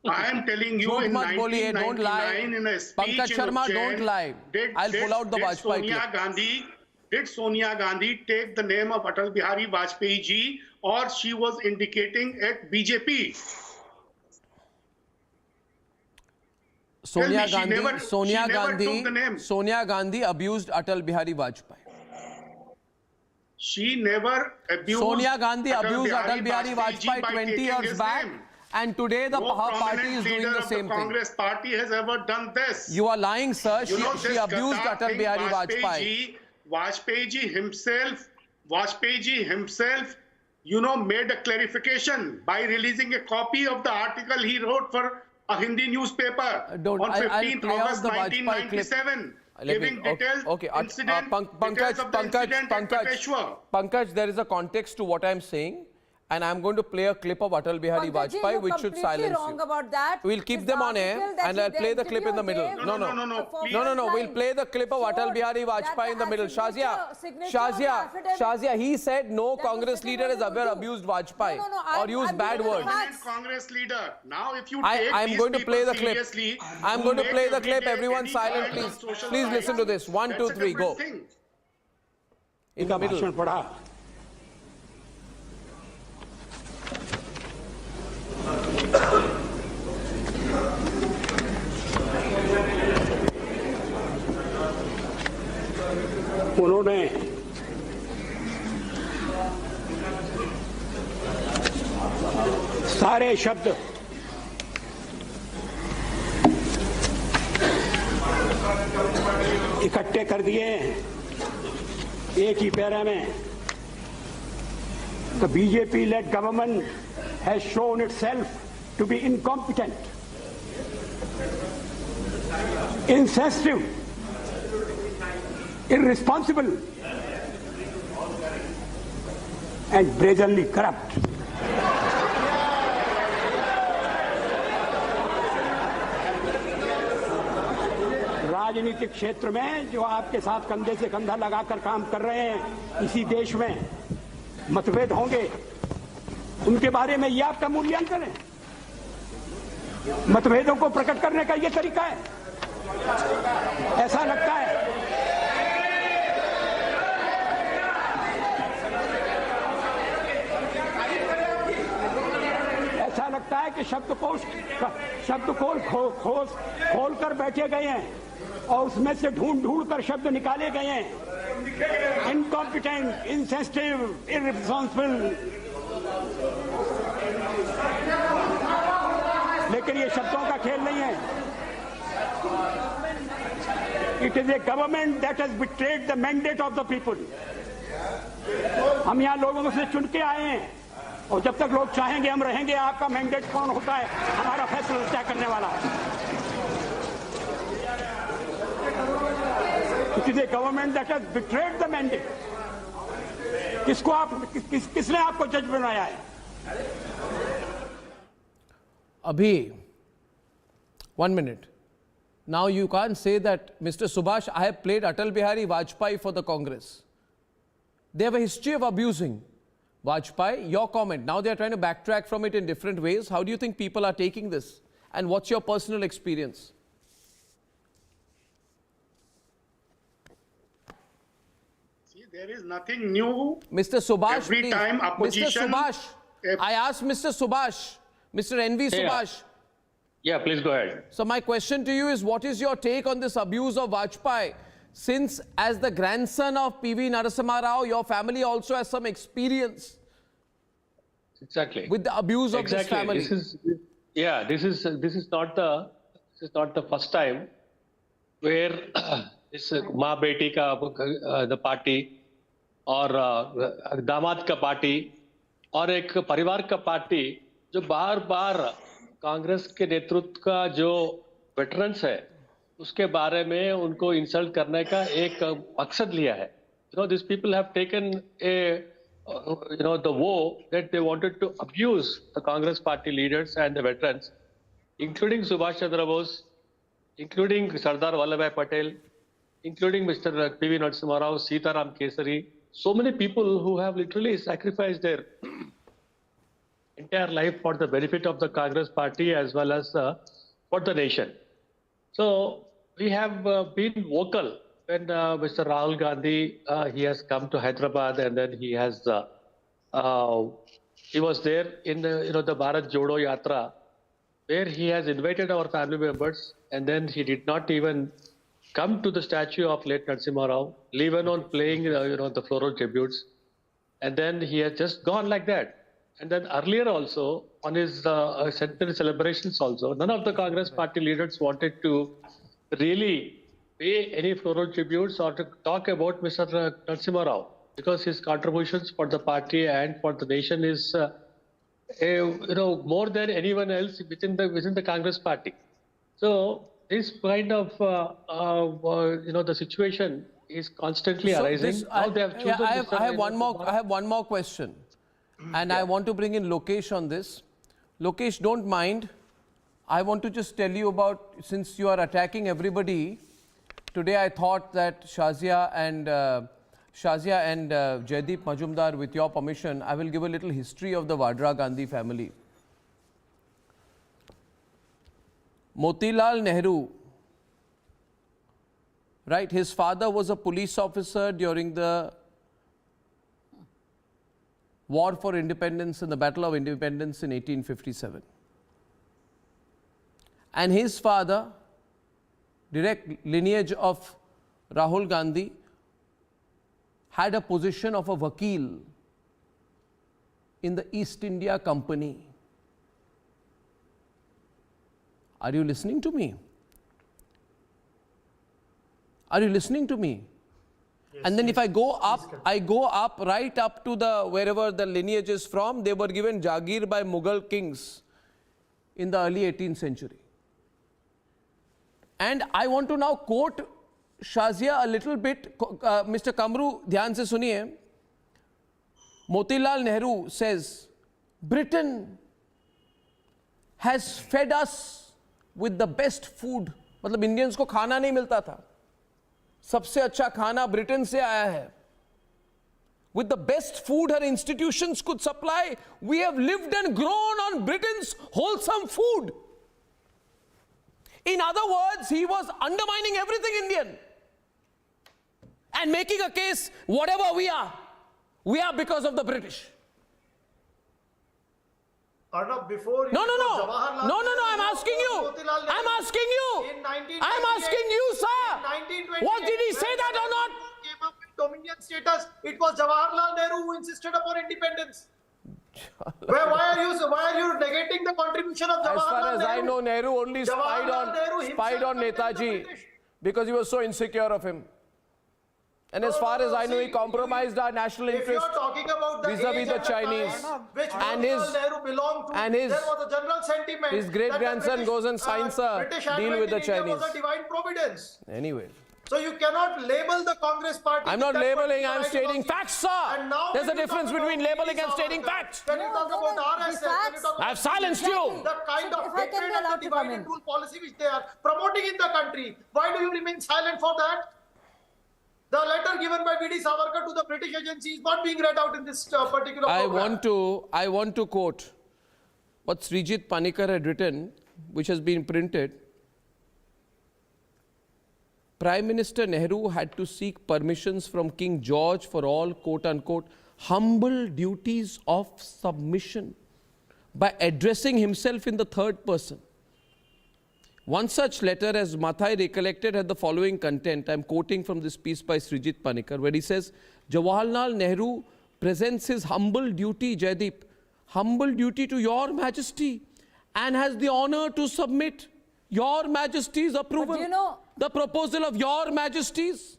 I am telling you, in 1999, in a speech Pankaj Sharma, don't lie. I'll pull out the Vajpayee clip. Did Sonia Gandhi take the name of Atal Bihari Vajpayee ji, or she was indicating at BJP? Sonia Gandhi abused Atal Bihari Vajpayee. She never abused. Sonia Gandhi abused Atal Bihari Vajpayee 20 years back, and today the party is doing the same thing. Congress party has ever done this. You are lying, sir. She abused Atal Bihari Vajpayee. Vajpayee ji himself, made a clarification by releasing a copy of the article he wrote for a Hindi newspaper on 15th August 1997, giving details incident details of the incident at Peshawar. Pankaj, there is a context to what I am saying, and I am going to play a clip of Atal Bihari Vajpayee, which should silence you. About that. We'll keep them on air, and I'll play the clip in the middle. No. We'll play the clip of Atal Bihari Vajpayee in the middle. Shazia, he said no Congress leader has ever abused Vajpayee or used bad words. Congress leader. Now, if you I'm going to play the clip. I'm going to play the clip. Everyone silent, please. Please listen to this. 1, 2, 3, go. In the middle. उन्होंने सारे शब्द इकट्ठे कर दिए एक ही para में। The BJP-led government has shown itself to be incompetent, insensitive, irresponsible, and brazenly corrupt. राजनीतिक क्षेत्र में जो आपके साथ कंधे से कंधा लगाकर काम कर रहे हैं इसी देश में मतभेद होंगे, उनके बारे में ये आपका मूल्यांकन है? मतभेदों को प्रकट करने का ये तरीका है? ऐसा लगता है कि शब्दकोश खोल कर बैठे गए हैं और उसमें से ढूंढ कर शब्द निकाले गए हैं। Incompetent, insensitive, irresponsible. लेकिन ये शब्दों का खेल नहीं है। It is a government that has betrayed the mandate of the people. हम यहाँ लोगों से चुन के आए हैं और जब तक लोग चाहेंगे हम रहेंगे। आपका मैंडेट कौन होता है, हमारा फैसला तय करने वाला है। It is a government that has betrayed the mandate. किसने आपको जज बनाया है? Abhi, 1 minute. Now you can't say that, Mr. Subhash, I have played Atal Bihari Vajpayee for the Congress. They have a history of abusing Vajpayee. Your comment. Now they are trying to backtrack from it in different ways. How do you think people are taking this? And what's your personal experience? See, there is nothing new. Mr. Subhash, every please. time opposition. Mr. Subhash, I asked Mr. Subhash, Mr. N.V. Subhash. Yeah, please go ahead. So my question to you is, what is your take on this abuse of Vajpayee? Since as the grandson of P.V. Narasimha Rao, your family also has some experience. Exactly. With the abuse of this family. This is not the first time where this माँ बेटी का the party और दामाद का party और एक परिवार का पार्टी जो बार-बार कांग्रेस के नेतृत्व का जो वेटरन्स है उसके बारे में उनको इंसल्ट करने का एक मकसद लिया है. These people have taken the vow that they wanted to abuse the Congress party leaders and the veterans, including Subhash Chandra Bose, including Sardar Vallabhbhai Patel, including Mr. P.V. Narasimha Rao, Sitaram Kesari. So many people who have literally sacrificed their entire life for the benefit of the Congress party as well as for the nation. So we have been vocal when Mr. Rahul Gandhi, he has come to Hyderabad and then he has, he was there in the Bharat Jodo Yatra where he has invited our family members and then he did not even come to the statue of late Narasimha Rao, leave alone playing the floral tributes, and then he has just gone like that. And then earlier also, on his centenary celebrations also, none of the Congress party leaders wanted to really pay any floral tributes or to talk about Mr. Narasimha Rao because his contributions for the party and for the nation is more than anyone else within the Congress party. So this kind of the situation is constantly arising. I have one more question. And I want to bring in Lokesh on this. Lokesh, don't mind. I want to just tell you about, since you are attacking everybody, today I thought that Shazia and Jaideep Majumdar, with your permission, I will give a little history of the Vadra Gandhi family. Motilal Nehru, right, his father was a police officer during the War for Independence and the Battle of Independence in 1857. And his father, direct lineage of Rahul Gandhi, had a position of a vakil in the East India Company. Are you listening to me? Are you listening to me? And then if I go up, right up to the wherever the lineage is from, they were given Jagir by Mughal kings in the early 18th century. And I want to now quote Shazia a little bit. Mr. Kamru, dhyan se suniye. Motilal Nehru says, Britain has fed us with the best food मतलब Indians को खाना नहीं मिलता था। सबसे अच्छा खाना Britain से आया है। With the best food her institutions could supply, we have lived and grown on Britain's wholesome food. In other words, he was undermining everything Indian and making a case, whatever we are because of the British. Arnab, before No, I'm asking you. I'm asking you, sir. What did he say that or not? Came up with dominion status. It was Jawaharlal Nehru who insisted upon independence. Why are you negating the contribution of Jawaharlal Nehru? As far as I know, Nehru only spied on Netaji because he was so insecure of him. And as far as I know, he compromised our national interest vis-a-vis the Chinese. And his great-grandson goes and signs a deal with the Chinese. Anyway. So you cannot label the Congress party. I'm not labeling, I'm stating facts, sir. There's a difference between labeling and stating facts. When you talk about RSS, I've silenced you. The kind of hatred and the divide and rule policy which they are promoting in the country, why do you remain silent for that? The letter given by V.D. Savarkar to the British agency is not being read out in this particular program. I want to quote what Srijit Panikkar had written, which has been printed. Prime Minister Nehru had to seek permissions from King George for all, quote-unquote, humble duties of submission by addressing himself in the third person. One such letter, as Mathai recollected, had the following content. I'm quoting from this piece by Srijit Panikkar, where he says, Jawaharlal Nehru presents his humble duty, Jaideep, humble duty to your majesty, and has the honor to submit your majesty's approval. But you know, the proposal of your majesties.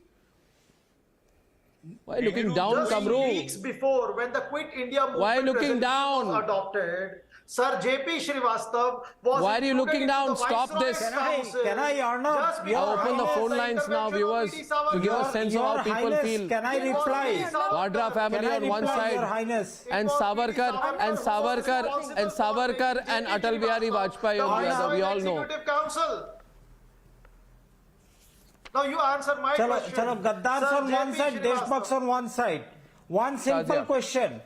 Why looking down, Kamru? Weeks before, when the Quit India movement was adopted, Sir J.P. Srivastav was... Why are you looking down? Stop this. Can I, Arnab? I'll open the phone lines now, viewers, to give a sense of how people feel. Can I reply? Vadra family on one side, and Savarkar and Atal Bihari Vajpayee on the other. We all know. Now you answer my question. Chalo, Gaddars on one side, Deshmukhs on one side. One simple question.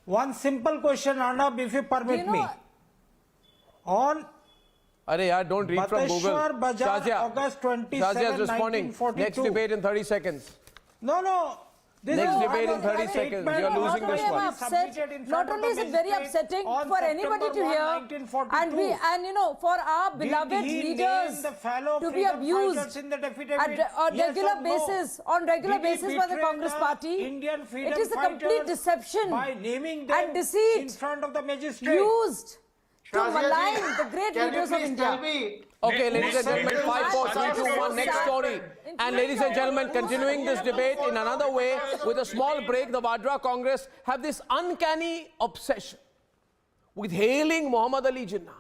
One simple question, Arnab, if you permit me. On don't read from Google. August 27, Shazia is responding. 1942. Next debate in 30 seconds. No. Next debate in 30 seconds. You're losing this one. Not only is it very upsetting for anybody to hear, and for our beloved leaders to be abused on regular basis by the Congress party. It is a complete deception and deceit used to malign the great leaders of India. Okay, ladies and gentlemen, 5, 4, 3, 2, 1, next story. And ladies and gentlemen, continuing this debate in another way, with a small break, the Vadra Congress have this uncanny obsession with hailing Muhammad Ali Jinnah,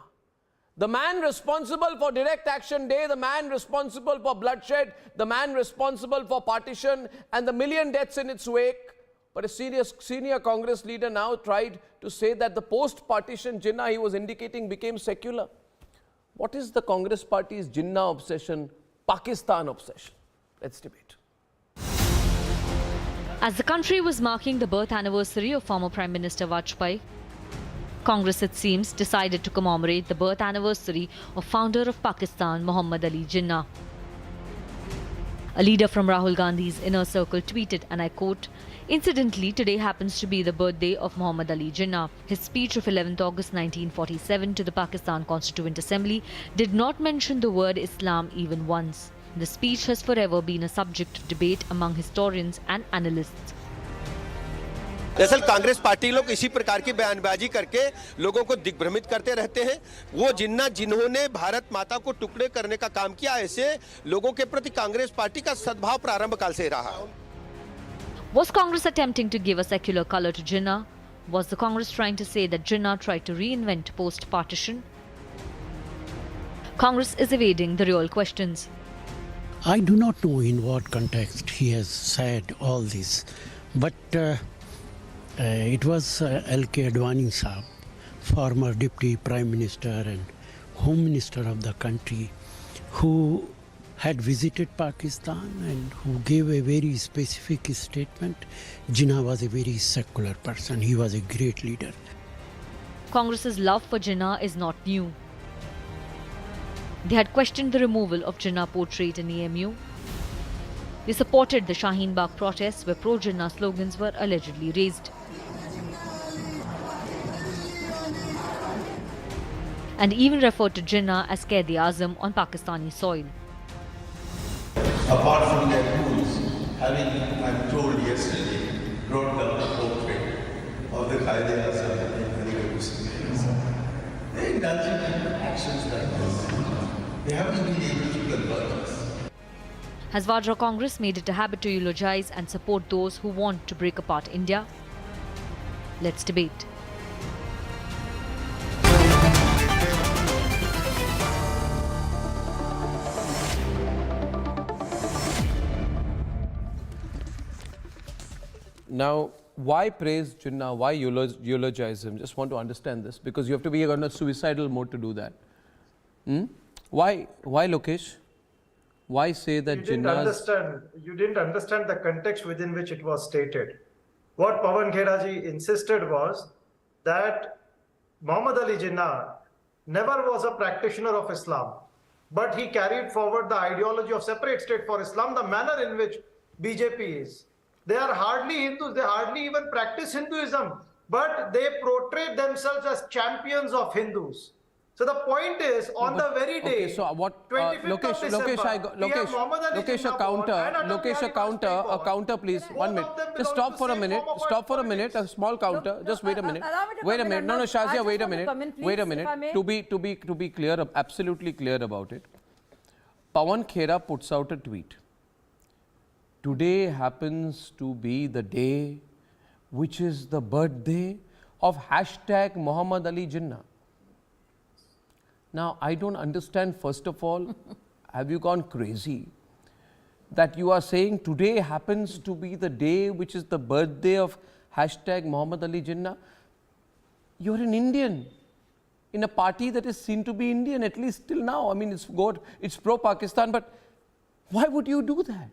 the man responsible for Direct Action Day, the man responsible for bloodshed, the man responsible for partition and the million deaths in its wake. But a senior Congress leader now tried to say that the post-partition Jinnah he was indicating became secular. What is the Congress party's Jinnah obsession, Pakistan obsession? Let's debate. As the country was marking the birth anniversary of former Prime Minister Vajpayee, Congress, it seems, decided to commemorate the birth anniversary of founder of Pakistan, Muhammad Ali Jinnah. A leader from Rahul Gandhi's inner circle tweeted, and I quote, "Incidentally, today happens to be the birthday of Muhammad Ali Jinnah. His speech of 11th August 1947 to the Pakistan Constituent Assembly did not mention the word Islam even once. The speech has forever been a subject of debate among historians and analysts." दरअसल Congress party लोग इसी प्रकार की बयानबाजी करके लोगों को दिग्भ्रमित करते रहते हैं। वो जिन्होंने भारत माता को टुकड़े करने का काम किया, ऐसे लोगों के प्रति कांग्रेस पार्टी का सद्भाव प्रारंभ काल से रहा। Was Congress attempting to give a secular color to Jinnah? Was the Congress trying to say that Jinnah tried to reinvent post-partition? Congress is evading the real questions. I do not know in what context he has said all this, but it was L.K. Advani Saab, former Deputy Prime Minister and Home Minister of the country, who had visited Pakistan and who gave a very specific statement. Jinnah was a very secular person. He was a great leader. Congress's love for Jinnah is not new. They had questioned the removal of Jinnah portrait in EMU. They supported the Shaheen Bagh protests where pro-Jinnah slogans were allegedly raised. And even referred to Jinnah as Quaid-e-Azam on Pakistani soil. Apart from their rules, having, I'm told yesterday, brought down the portrait of the Quaid-e-Azam and the Muslims. They indulging in actions like this. They haven't been able to convert us. Has Vadra Congress made it a habit to eulogize and support those who want to break apart India? Let's debate. Now, why praise Jinnah? Why eulogize him? Just want to understand this, because you have to be on a suicidal mode to do that. Why, Lokesh? Why say that Jinnah? You didn't understand the context within which it was stated. What Pawan Kheraji insisted was that Muhammad Ali Jinnah never was a practitioner of Islam, but he carried forward the ideology of separate state for Islam, the manner in which BJP is. They are hardly Hindus, they hardly even practice Hinduism, but they portray themselves as champions of Hindus. So the point is, on the very day, okay, so what, Lokesh, a counter, please. 1 minute. Just stop for a minute. A small counter. Just wait a minute. Wait a minute. No, Shazia, wait a minute. Wait a minute. To be clear, absolutely clear about it. Pawan Khera puts out a tweet. Today happens to be the day which is the birthday of hashtag Muhammad Ali Jinnah. Now, I don't understand, first of all, have you gone crazy? That you are saying today happens to be the day which is the birthday of hashtag Muhammad Ali Jinnah. You're an Indian in a party that is seen to be Indian, at least till now. I mean, it's pro-Pakistan, but why would you do that?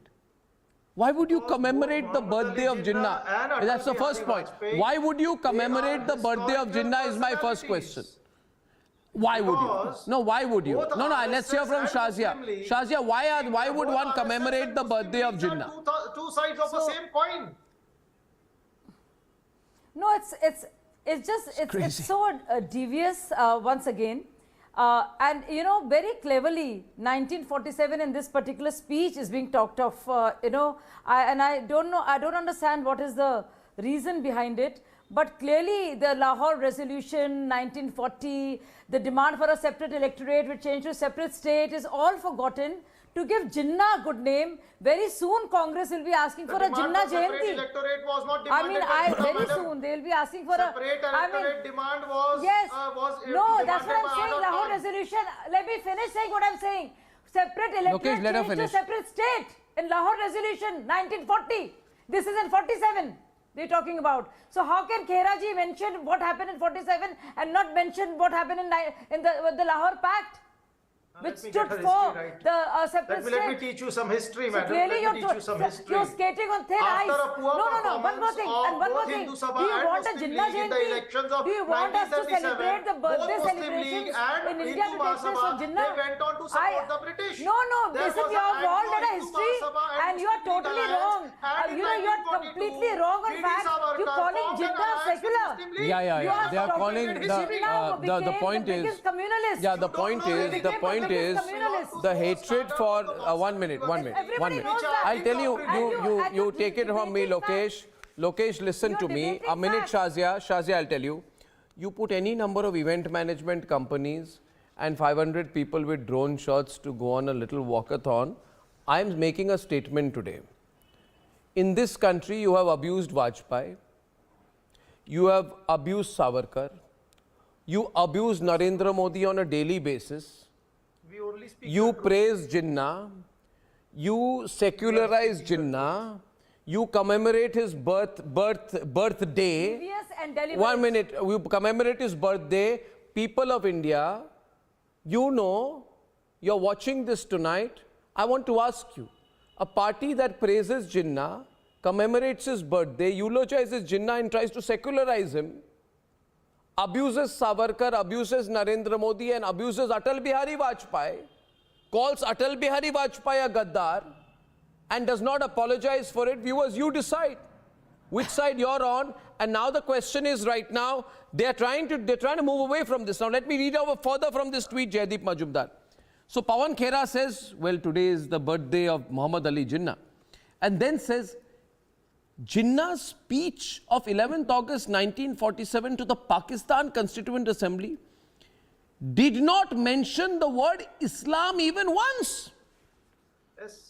Why would you commemorate the birthday of Jinnah? That's the first point. Why would you commemorate the birthday of Jinnah is my first question. Why would you? No, why would you? No, let's hear from Shazia. Shazia, why would one commemorate the birthday of Jinnah? Two sides of the same coin. No, it's so devious once again. And you know, very cleverly, 1947 in this particular speech is being talked of, I don't understand what is the reason behind it, but clearly the Lahore resolution 1940, the demand for a separate electorate which changed to a separate state is all forgotten. To give Jinnah a good name, very soon Congress will be asking for a Jinnah Jayanti. Very soon they will be asking for a separate electorate demand was. Yes. No, that's what I'm saying. Lahore resolution. Let me finish saying what I'm saying. Separate electorate changed to a separate state in Lahore resolution 1940. This is in 47. They're talking about. So how can Kheraji mention what happened in 47 and not mention what happened in the Lahore Pact? Which stood for the separate state. Let me teach you some history, madam. Clearly you're skating on thin ice. No. One more thing. Do you want a Jinnah Jayanti? Do you want us to celebrate the birthday celebrations in India to take place of Jinnah? They went on to support the British. No. This is your all data history and you are totally wrong. You are completely wrong on facts. You're calling Jinnah secular. Yeah. They are calling the point is. Yeah, the point is the hatred for 1 minute. I'll tell you take it from me, Lokesh. Lokesh, listen to me. A minute, Shazia, I'll tell you. You put any number of event management companies and 500 people with drone shots to go on a little walkathon. I'm making a statement today. In this country, you have abused Vajpayee. You have abused Savarkar. You abuse Narendra Modi on a daily basis. You praise Jinnah, you secularize Jinnah, you commemorate his birthday. 1 minute, you commemorate his birthday. People of India, you know you're watching this tonight, I want to ask you, a party that praises Jinnah, commemorates his birthday, eulogizes Jinnah and tries to secularize him, abuses Savarkar, abuses Narendra Modi and abuses Atal Bihari Vajpayee, calls Atal Bihari Vajpayee a Gaddar and does not apologize for it. Viewers, you decide which side you're on. And now the question is, right now, they're trying to move away from this. Now let me read over further from this tweet, Jaideep Majumdar. So Pawan Khera says, well, today is the birthday of Muhammad Ali Jinnah. And then says, Jinnah's speech of 11th August 1947 to the Pakistan Constituent Assembly did not mention the word Islam even once. Yes.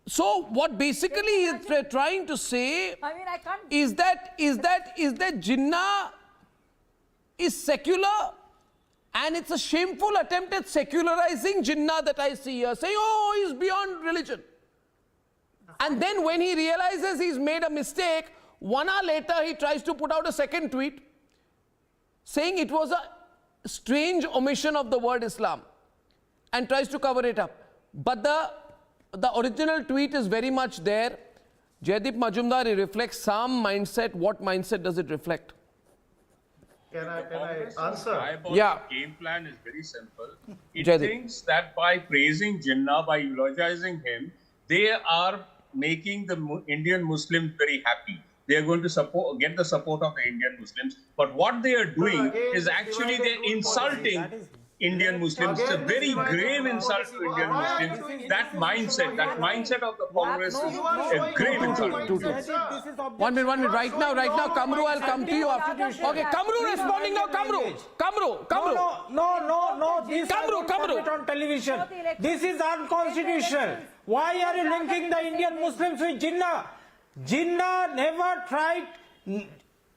So what basically they're trying to say is that Jinnah is secular, and it's a shameful attempt at secularizing Jinnah that I see here, saying, oh, he's beyond religion. And then when he realizes he's made a mistake, 1 hour later he tries to put out a second tweet saying it was a strange omission of the word Islam and tries to cover it up. But the original tweet is very much there. Jaideep Majumdar, it reflects some mindset. What mindset does it reflect? Can I answer? Yeah. The game plan is very simple. It Jaideep. thinks that by praising Jinnah, by eulogizing him, they are making the Indian Muslims very happy. They are going to get the support of the Indian Muslims. But what they are doing is actually they're insulting Indian Muslims. It's a very grave insult to Indian Muslims. That mindset of the Congress is a grave insult. 1 minute. Right now, Kamru, I'll come to you after this. Okay, Kamru responding now. Kamru. No. This Kamru. on television. This is unconstitutional. Why are you linking the Indian Muslims with Jinnah? Jinnah never tried.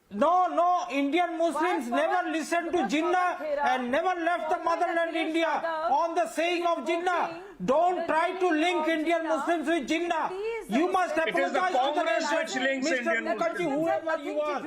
No, Indian Muslims never listened to Jinnah and never left the motherland India on the saying of Jinnah. Don't try to link Indian Muslims with Jinnah. You must apologize to the Congress which links Indian Muslims. Whoever you are.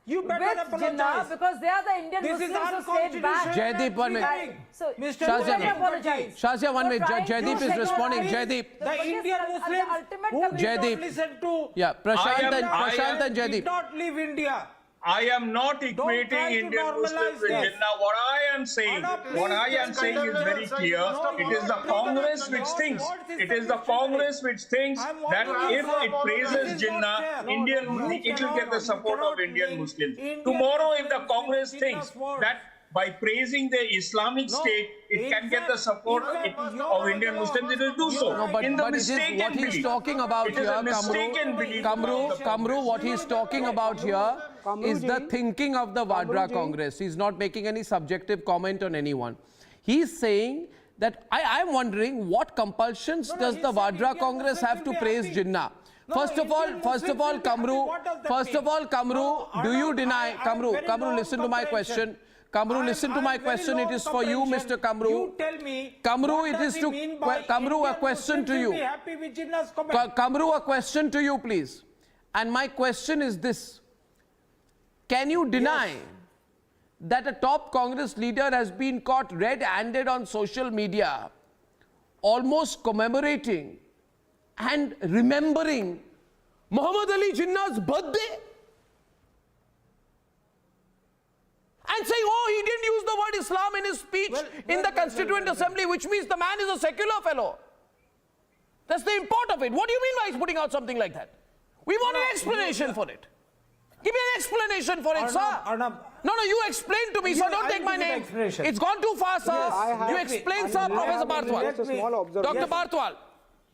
You better apologize. Because they are the Indian Muslims who stayed back. Jaideep, 1 minute. So, Shazia, 1 minute. Jaideep is responding. Jaideep. The Indian Muslims who did not listen to... Yeah, Prashant and Jaideep. Did not leave India. I am not equating Indian Muslims with Jinnah. What I am saying is very clear. It is the Congress which thinks. It is the Congress which thinks that if it praises Jinnah, it will get the support of Indian Muslims. Tomorrow, if the Congress thinks that by praising the Islamic State, it can get the support of Indian Muslims, it will do so. No, but what he's talking about here, Kamru, what he's talking about here is the thinking of the Vadra Congress. He's not making any subjective comment on anyone. He's saying that I'm wondering what compulsions does the Vadra Congress have to praise Jinnah? First of all, Kamru, do you deny, Kamru, listen to my question. Kamru, listen to my question. It is for you, Mr. Kamru. You tell me. Kamru, it is to Kamru, a question to you. Kamru, a question to you, please. And my question is this: can you deny that a top Congress leader has been caught red-handed on social media, almost commemorating and remembering Muhammad Ali Jinnah's birthday? And saying, oh, he didn't use the word Islam in his speech in the Constituent Assembly, which means the man is a secular fellow. That's the import of it. What do you mean by he's putting out something like that? We want an explanation for it. Give me an explanation for it, sir. No, you explain to me, sir. Don't take my name. It's gone too far, sir. You explain, sir, Professor Barthwal. Dr. Barthwal.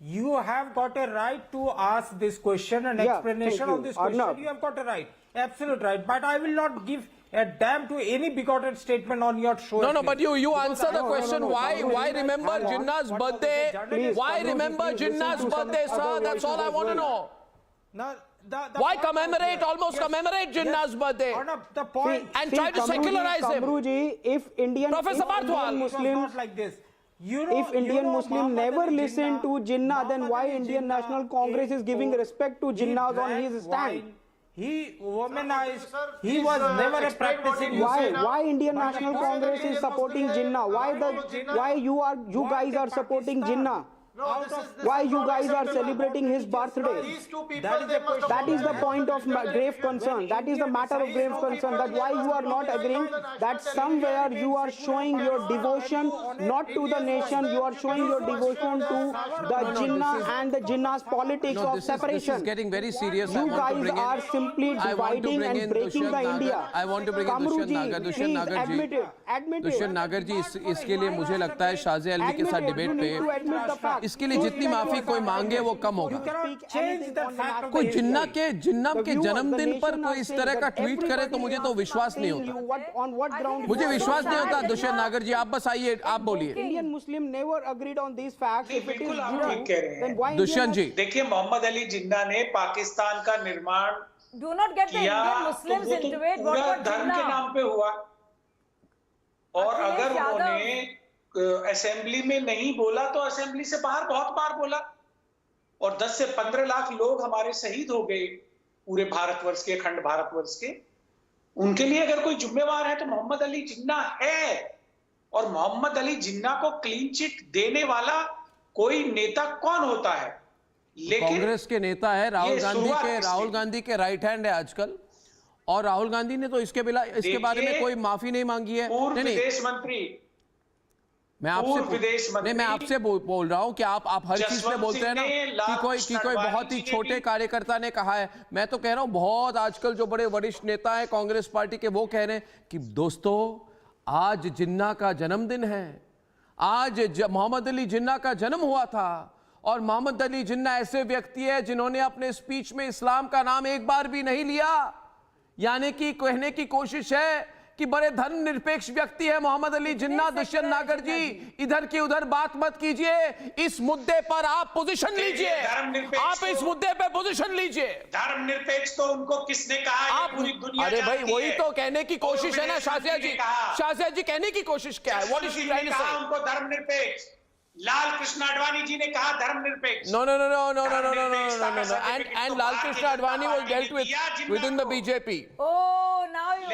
You have got a right to ask this question and explanation of this question. You have got a right. Absolute right. But I will not give a damn to any bigoted statement on your show. No, but you answer the question. Why remember Jinnah's birthday? Why remember Jinnah's birthday, sir? That's all I want to know. Why almost commemorate Jinnah's birthday? The point and try to secularize him. If Indian Muslims like this. If Indian Muslim never listen to Jinnah, then why Indian National Congress is giving respect to Jinnah on his stand? He womanized. He was never a practicing. Why Indian National Congress is supporting Jinnah? Why you guys are supporting Jinnah? Why you guys are celebrating his birthday? That is the point of grave concern. That is the matter of grave concern. That why you are not agreeing that somewhere you are showing your devotion not to the nation, you are showing your devotion to the Jinnah and the Jinnah's politics of separation. This is getting very serious. You guys are simply dividing and breaking the India. I want to bring in Dushyant Nagar ji. Dushyant Nagar ji, इसके लिए मुझे लगता है शाज़े अलवी के साथ debate पे इसके लिए जितनी माफी कोई मांगे वो कम होगा। कोई जिन्ना के जन्मदिन पर कोई इस तरह का ट्वीट करे तो मुझे तो विश्वास नहीं होता। मुझे विश्वास नहीं होता। दुष्यंत नागर जी आप बस आइए, आप बोलिए। Indian Muslim never agreed on these facts. If it is true, Dushyant जी देखिए, मोहम्मद अली जिन्ना ने पाकिस्तान का निर्माण Do not get the Indian Muslims into it. What about धर्म के नाम पे हुआ, और अगर उन्होंने असेंबली में नहीं बोला तो असेंबली से बाहर बहुत बार बोला, और 10 से 15 लाख लोग हमारे शहीद हो गए पूरे भारतवर्ष के, अखंड भारतवर्ष के। उनके लिए अगर कोई जिम्मेवार है तो मोहम्मद अली जिन्ना है। और मोहम्मद अली जिन्ना को क्लीन चिट देने वाला कोई नेता कौन होता है? लेकिन कांग्रेस के नेता है राहुल गांधी के राइट हैंड है आजकल, और राहुल गांधी ने तो इसके बारे में कोई माफी नहीं मांगी है। पूर्व विदेश मंत्री, मैं आपसे बोल रहा हूं कि आप हर चीज में बोलते हैं ना कि कोई बहुत ही छोटे कार्यकर्ता ने कहा है। मैं तो कह रहा हूं बहुत आजकल जो बड़े वरिष्ठ नेता हैं कांग्रेस पार्टी के, वो कह रहे हैं कि दोस्तों आज जिन्ना का जन्मदिन है, आज मोहम्मद अली जिन्ना का जन्म हुआ था, और मोहम्मद अली जिन्ना ऐसे व्यक्ति है जिन्होंने अपने स्पीच में इस्लाम का नाम एक बार भी नहीं लिया। यानी कि कहने की कोशिश है कि बड़े धर्मनिरपेक्ष व्यक्ति है मोहम्मद अली जिन्ना। दुष्यंत नागर जी इधर की उधर बात मत कीजिए, इस मुद्दे पर आप पोजीशन लीजिए, आप इस मुद्दे पे पोजीशन लीजिए। धर्मनिरपेक्ष तो उनको किसने कहा? आप पूरी दुनिया अरे भाई वही तो कहने की कोशिश है ना शाजिया जी कहने की कोशिश क्या है? What is she trying to say? उनको धर्मनिरपेक्ष लाल कृष्ण आडवाणी जी ने कहा धर्मनिरपेक्ष। No. And Lal Krishna Advani was dealt with within the BJP. Oh, now you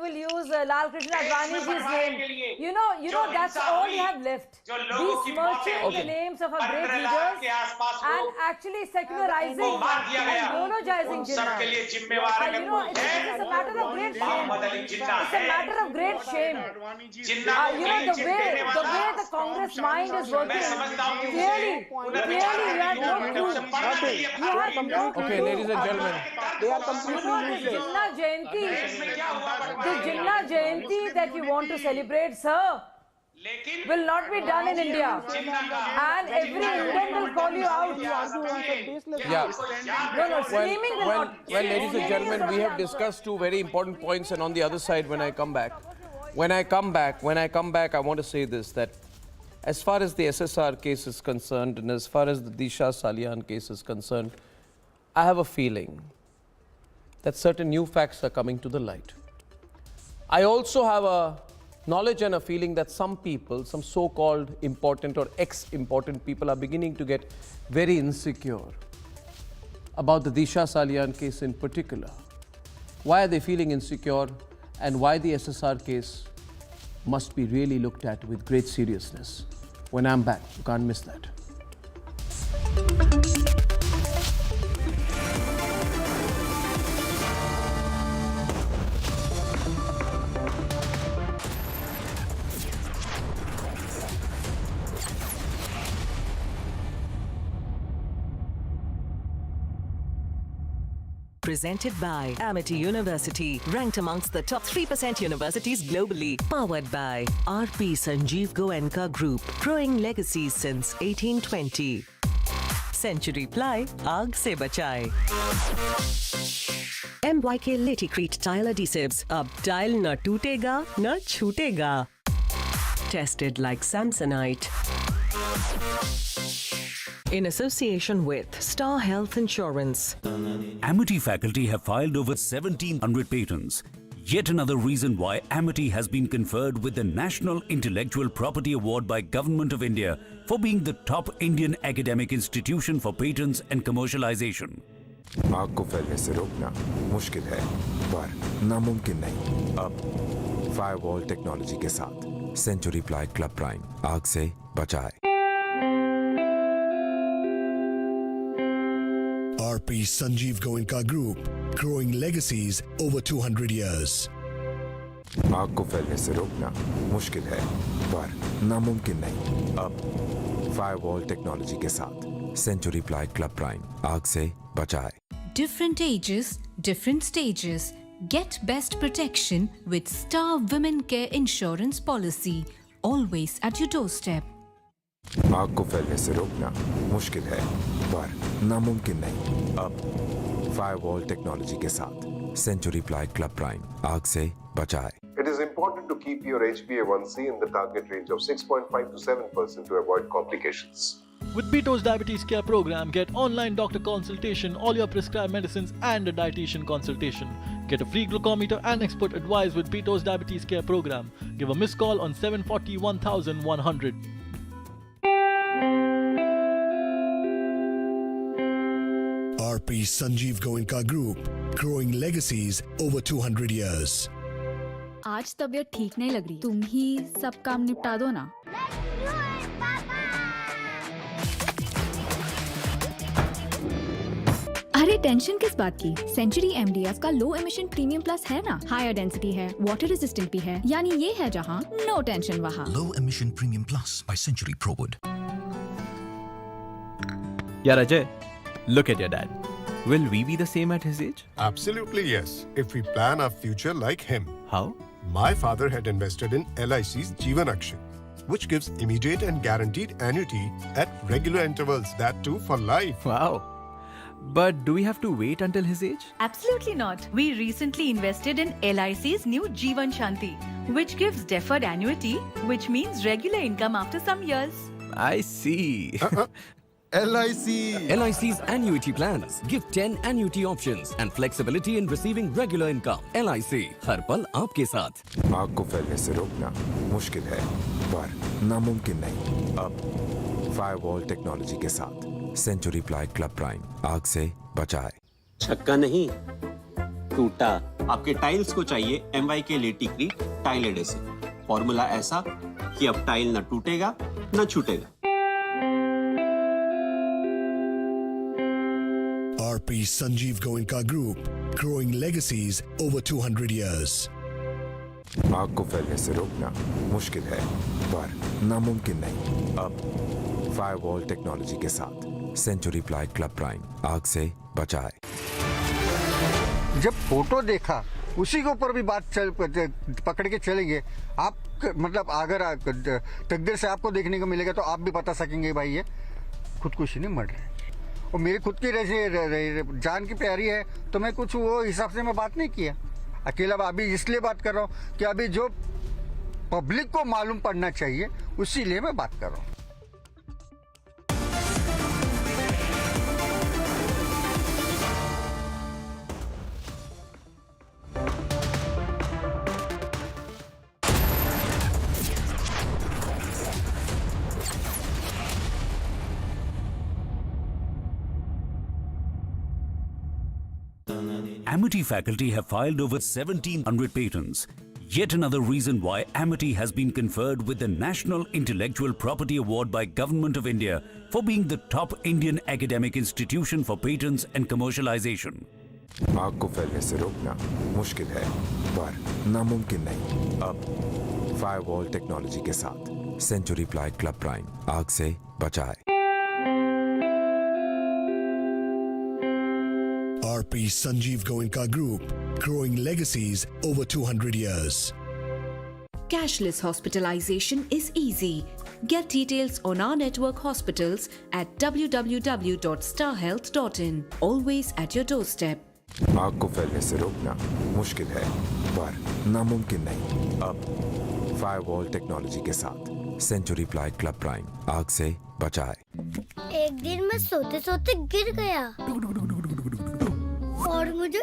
will use Lal Krishna Advani's name. You know that's all you have left. Besmirching the names of our great leaders and actually secularizing and monologizing Jinnah. It's a matter of great shame. It's a matter of great shame. The way the Congress mind is working, clearly you have no clue. Okay, ladies and gentlemen, they are completely the Jinnah Jayanti that you want to celebrate, sir, will not be done in India, and every Indian will call you out. Yeah. Screaming will not. Well, ladies and gentlemen, we have discussed two very important points, and on the other side, when I come back, I want to say this, that as far as the SSR case is concerned, and as far as the Disha Salian case is concerned, I have a feeling that certain new facts are coming to the light. I also have a knowledge and a feeling that some people, some so-called important or ex-important people, are beginning to get very insecure about the Disha Salian case in particular. Why are they feeling insecure? And why the SSR case must be really looked at with great seriousness. When I'm back, you can't miss that. Presented by Amity University, ranked amongst the top 3% universities globally. Powered by RP Sanjeev Goenka Group, growing legacies since 1820. Century Ply, Aag se bachaye. MYK Laticrete Tile Adhesives, ab tile na tootega, na chhootega. Tested like Samsonite. In association with Star Health Insurance. Amity faculty have filed over 1,700 patents. Yet another reason why Amity has been conferred with the National Intellectual Property Award by Government of India for being the top Indian academic institution for patents and commercialization. आग को फैलने से रोकना मुश्किल है पर नामुमकिन नहीं। अब फायरवॉल टेक्नोलॉजी के साथ सेंचुरी प्लाई क्लब प्राइम आग से बचाए। RP Sanjeev Goenka Group, growing legacies over 200 years. आग को फैलने से रोकना मुश्किल है पर नामुमकिन नहीं। अब फायरवॉल टेक्नोलॉजी के साथ सेंचुरी प्लाई क्लब प्राइम आग से बचाए। Different ages, different stages. Get best protection with Star Women Care Insurance Policy. Always at your doorstep. आग को फैलने से रोकना मुश्किल है पर नामुमकिन नहीं। अब फायरवॉल टेक्नोलॉजी के साथ सेंचुरी प्लाई क्लब प्राइम आग से बचाए। It is important to keep your HbA1c in the target range of 6.5 to 7% to avoid complications. With Beau's Diabetes Care program, get online doctor consultation, all your prescribed medicines and a dietitian consultation. Get a free glucometer and expert advice with Beau's Diabetes Care program. Give a missed call on 740 1100. RP Sanjeev Goenka Group, growing legacies over 200 years. आज तबीयत ठीक नहीं लग रही, तुम ही सब काम निपटा दो ना। अरे टेंशन किस बात की? सेंचुरी MDF का लो एमिशन प्रीमियम प्लस है ना, हायर डेंसिटी है, वाटर रेजिस्टेंट भी है, यानी ये है जहाँ नो टेंशन वहाँ। Low emission premium plus by Century ProWood. Yeah, Ajay, look at your dad. Will we be the same at his age? Absolutely yes, if we plan our future like him. How? My father had invested in LIC's Jeevan Akshay, which gives immediate and guaranteed annuity at regular intervals, that too for life. Wow. But do we have to wait until his age? Absolutely not. We recently invested in LIC's new Jeevan Shanti, which gives deferred annuity, which means regular income after some years. I see. LIC's annuity plans give 10 annuity options and flexibility in receiving regular income. LIC, हर पल आपके साथ। आग को फैलने से रोकना मुश्किल है पर नामुमकिन नहीं। अब फायरवॉल टेक्नोलॉजी के साथ सेंचुरी प्लाई क्लब प्राइम आग से बचाए। छक्का नहीं, टूटा। आपके टाइल्स को चाहिए MYK लेटिक्री टाइल एडेसिव। फॉर्मूला ऐसा कि अब टाइल न टूटेगा न छूटेगा। RP Sanjeev Goenka Group, growing legacies over 200 years. आग को फैलने से रोकना मुश्किल है पर नामुमकिन नहीं। अब फायरवॉल टेक्नोलॉजी के साथ सेंचुरी प्लाई क्लब प्राइम आग से बचाए। जब फोटो देखा उसी के ऊपर भी बात पकड़ के चलेंगे आप, मतलब अगर तकदीर से आपको देखने को मिलेगा तो आप भी बता सकेंगे भाई ये खुदकुशी नहीं मर रहे। और मेरी खुद की जान की प्यारी है तो मैं कुछ वो हिसाब से मैं बात नहीं किया। अकेला अभी इसलिए बात कर रहा हूँ कि अभी जो पब्लिक को मालूम पड़ना चाहिए उसी लिए मैं बात कर रहा हूँ। Amity faculty have filed over 1,700 patents. Yet another reason why Amity has been conferred with the National Intellectual Property Award by Government of India for being the top Indian academic institution for patents and commercialization. आग को फैलने से रोकना मुश्किल है पर नामुमकिन नहीं। अब फायरवॉल टेक्नोलॉजी के साथ सेंचुरी प्लाई क्लब प्राइम आग से बचाए। RP Sanjeev Goenka Group, growing legacies over 200 years. Cashless hospitalization is easy. Get details on our network hospitals at www.starhealth.in. Always at your doorstep. आग को फैलने से रोकना मुश्किल है पर नामुमकिन नहीं। अब फायरवॉल टेक्नोलॉजी के साथ सेंचुरी प्लाई क्लब प्राइम आग से बचाए। एक दिन मैं सोते सोते गिर गया और मुझे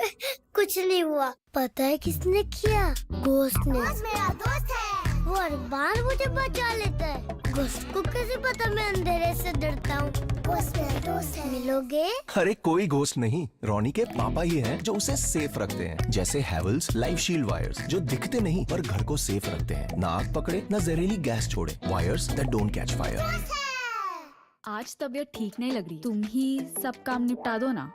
कुछ नहीं हुआ। पता है किसने किया? घोस्ट ने। मेरा दोस्त है, वो हर बार मुझे बचा लेता है। घोस्ट को कैसे पता मैं अंधेरे से डरता हूँ? मिलोगे? अरे कोई घोस्ट नहीं, रोनी के पापा ही हैं जो उसे सेफ रखते हैं। जैसे हैवेल्स लाइफ शील्ड वायर्स जो दिखते नहीं पर घर को सेफ रखते हैं। ना आग पकड़े न जहरीली गैस छोड़े। Wires that don't catch fire. आज तबीयत ठीक नहीं लग रही, तुम ही सब काम निपटा दो ना।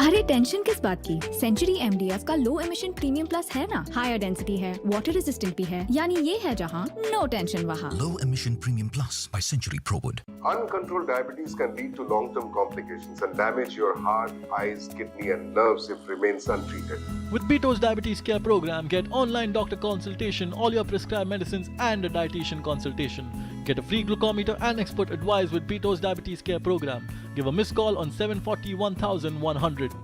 अरे टेंशन किस बात की? सेंचुरी एमडीएफ का लो एमिशन प्रीमियम प्लस है ना, हायर डेंसिटी है, वाटर रेजिस्टेंट भी है, यानी ये है जहाँ नो टेंशन वहाँ। Low emission premium plus by Century ProWood. Uncontrolled diabetes can lead to long-term complications and damage your heart, eyes, kidney and nerves if remains untreated. With Beau's Diabetes Care program, get online doctor consultation, all your prescribed medicines and a dietitian consultation. Get a free glucometer and expert advice with Beau's Diabetes Care program. Give a missed call on 740 1100.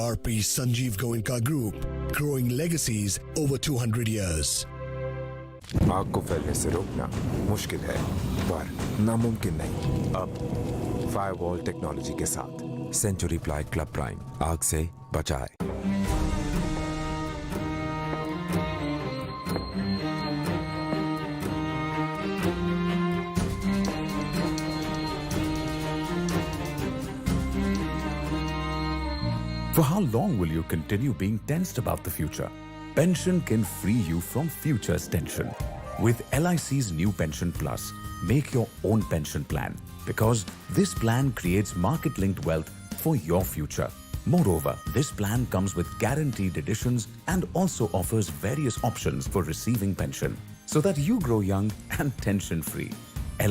RP Sanjeev Goenka Group, growing legacies over 200 years. आग को फैलने से रोकना मुश्किल है पर नामुमकिन नहीं। अब फायरवॉल टेक्नोलॉजी के साथ सेंचुरी प्लाई क्लब प्राइम आग से बचाए। For how long will you continue being tensed about the future? Pension can free you from future's tension. With LIC's new Pension Plus, make your own pension plan because this plan creates market-linked wealth for your future. Moreover, this plan comes with guaranteed additions and also offers various options for receiving pension so that you grow young and tension-free.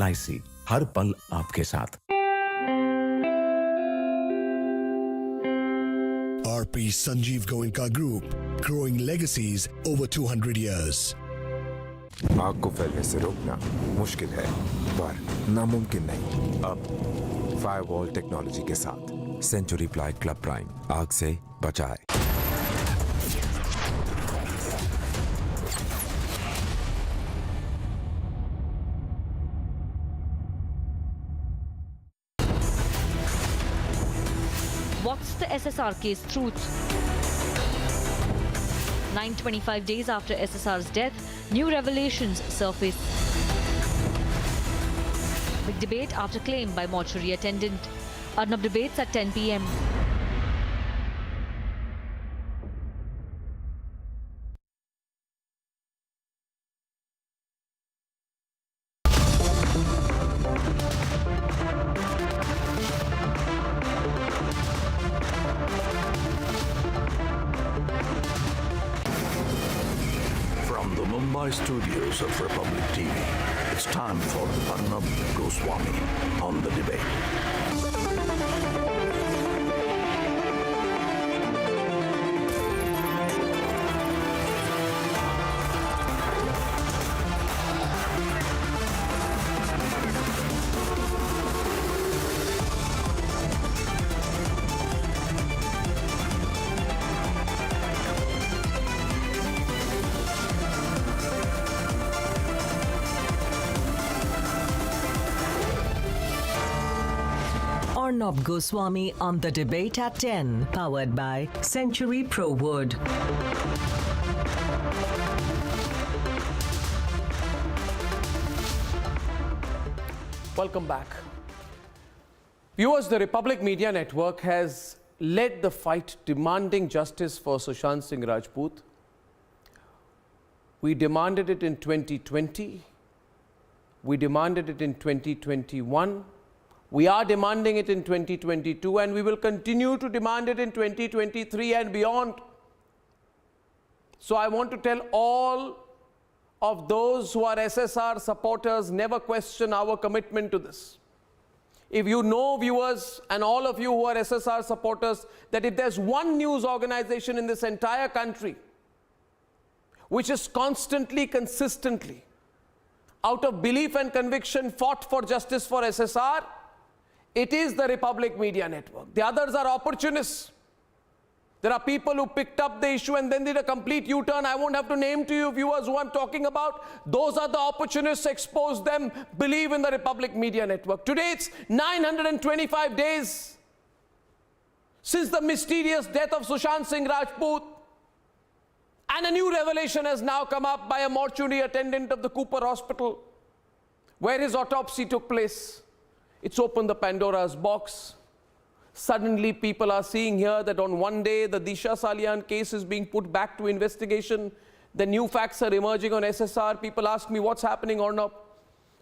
LIC, हर पल आपके साथ। RP Sanjeev Goenka Group, growing legacies over 200 years. आग को फैलने से रोकना मुश्किल है पर नामुमकिन नहीं। अब फायरवॉल टेक्नोलॉजी के साथ सेंचुरी प्लाई क्लब प्राइम आग से बचाए। What's the SSR case truth? 925 days after SSR's death, new revelations surface. Big debate after claim by mortuary attendant. Arnab debates at 10 p.m. Mumbai studios of Republic TV, it's time for Arnab Goswami on the debate. Arnab Goswami on the debate at 10, powered by Century ProWood. Welcome back. Viewers, the Republic Media Network has led the fight demanding justice for Sushant Singh Rajput. We demanded it in 2020. We demanded it in 2021. We are demanding it in 2022 and we will continue to demand it in 2023 and beyond. So I want to tell all of those who are SSR supporters, never question our commitment to this. If you know, viewers, and all of you who are SSR supporters, that if there's one news organization in this entire country which is constantly, consistently, out of belief and conviction fought for justice for SSR, it is the Republic Media Network. The others are opportunists. There are people who picked up the issue and then did a complete U-turn. I won't have to name to you viewers who I'm talking about. Those are the opportunists. Expose them. Believe in the Republic Media Network. Today it's 925 days since the mysterious death of Sushant Singh Rajput. And a new revelation has now come up by a mortuary attendant of the Cooper Hospital, where his autopsy took place. It's opened the Pandora's box. Suddenly people are seeing here that on one day the Disha Salian case is being put back to investigation. The new facts are emerging on SSR. People ask me, what's happening, Arnab?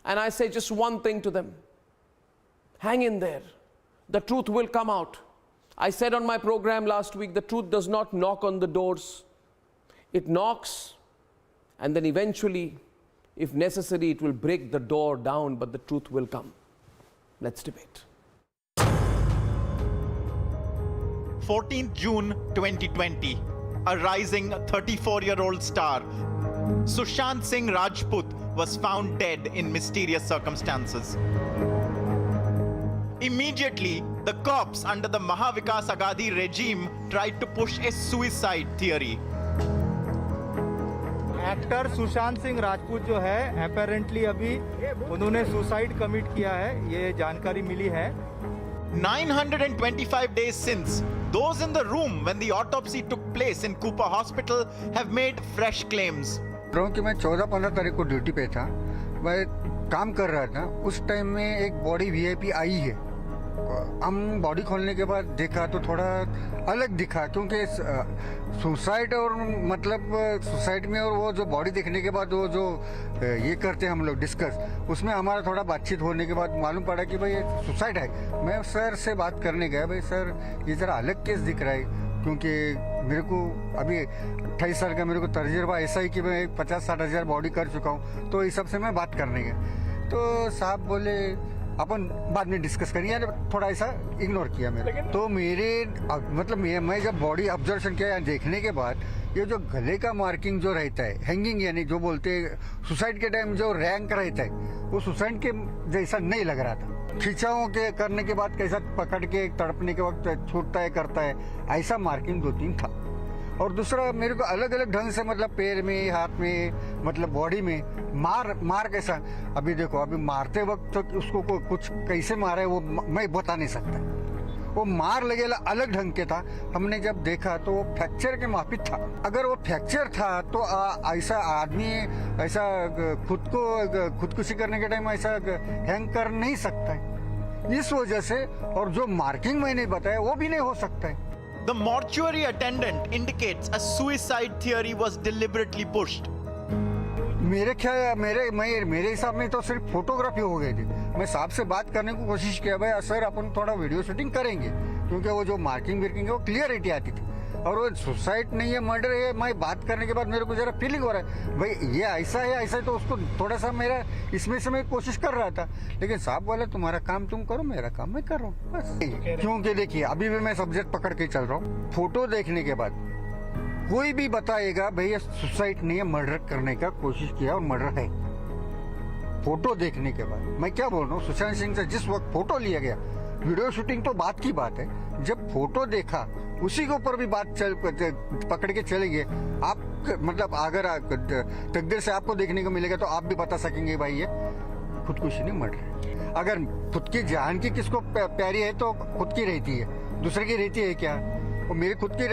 And I say just one thing to them. Hang in there. The truth will come out. I said on my program last week, the truth does not knock on the doors. It knocks, and then eventually, if necessary, it will break the door down, but the truth will come. Let's debate. 14th June 2020, a rising 34-year-old star, Sushant Singh Rajput, was found dead in mysterious circumstances. Immediately, the cops under the Mahavikas Aghadi regime tried to push a suicide theory. Actor Sushant Singh Rajput जो है apparently अभी उन्होंने suicide commit किया है, ये जानकारी मिली है. 925 days since, those in the room when the autopsy took place in Cooper Hospital have made fresh claims. कि मैं 14-15 तारीख को ड्यूटी पे था, मैं काम कर रहा था, उस टाइम में एक बॉडी वीआईपी आई है. हम बॉडी खोलने के बाद देखा तो थोड़ा अलग दिखा, क्योंकि सुसाइड और मतलब सुसाइड में और वो जो बॉडी देखने के बाद वो जो ये करते हैं हम लोग डिस्कस, उसमें हमारा थोड़ा बातचीत होने के बाद मालूम पड़ा कि भाई ये सुसाइड है. मैं सर से बात करने गया, भाई सर ये ज़रा अलग केस दिख रहा है, क्योंकि मेरे को अभी 28 साल का मेरे को तजुर्बा ऐसा ही कि मैं 50-60 हज़ार बॉडी कर चुका हूँ, तो इस सब से मैं बात करने गया. तो साहब बोले अपन बाद में डिस्कस करेंगे, थोड़ा ऐसा इग्नोर किया मेरे. तो मेरे मतलब मैं जब बॉडी ऑब्जर्वेशन किया देखने के बाद, ये जो गले का मार्किंग जो रहता है, हैंगिंग यानी जो बोलते हैं सुसाइड के टाइम जो रैंक रहता है, वो सुसाइड के जैसा नहीं लग रहा था. खिंचाव के करने के बाद कैसा पकड़ के तड़पने के वक्त छूटता है करता है, ऐसा मार्किंग 2-3 था. और दूसरा मेरे को अलग अलग ढंग से मतलब पैर में, हाथ में, मतलब बॉडी में मार कैसा. अभी देखो, अभी मारते वक्त तो उसको कुछ कैसे मारा है वो मैं बता नहीं सकता. वो मार लगेला अलग ढंग के था. हमने जब देखा तो वो फ्रैक्चर के माफिक था. अगर वो फ्रैक्चर था तो ऐसा आदमी ऐसा खुदकुशी करने के टाइम ऐसा हैंग कर नहीं सकता है. इस वजह से, और जो मार्किंग मैंने बताया वो भी नहीं हो सकता है. The mortuary attendant indicates a suicide theory was deliberately pushed. मेरे हिसाब में तो सिर्फ फोटोग्राफी हो गई थी. मैं साहब से बात करने की कोशिश किया, भाई सर अपन थोड़ा वीडियो शूटिंग करेंगे, क्योंकि वो जो मार्किंग है वो क्लियरिटी आती थी. और वो सुसाइड नहीं है, मर्डर है. मैं बात करने के बाद मेरे को जरा फीलिंग हो रहा है भाई ये ऐसा है, तो उसको थोड़ा सा मेरा इसमें से मैं कोशिश कर रहा था. लेकिन साहब बोला तुम्हारा काम तुम करो, मेरा काम मैं कर रहा हूँ बस. क्योंकि देखिए अभी भी मैं सब्जेक्ट पकड़ के चल रहा हूँ. फोटो देखने के बाद कोई भी बताएगा भाई ये सुसाइड नहीं है, मर्डर करने का कोशिश किया और मर्डर है. फोटो देखने के बाद मैं क्या बोल रहा हूँ, सुशांत सिंह से जिस वक्त फोटो लिया गया, वीडियो शूटिंग तो बात की बात है, जब फोटो देखा उसी के ऊपर भी बात पकड़ के चलेंगे. आप मतलब अगर तकदीर से आपको देखने को मिलेगा तो आप भी बता सकेंगे भाई ये खुदकुशी नहीं, मर्डर. अगर खुद की जान की किसको प्यारी है तो खुद की रहती है, दूसरे की रहती है क्या? वो मेरी खुद की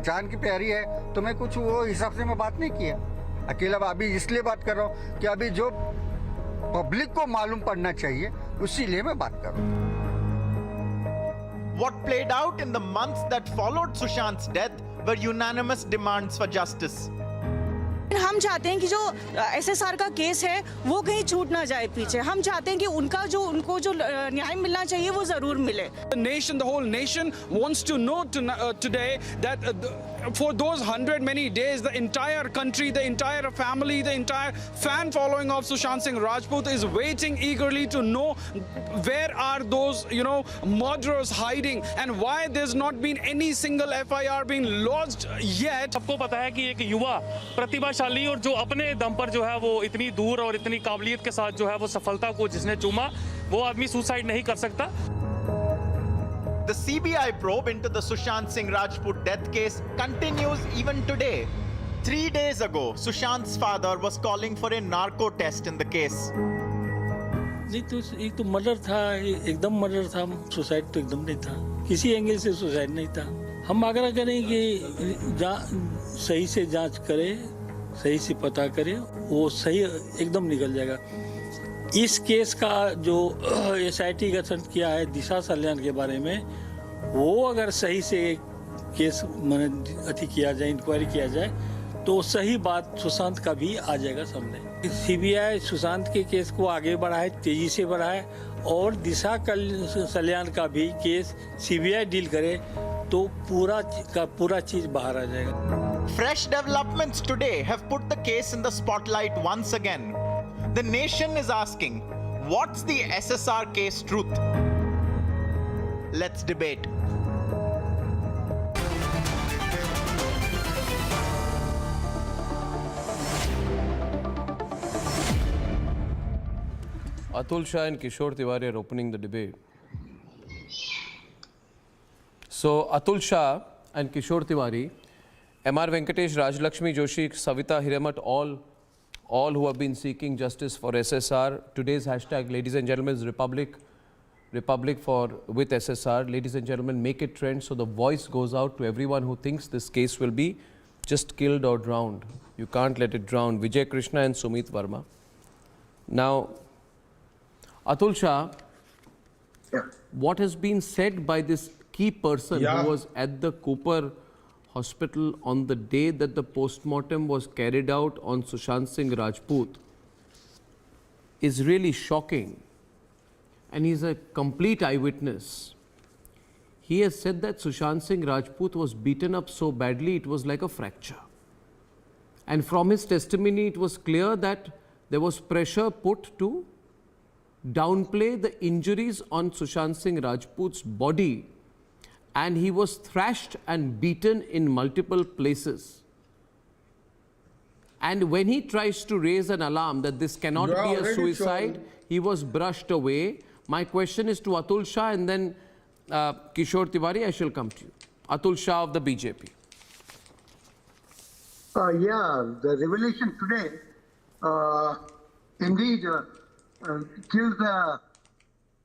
जान की प्यारी है, तो मैं कुछ वो हिसाब से मैं बात नहीं किया. अकेला अभी इसलिए बात कर रहा हूँ कि अभी जो पब्लिक को मालूम पड़ना चाहिए उसीलिए मैं बात कर रहा हूँ. What played out in the months that followed Sushant's death were unanimous demands for justice. हम चाहते हैं कि जो एसएसआर का केस है वो कहीं छूट ना जाए पीछे. हम चाहते हैं कि उनको जो न्याय मिलना चाहिए वो जरूर मिले. The whole nation wants to know today that for those 100 many days, the entire country, the entire family, the entire fan following of Sushant Singh Rajput is waiting eagerly to know where are those, murderers hiding and why there's not been any single FIR being lodged yet. सबको पता है कि एक युवा प्रतिभाशाली और जो अपने दम पर जो है वो इतनी दूर और इतनी काबिलियत के साथ जो है वो सफलता को जिसने चूमा, वो आदमी सुसाइड नहीं कर सकता. The CBI probe into the Sushant Singh Rajput death case continues even today. 3 days ago, Sushant's father was calling for a narco test in the case. नहीं तो एक तो मर्डर था, एकदम मर्डर था, सुसाइड तो एकदम नहीं था, किसी एंगल से सुसाइड नहीं था। हम आग्रह करें कि सही से जांच करे, सही से पता करे, वो सही एकदम निकल जाएगा। इस केस का जो SIT गठन किया है दिशा संज्ञान के बारे में, वो अगर सही से केस अति किया जाए, इंक्वायरी किया जाए, तो सही बात सुशांत का भी आ जाएगा सामने। CBI सुशांत के केस को आगे बढ़ाए, तेजी से बढ़ाए और दिशा संज्ञान का भी केस CBI डील करे, तो पूरा का पूरा चीज बाहर आ जाएगा। Fresh developments today have put the case in the spotlight once again. The nation is asking, what's the SSR case truth? Let's debate. Atul Shah and Kishore Tiwari are opening the debate. So Atul Shah and Kishore Tiwari, MR Venkatesh, Rajlakshmi Joshi, Savita Hiramat, all who have been seeking justice for SSR. Today's hashtag, ladies and gentlemen, is Republic with SSR. Ladies and gentlemen, make it trend so the voice goes out to everyone who thinks this case will be just killed or drowned. You can't let it drown. Vijay Krishna and Sumit Verma. Now, Atul Shah, what has been said by this key person who was at the Cooper hospital on the day that the post-mortem was carried out on Sushant Singh Rajput is really shocking. And he's a complete eyewitness. He has said that Sushant Singh Rajput was beaten up so badly it was like a fracture. And from his testimony it was clear that there was pressure put to downplay the injuries on Sushant Singh Rajput's body, and he was thrashed and beaten in multiple places. And when he tries to raise an alarm that this cannot be a suicide, he was brushed away. My question is to Atul Shah, and then Kishore Tiwari, I shall come to you. Atul Shah of the BJP. The revelation today indeed gives the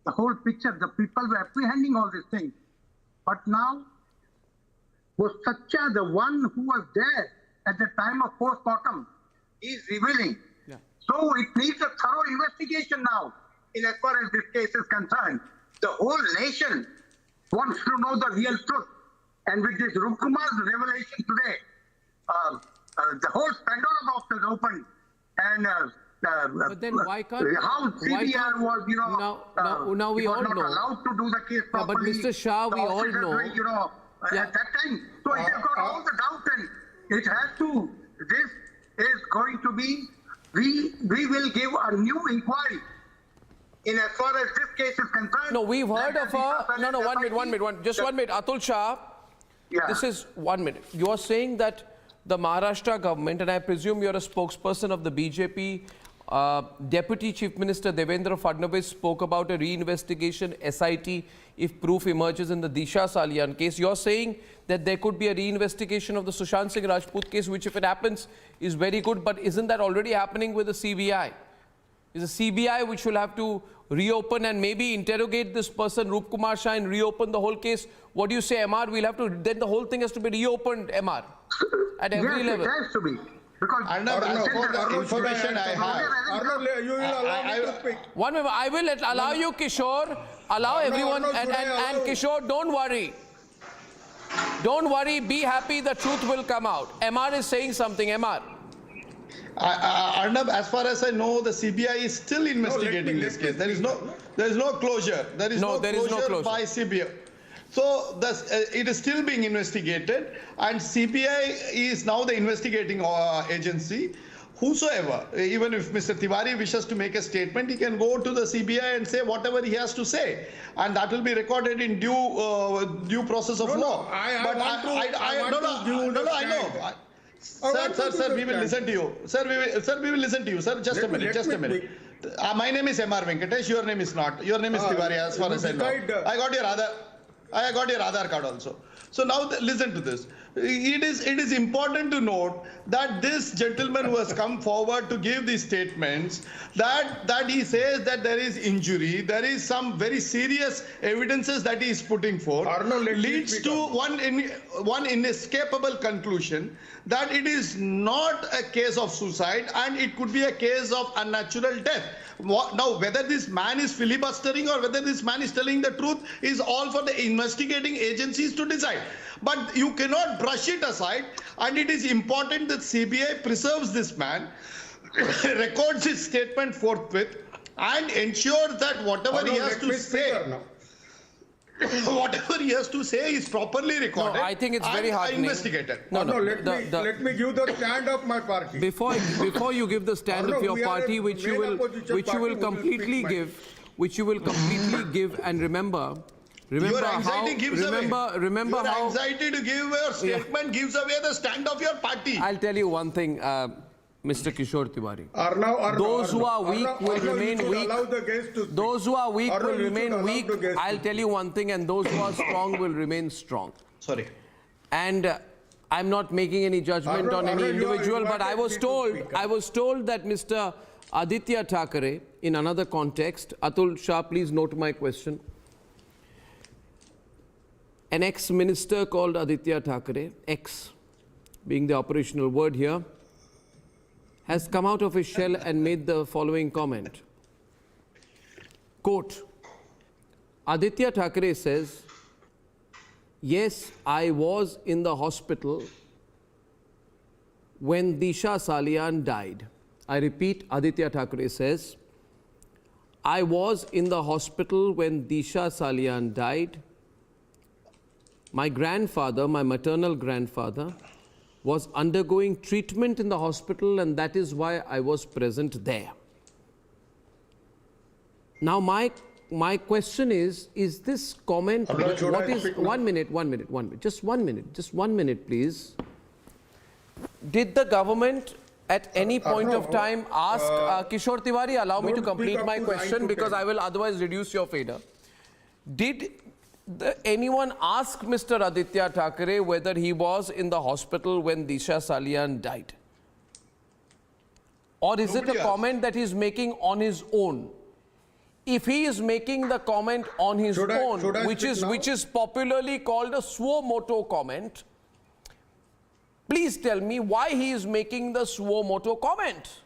whole picture. The people were apprehending all these things. But now, was Satya, the one who was there at the time of post-mortem, is revealing. So it needs a thorough investigation now, in as far as this case is concerned. The whole nation wants to know the real truth. And with this Rupkumar's revelation today, the whole Pandora box is opened. And but then why can't how CBI was, now we all not know allowed to do the case properly. But Mr. Shah, we all know. At that time, so it has got all the doubt, and it has to. This is going to be. We will give a new inquiry. In as far as this case is concerned. No, we've heard of a. No, 1 minute. Just 1 minute. Atul Shah, this is 1 minute. You are saying that the Maharashtra government, and I presume you're a spokesperson of the BJP, Deputy Chief Minister Devendra Fadnavis spoke about a reinvestigation SIT if proof emerges in the Disha Salyan case. You're saying that there could be a reinvestigation of the Sushant Singh Rajput case, which if it happens is very good, but isn't that already happening with the CBI? Is the CBI which will have to reopen and maybe interrogate this person, Rup Kumar Shah, and reopen the whole case? What do you say, MR? We'll have to, then the whole thing has to be reopened, MR, at every level. It has to be. Because Arnab, information I have. Arnab, you will allow me to speak. 1 minute. I will allow you, Kishore. Allow everyone. And Kishore, don't worry. Don't worry. Be happy. The truth will come out. MR is saying something. MR. Arnab, as far as I know, the CBI is still investigating this case. There is no closure. There is no closure by CBI. So it is still being investigated, and CBI is now the investigating agency. Whosoever, even if Mr. Tiwari wishes to make a statement, he can go to the CBI and say whatever he has to say, and that will be recorded in due process of law. I know. Sir, we will listen to you. Sir, we will listen to you. Sir, just a minute. My name is MR Venkatesh. Your name is not. Your name is Tiwari, as far as I know. I got your other. I got your Aadhaar card also. So now listen to this. It is important to note that this gentleman who has come forward to give these statements, that he says that there is injury, there is some very serious evidences that he is putting forth, leads to one inescapable conclusion that it is not a case of suicide and it could be a case of unnatural death. Now, whether this man is filibustering or whether this man is telling the truth is all for the investigating agencies to decide. But you cannot brush it aside, and it is important that CBI preserves this man, records his statement forthwith, and ensures that whatever he has to say, whatever he has to say is properly recorded. No, I think it's very heartening. Investigated. Let me give the stand of my party. Before you give the stand of your party, which you will completely give, and remember your anxiety how, gives remember your how anxiety to give your statement gives away the stand of your party. I'll tell you one thing, Mr. Kishore Tiwari. Those who are weak will remain weak. Those who are weak will remain weak. I'll tell you one thing, and those who are strong will remain strong. Sorry. And I'm not making any judgment on any individual, but I was told that Mr. Aditya Thackeray, in another context, Atul Shah, please note my question. An ex-minister called Aditya Thackeray, ex being the operational word here, has come out of his shell and made the following comment. Quote, Aditya Thackeray says, yes, I was in the hospital when Disha Salian died. I repeat, Aditya Thackeray says, I was in the hospital when Disha Salian died. My grandfather, my maternal grandfather, was undergoing treatment in the hospital, and that is why I was present there. Now my question is this comment, what is, one minute, just one minute please. Did the government at any point of time ask, Kishore Tiwari, allow me to complete my question because I will otherwise reduce your fader. Did anyone ask Mr. Aditya Thackeray whether he was in the hospital when Disha Salian died? Or is it a comment that he's making on his own? If he is making the comment on his own, which is popularly called a suo moto comment, please tell me why he is making the suo moto comment.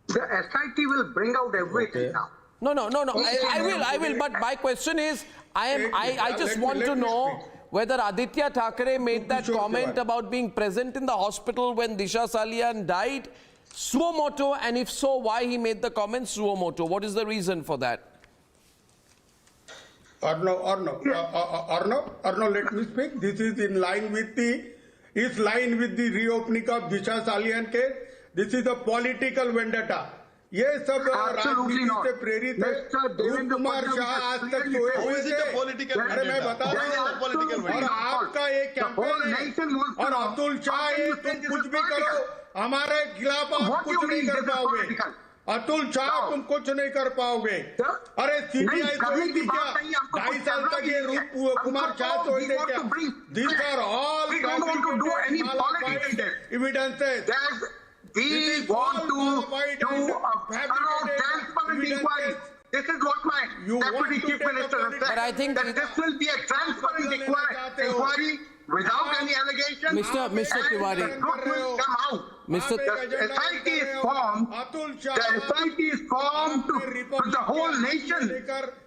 The SIT will bring out everything now. No. I will. But my question is, I just want to know whether Aditya Thackeray made that comment about being present in the hospital when Disha Salian died, suo moto, and if so, why he made the comment suo moto? What is the reason for that? Arnab, let me speak. This is in line with the reopening of Disha Salian case. This is a political vendetta. ये सब राजनीति से प्रेरित है। रूप कुमार शाह आज तक सोए हुए थे। अरे मैं बता रहा हूँ, और आपका एक कैंपेन है, और अतुल शाह तुम कुछ भी करो, हमारे खिलाफ आप कुछ नहीं कर पाओगे। अतुल शाह तुम कुछ नहीं कर पाओगे। अरे सीबीआई सोई थी क्या? 2.5 साल तक ये रूप कुमार शाह सोए थे क्या? These are all evidences. We want to do a thorough transparent inquiry. This is what my Deputy Chief Minister has said. But I think that this will be a transparent inquiry without any allegations. Mr. Tiwari. The truth will come out. The SIT is formed. The SIT is formed to the whole nation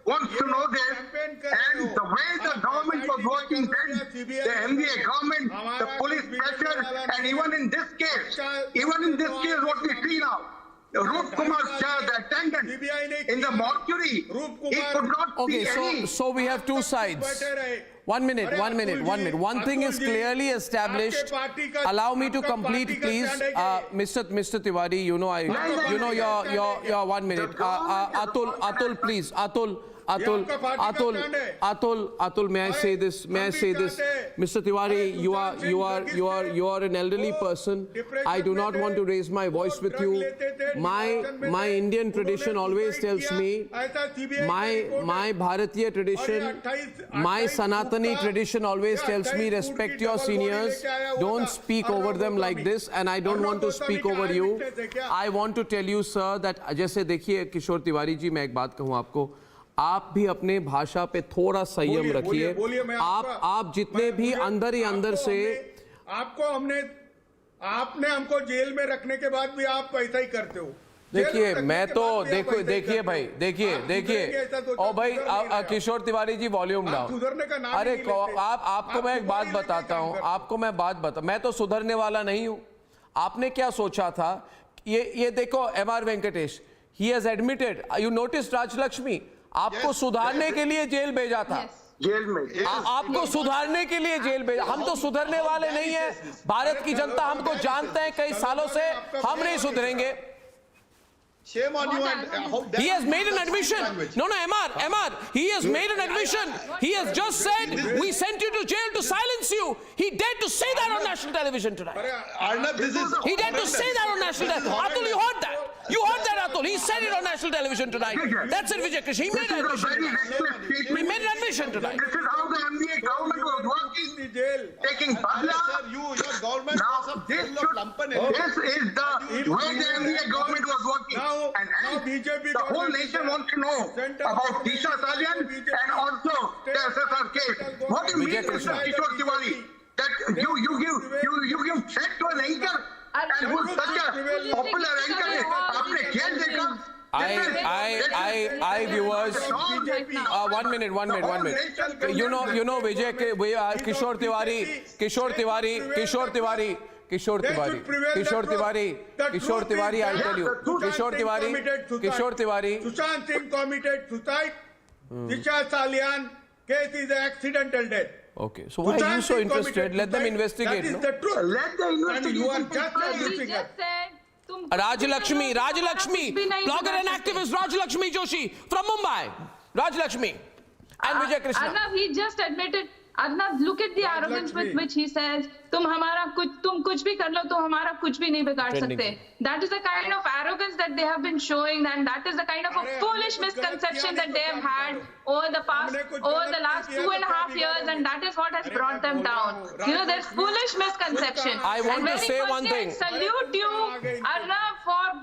wants to know this. And the way the government was working then, the MVA government, the police pressure, and even in this case, what we see now, Rup Kumar Shah, the attendant in the mortuary, he could not see any. So we have two sides. One minute. One thing is clearly established. Allow me to complete, please. Mr. Tiwari, your 1 minute. Atul, please. Atul, may I say this? May I say this? Mr. Tiwari, you are an elderly person. I do not want to raise my voice with you. My Indian tradition always tells me, my Bharatiya tradition, my Sanatani tradition always tells me, respect your seniors, don't speak over them like this, and I don't want to speak over you. I want to tell you, sir, that जैसे देखिए किशोर तिवारी जी, मैं एक बात कहूँ आपको, आप भी अपने भाषा पे थोड़ा संयम रखिए। आप जितने भी अंदर ही अंदर से आपने हमको जेल में रखने के बाद भी आप ऐसा ही करते हो। देखिए मैं तो देखिए भाई, देखिए और भाई किशोर तिवारी जी वॉल्यूम डाउन। अरे आपको मैं एक बात बताता हूँ, मैं तो सुधरने वाला नहीं हूँ। आपने क्या सोचा था? ये देखो MR Venkatesh, he has admitted, you noticed Rajalakshmi, आपको सुधारने के लिए जेल भेजा था। जेल में आपको सुधारने के लिए जेल भेजा। हम तो सुधरने वाले नहीं है। भारत की जनता हमको जानते हैं कई सालों से, हम नहीं सुधरेंगे। Shame on you. And he has made an admission. No, MR. He has made an admission. He has just said, we sent you to jail to silence you. He dared to say that on national television tonight. Arnab, he dared to say that on national television. Atul, you heard that? You heard that, Atul? He said it on national television tonight. That's it, Vijay Krishna. He made an admission. He made an admission tonight. This is how the MBA government was working, taking your government was a this is the way the MBA government was working. And the whole nation wants to know about Disha Salian and also the SSR case. What do you mean, Mr. Kishore Tiwari? That you give threat to an anchor and who is such a popular anchor? Aapne jail dekha? I viewers, 1 minute. You know, Vijay, Kishore Tiwari, I'll tell you. Kishore Tiwari. Sushant Singh committed suicide. Disha Salian case is an accidental death. Okay, so why are you so interested? Let them investigate. That is the truth. Let the investigation. You are just everything. Rajlakshmi, blogger and activist Rajlakshmi Joshi from Mumbai. Rajlakshmi and Vijay Krishna. Arnab, he just admitted. Arnab, look at the arrogance with which he says, तुम कुछ भी कर लो, तो हमारा कुछ भी नहीं बिगाड़ सकते. That is the kind of arrogance that they have been showing, and that is the kind of a foolish misconception that they have had over the last 2.5 years, and that is what has brought them down. You know, there's foolish misconception. I want to say one thing. I salute you, Arnab, for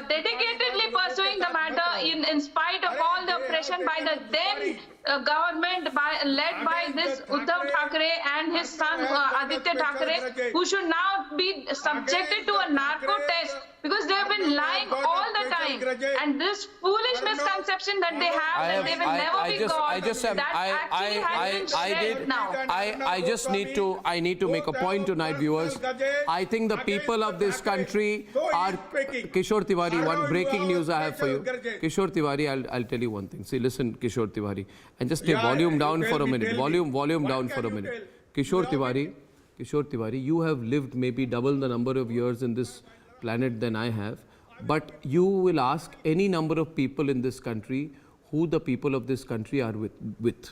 dedicatedly pursuing the matter in spite of all the oppression by the then government led by this Uddhav Thackeray and his son Aditya Thackeray, who should now be subjected to a narco test because they have been lying all the time. And this foolish misconception that they have that they will never be caught, that actually has been shared now. I need to make a point tonight, viewers. I think the people of this country are... Kishore Tiwari, one breaking news I have for you. Kishore Tiwari, I'll tell you one thing. See, listen, Kishore Tiwari. And just take volume down for a minute. Volume down for a minute. Kishore Tiwari, you have lived maybe double the number of years in this planet than I have. But you will ask any number of people in this country who the people of this country are with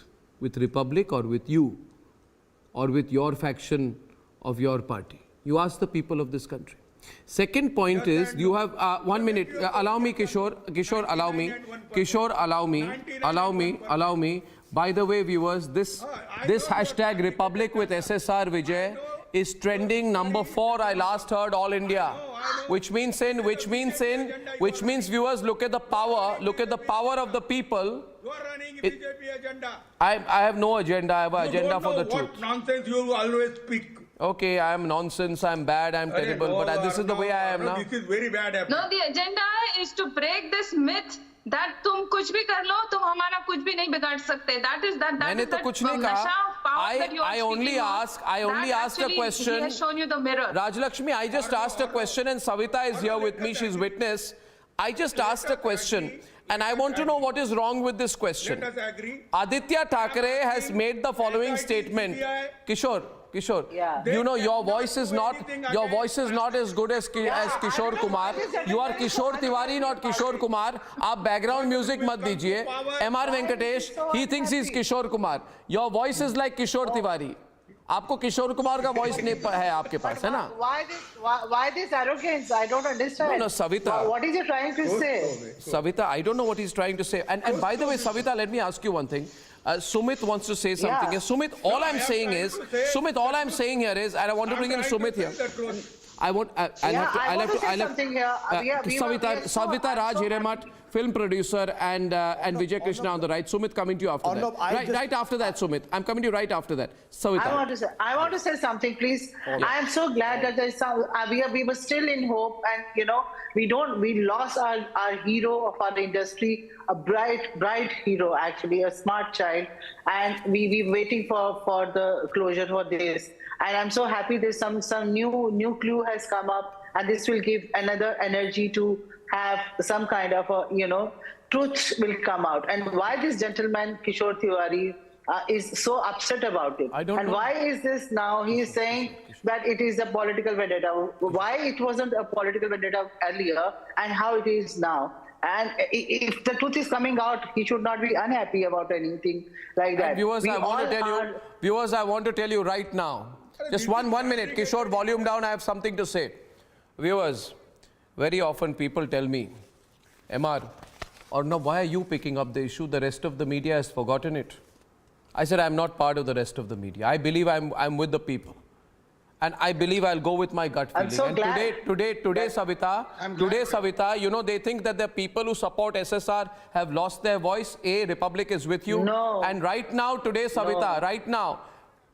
Republic or with you or with your faction of your party. You ask the people of this country. Second point is, you have 1 minute. Allow me, Kishore. Kishore, allow me. By the way, viewers, this hashtag Republic with SSR Vijay is trending number 4. I last heard all India, which means viewers, look at the power of the people. You are running a BJP agenda. I have no agenda. I have an agenda for the truth. What nonsense you always speak. Okay, I am nonsense, I am bad, I am terrible, but this is the way I am now. This is very bad. No, the agenda is to break this myth that तुम कुछ भी कर लो, तुम हमारा कुछ भी नहीं बिगाड़ सकते. That is मैंने तो कुछ नहीं कहा. I only asked a question. He has shown you the mirror. Rajlakshmi, I just asked a question, and Savita is here with me. She's witness. I just asked a question, and I want to know what is wrong with this question. Let us agree. Aditya Thackeray has made the following statement. Kishore, you know your voice is not as good as Kishore Kumar. You are Kishore Tiwari, not Kishore Kumar. Aap background music mat dijiye. M.R. Venkatesh, he thinks he's Kishore Kumar. Your voice is like Kishore Tiwari. आपको किशोर कुमार का voice है आपके पास, है ना? Why this arrogance? I don't understand. No, Savita. What is he trying to say? Savita, I don't know what he's trying to say. And by the way, Savita, let me ask you one thing. Sumit wants to say something. Yeah. Sumit, all I'm saying here is, and I want to bring in Sumit here. I'll have to Savita Raj Hiremat, film producer, and Vijay Krishna on the right. Sumit, coming to you after that. Right after that, Sumit. I'm coming to you right after that. Savita. I want to say something, please. Yeah. I am so glad that there's some, we were still in hope, and we lost our hero of our industry, a bright hero, actually, a smart child, and we waiting for the closure for this. And I'm so happy there's some new clue has come up, and this will give another energy to have some kind of truth will come out. And why this gentleman Kishore Tiwari is so upset about it? I don't know. Why is this now? He is saying that it is a political vendetta. Why it wasn't a political vendetta earlier, and how it is now? And if the truth is coming out, he should not be unhappy about anything like that. And viewers, I want to tell you right now. Just one minute. Kishore, volume down. I have something to say. Viewers, very often people tell me, MR, Arnab, why are you picking up the issue? The rest of the media has forgotten it. I said, I'm not part of the rest of the media. I believe I'm with the people. And I believe I'll go with my gut feeling. I'm so glad. Today, Savita, they think that the people who support SSR have lost their voice. Republic is with you. No. And right now, today, Savita, right now,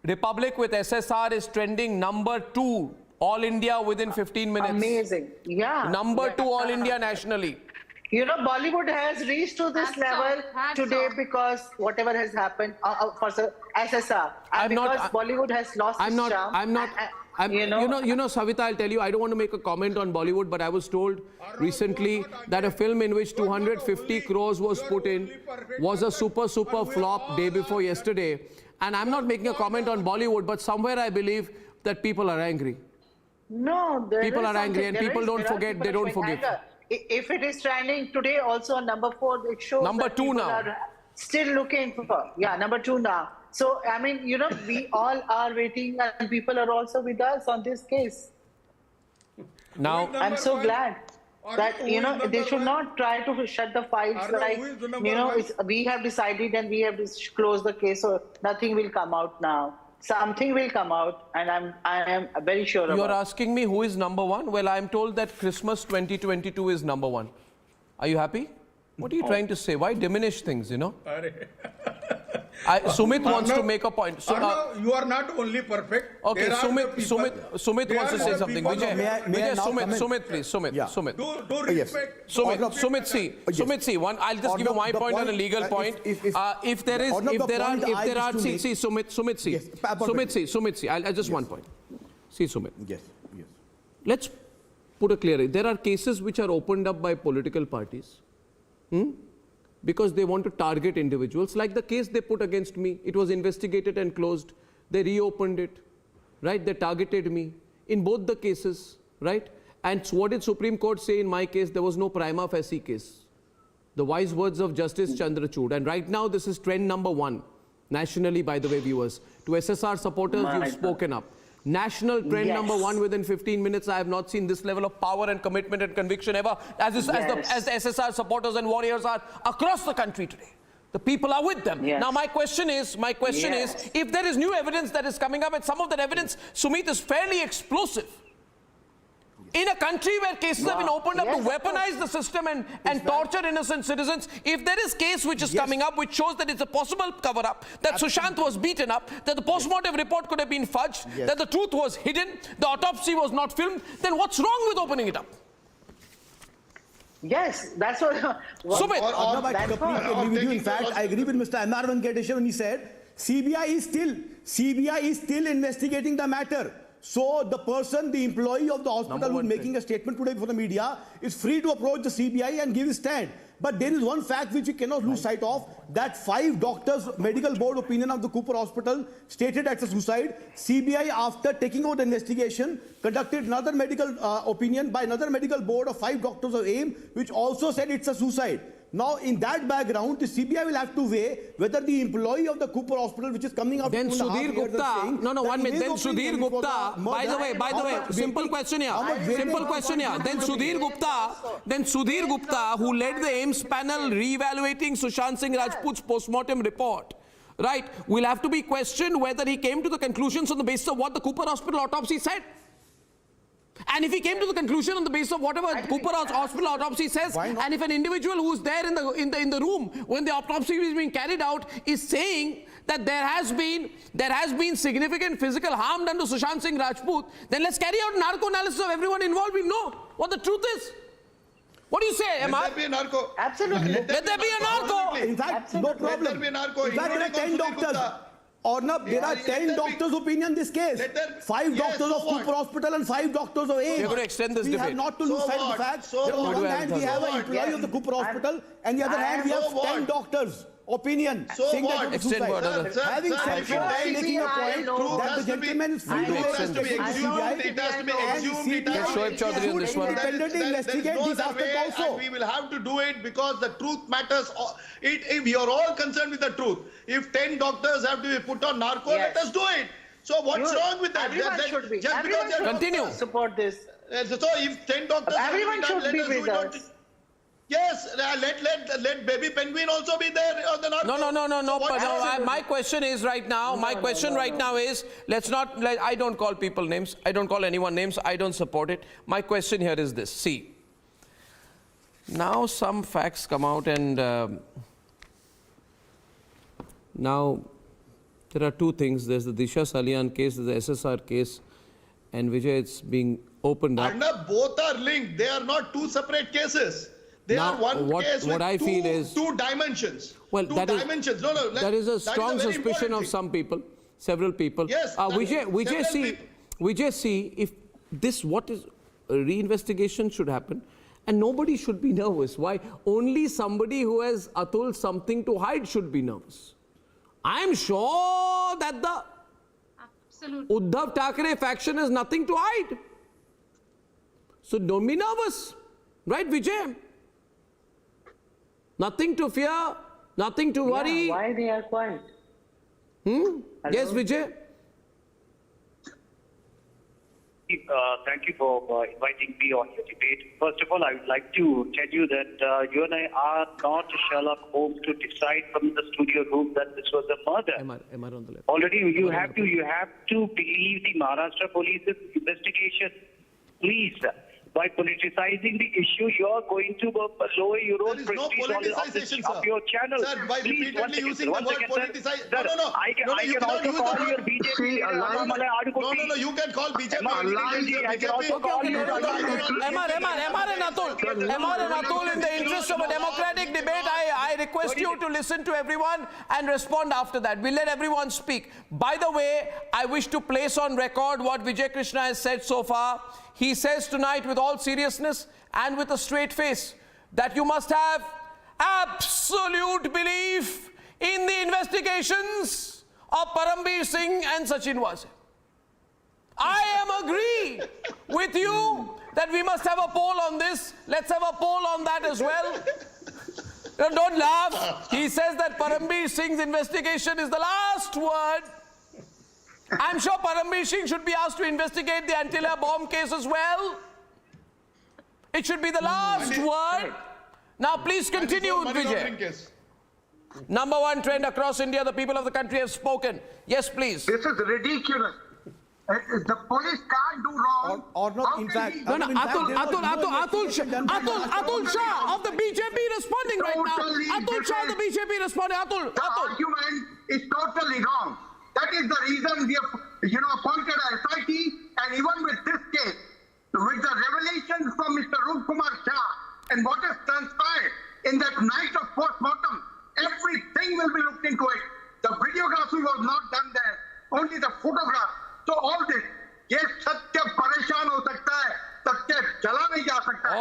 Republic with SSR is trending number 2 all India within 15 minutes. Amazing. Yeah. Number 2 all India nationally. Bollywood has reached to this level today because whatever has happened for SSR. And Bollywood has lost its charm. Savita, I'll tell you, I don't want to make a comment on Bollywood, but I was told recently that a film in which 250 crores was put in was a super flop day before yesterday. And I'm not making a comment on Bollywood, but somewhere I believe that people are angry. No, people are angry, and people don't forget, they don't forgive. If it is trending today also on number 4, it shows number 2 now. Are still looking for, number 2 now. So, I mean, we all are waiting, and people are also with us on this case. Now, I'm so glad that, they should not try to shut the files like, we have decided and we have to close the case, so nothing will come out now. Something will come out, and I am very sure about it. You're asking me who is number 1? Well, I'm told that Christmas 2022 is number 1. Are you happy? What are you trying to say? Why diminish things, Sumit wants to make a point. You are not only perfect. Okay, Sumit wants to say something. Vijay, Sumit, please. Sumit. Sumit, see, I'll just give you my point and a legal point. Sumit, I'll just one point. See, Sumit. Yes. Let's put it clearly. There are cases which are opened up by political parties. Because they want to target individuals, like the case they put against me. It was investigated and closed. They reopened it, right? They targeted me in both the cases, right? And what did Supreme Court say in my case? There was no prima facie case. The wise words of Justice Chandrachud. And right now, this is trend number 1, nationally, by the way, viewers. To SSR supporters, you've spoken up. National trend number 1 within 15 minutes. I have not seen this level of power and commitment and conviction ever as the SSR supporters and warriors are across the country today. The people are with them. Now, my question is, if there is new evidence that is coming up, and some of that evidence, Sumit, is fairly explosive. In a country where cases have been opened up to weaponize the system and torture innocent citizens, if there is case which is coming up which shows that it's a possible cover-up, that Sushant was beaten up, that the post-mortem report could have been fudged, that the truth was hidden, the autopsy was not filmed, then what's wrong with opening it up? Yes, that's what... Sumit. I completely agree with you. In fact, I agree with Mr. M.R. Venkatesh when he said, CBI is still investigating the matter. So the person, the employee of the hospital who's making a statement today before the media is free to approach the CBI and give his stand. But there is one fact which we cannot lose sight of, that 5 doctors' medical board opinion of the Cooper Hospital stated as a suicide. CBI, after taking over the investigation, conducted another medical opinion by another medical board of 5 doctors of AIM, which also said it's a suicide. Now, in that background, the CBI will have to weigh whether the employee of the Cooper Hospital, which is coming up. Then Sudhir Gupta, no, 1 minute. Then Sudhir Gupta, by the way, simple question here. Then Sudhir Gupta, who led the AIMS panel re-evaluating Sushant Singh Rajput's post-mortem report, right, will have to be questioned whether he came to the conclusions on the basis of what the Cooper Hospital autopsy said. And if he came to the conclusion on the basis of whatever Cooper Hospital autopsy says, and if an individual who's there in the room when the autopsy is being carried out is saying that there has been significant physical harm done to Sushant Singh Rajput, then let's carry out narco analysis of everyone involved. We'll know what the truth is. What do you say, Emma? Let there be a narco. Absolutely. Let there be a narco. In fact, no problem. Let there be a narco. In fact, there are 10 doctors. Arnab, there are 10 doctors' opinion in this case. 5 doctors of Cooper Hospital and 5 doctors of AIM. We're going to extend this debate. We have not to lose sight of the fact that on one hand we have an employee of the Cooper Hospital, and the other hand we have 10 doctors' opinion saying that it's suicide. Having said so, I am making a point that the gentleman is free to investigate the CBI and independently investigate these aspects also. We will have to do it because the truth matters. If we are all concerned with the truth, if 10 doctors have to be put on narco, let us do it. So what's wrong with that? Everyone should be. Just because continue. Support this. So if 10 doctors everyone should be with us. Yes, let baby penguin also be there on the narco. No. My question is right now. My question right now is, let's not. I don't call people names. I don't call anyone names. I don't support it. My question here is this. See, now some facts come out, and now there are 2 things. There's the Disha Salian case, there's the SSR case, and Vijay, it's being opened up. Arnab, both are linked. They are not 2 separate cases. They are one case with I feel is 2 dimensions. Well, that is a strong suspicion of some people, several people. Yes, Vijay, see if this what is a reinvestigation should happen, and nobody should be nervous. Why? Only somebody who has Atul something to hide should be nervous. I am sure that the Uddhav Thackeray faction has nothing to hide. So don't be nervous, right, Vijay? Nothing to fear, nothing to worry. Yeah, why they are quiet? Yes, Vijay? Thank you for inviting me on your debate. First of all, I would like to tell you that you and I are not Sherlock Holmes to decide from the studio room that this was a murder. MR on the left. Already, you have to believe the Maharashtra police's investigation. Please. By politicizing the issue, you are going to lower your own prestige of your channel. Sir, by repeatedly using the word politicize. No. I can also call your BJP. No, you can call BJP. I can also call you. MR and Atul, in the interest of a democratic debate, I request you to listen to everyone and respond after that. We'll let everyone speak. By the way, I wish to place on record what Vijay Krishna has said so far. He says tonight with all seriousness and with a straight face that you must have absolute belief in the investigations of Parambir Singh and Sachin Wase. I am agree with you that we must have a poll on this. Let's have a poll on that as well. Don't laugh. He says that Parambir Singh's investigation is the last word. I'm sure Parambir Singh should be asked to investigate the Antilla bomb case as well. It should be the last word. Now please continue, Vijay. Number 1 trend across India, the people of the country have spoken. Yes, please. This is ridiculous. The police can't do wrong. Or not, in fact. Atul Shah of the BJP responding right now. Atul Shah of the BJP responding. The argument is totally wrong. That is the reason we have, appointed a SIT, and even with this case, with the revelations from Mr. Rup Kumar Shah and what has transpired in that night of post-mortem, everything will be looked into it. The videography was not done there, only the photograph. So all this, ये सत्य परेशान हो सकता है, सत्य चला नहीं जा सकता है,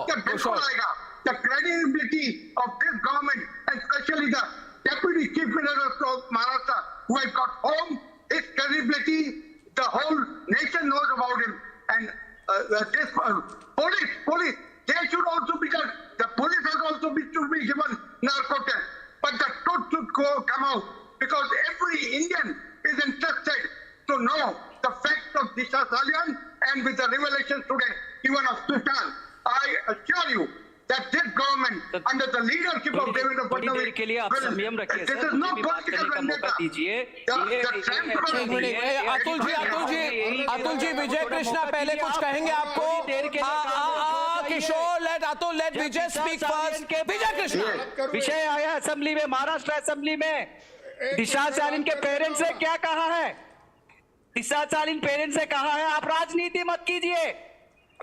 सत्य बिल्कुल आएगा. the credibility of this government, especially the Deputy Chief Minister of Maharashtra, who has got home, his credibility, the whole nation knows about him. And this police, they should also, because the police has also to be given narco test. But the truth should come out, because every Indian is interested to know the facts of Disha Salian, and with the revelations today, even of Sultan. I assure you that this government, under the leadership of Devendra Fadnavis, this is no political vendetta. Atul ji विजय कृष्णा पहले कुछ कहेंगे आपको. किशोर, let Vijay speak first. विजय कृष्णा, विषय आया assembly में, Maharashtra assembly में. दिशा सालिन के parents ने क्या कहा है? दिशा सालिन पेरेंट्स ने कहा है आप राजनीति मत कीजिए.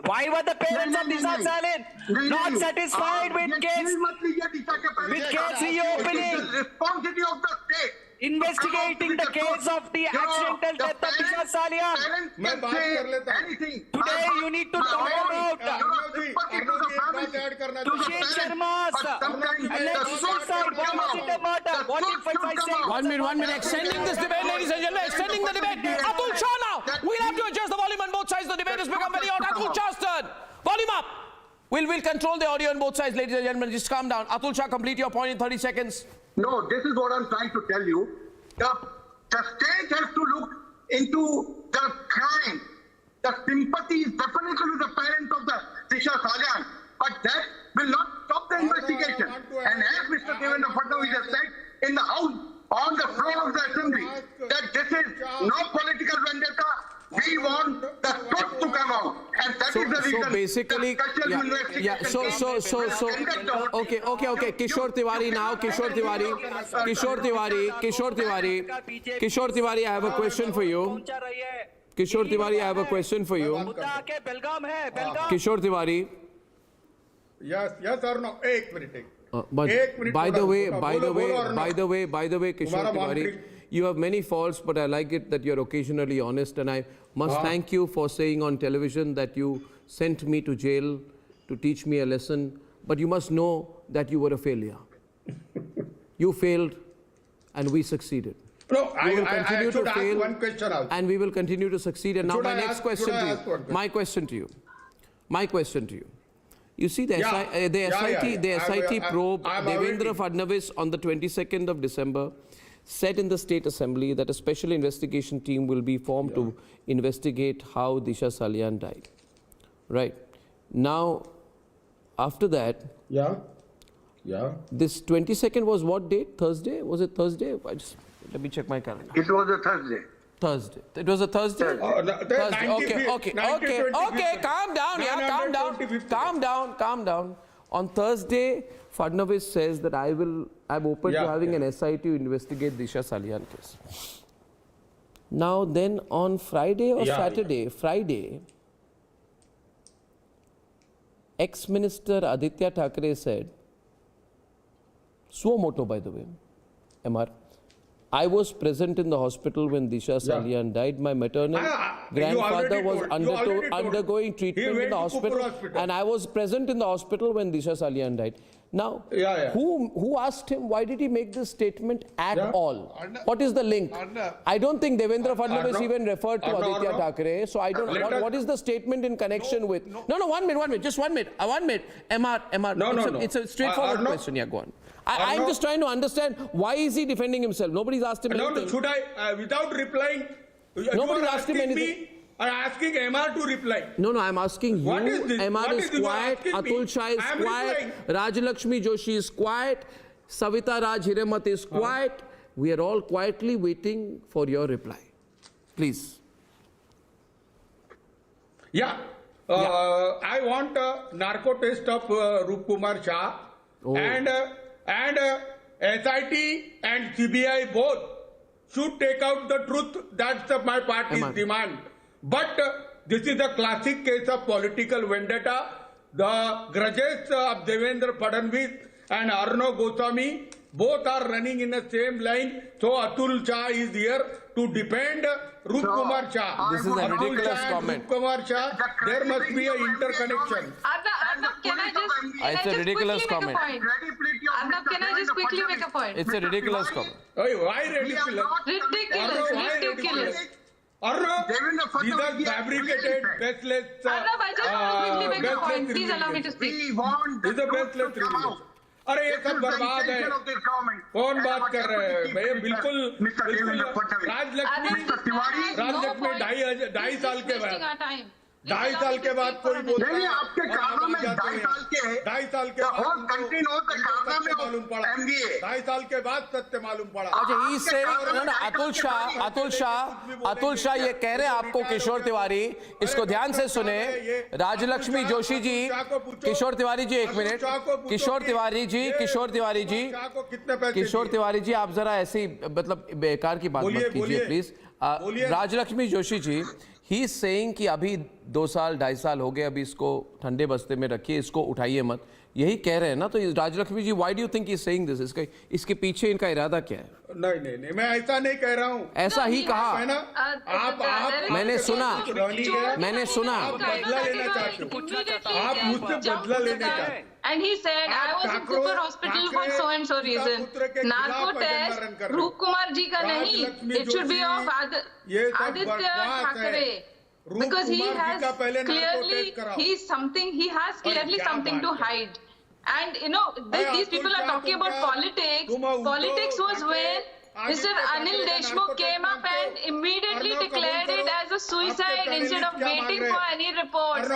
Why were the parents of Disha Salin not satisfied with case reopening, investigating the case of the accidental death of Disha Salian? Today you need to talk about Tushir Sharma's alleged suicide. Why was it a murder? What if I say? 1 minute. Extending this debate, ladies and gentlemen. Extending the debate. Atul Shah now. We'll have to adjust the volume on both sides. The debate has become very hot. Atul Shah's turn. Volume up. We'll control the audio on both sides, ladies and gentlemen. Just calm down. Atul Shah, complete your point in 30 seconds. No, this is what I'm trying to tell you. The state has to look into the crime. The sympathy is definitely with the parents of the Disha Salian, but that will not stop the investigation. And as Mr. Devendra Fadnavis has said in the House, on the floor of the Assembly, that this is no political vendetta. We want the truth to come out, and that is the reason. So basically, okay. Kishore Tiwari now. Kishore Tiwari, I have a question for you. Kishore Tiwari. Yes or no? एक minute. But by the way, Kishore Tiwari, you have many faults, but I like it that you're occasionally honest, and I must thank you for saying on television that you sent me to jail to teach me a lesson, but you must know that you were a failure. You failed, and we succeeded. No, we will continue to fail, one question also. and we will continue to succeed. And now my next question to you. My question to you. You see, the SIT probe, Devendra Fadnavis on the 22nd of December said in the State Assembly that a special investigation team will be formed to investigate how Disha Salian died. Right. Now, after that, this 22nd was what date? Thursday? Was it Thursday? Let me check my calendar. It was a Thursday. It was a Thursday? Thursday. Okay. Calm down. On Thursday, Fadnavis says that I'm open to having an SIT to investigate Disha Salian case. Now then on Friday or Friday, ex-minister Aditya Thackeray said, suo moto by the way, MR, I was present in the hospital when Disha Salian died. My maternal grandfather was undergoing treatment in the hospital, and I was present in the hospital when Disha Salian died. Now, who asked him, why did he make this statement at all? What is the link? I don't think Devendra Fadnavis even referred to Aditya Thackeray, so I don't know. What is the statement in connection with? No, 1 minute, just 1 minute. 1 minute. MR. It's a straightforward question. Yeah, go on. I'm just trying to understand why is he defending himself. Nobody's asked him anything. Should I, without replying, nobody's asked him anything. I'm asking MR to reply. No, I'm asking you. MR is quiet, Atul Shah is quiet, Rajalakshmi Joshi is quiet, Savita Raj Hiremat is quiet. We are all quietly waiting for your reply. Please. I want a narco test of Rup Kumar Shah and SIT and CBI both should take out the truth. That's my party's demand. But this is a classic case of political vendetta. The grudges of Devendra Fadnavis and Arnab Goswami, both are running in the same line. So Atul Shah is here to defend Rup Kumar Shah. This is a ridiculous comment. Rup Kumar Shah, there must be an interconnection. Arnab, can I It's a ridiculous comment. Arnab, can I just quickly make a point? It's a ridiculous comment. Why ridiculous? Ridiculous. Arnab, these are fabricated, baseless. Arnab, I just want to quickly make a point. Please allow me to speak. These are baseless revelations. अरे ये सब बर्बाद है। कौन बात कर रहे हैं? भैया बिल्कुल राजलक्ष्मी 2.5 साल के बाद कोई बोलता है आपके कानों में 2.5 साल के 2.5 साल के बाद मालूम पड़ा, 2.5 साल के बाद सत्य मालूम पड़ा। अच्छा, इससे अतुल शाह ये कह रहे हैं आपको, किशोर तिवारी इसको ध्यान से सुने, राजलक्ष्मी जोशी जी, किशोर तिवारी जी एक मिनट, किशोर तिवारी जी आप जरा ऐसी मतलब बेकार की बात मत कीजिए please. Rajlakshmi Joshi ji, he is saying कि अभी 2 साल 2.5 साल हो गए, अभी इसको ठंडे बस्ते में रखिए, इसको उठाइए मत, यही कह रहे हैं ना। तो Rajalakshmi ji, why do you think he is saying this? इसके पीछे इनका इरादा क्या है? नहीं, मैं ऐसा नहीं कह रहा हूँ। ऐसा ही कहा है ना? आप मैंने सुना आप बदला लेना चाहते हो, आप मुझसे बदला लेना चाहते हो। And he said, I was in super hospital for so and so reason. Narco test, Rup Kumar ji ka nahi. It should be of Aditya Thackeray. Because he has clearly, he has clearly something to hide. And you know, these people are talking about politics. Politics was when Mr. Anil Deshmukh came up and immediately declared it as a suicide instead of waiting for any reports.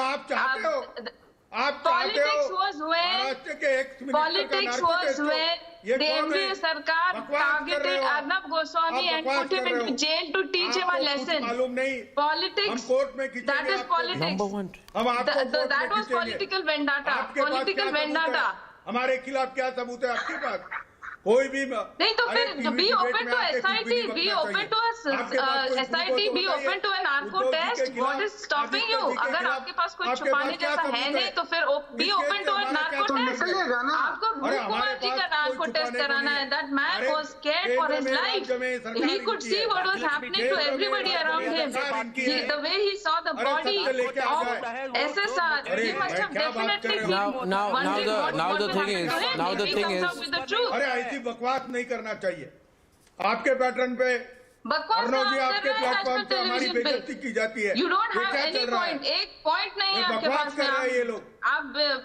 Politics was when Devri Sarkar targeted Arnab Goswami and put him into jail to teach him a lesson. Politics, that is politics. That was political vendetta. हमारे खिलाफ क्या सबूत है आपके पास? कोई भी नहीं तो फिर be open to SIT, be open to SIT, be open to a narco test. What is stopping you? अगर आपके पास कोई छुपाने जैसा है नहीं तो फिर be open to a narco test. आपको रूप कुमार जी का narco test कराना है. That man was scared for his life. He could see what was happening to everybody around him. The way he saw the body of SSR, he must have definitely been wondering what will happen to him if he comes out with the truth. बकवास नहीं करना चाहिए आपके pattern पे। अर्नब जी, आपके platform पे हमारी बेइज्जती की जाती है। You don't have any point. एक पॉइंट नहीं है आपके पास में। ये लोग आप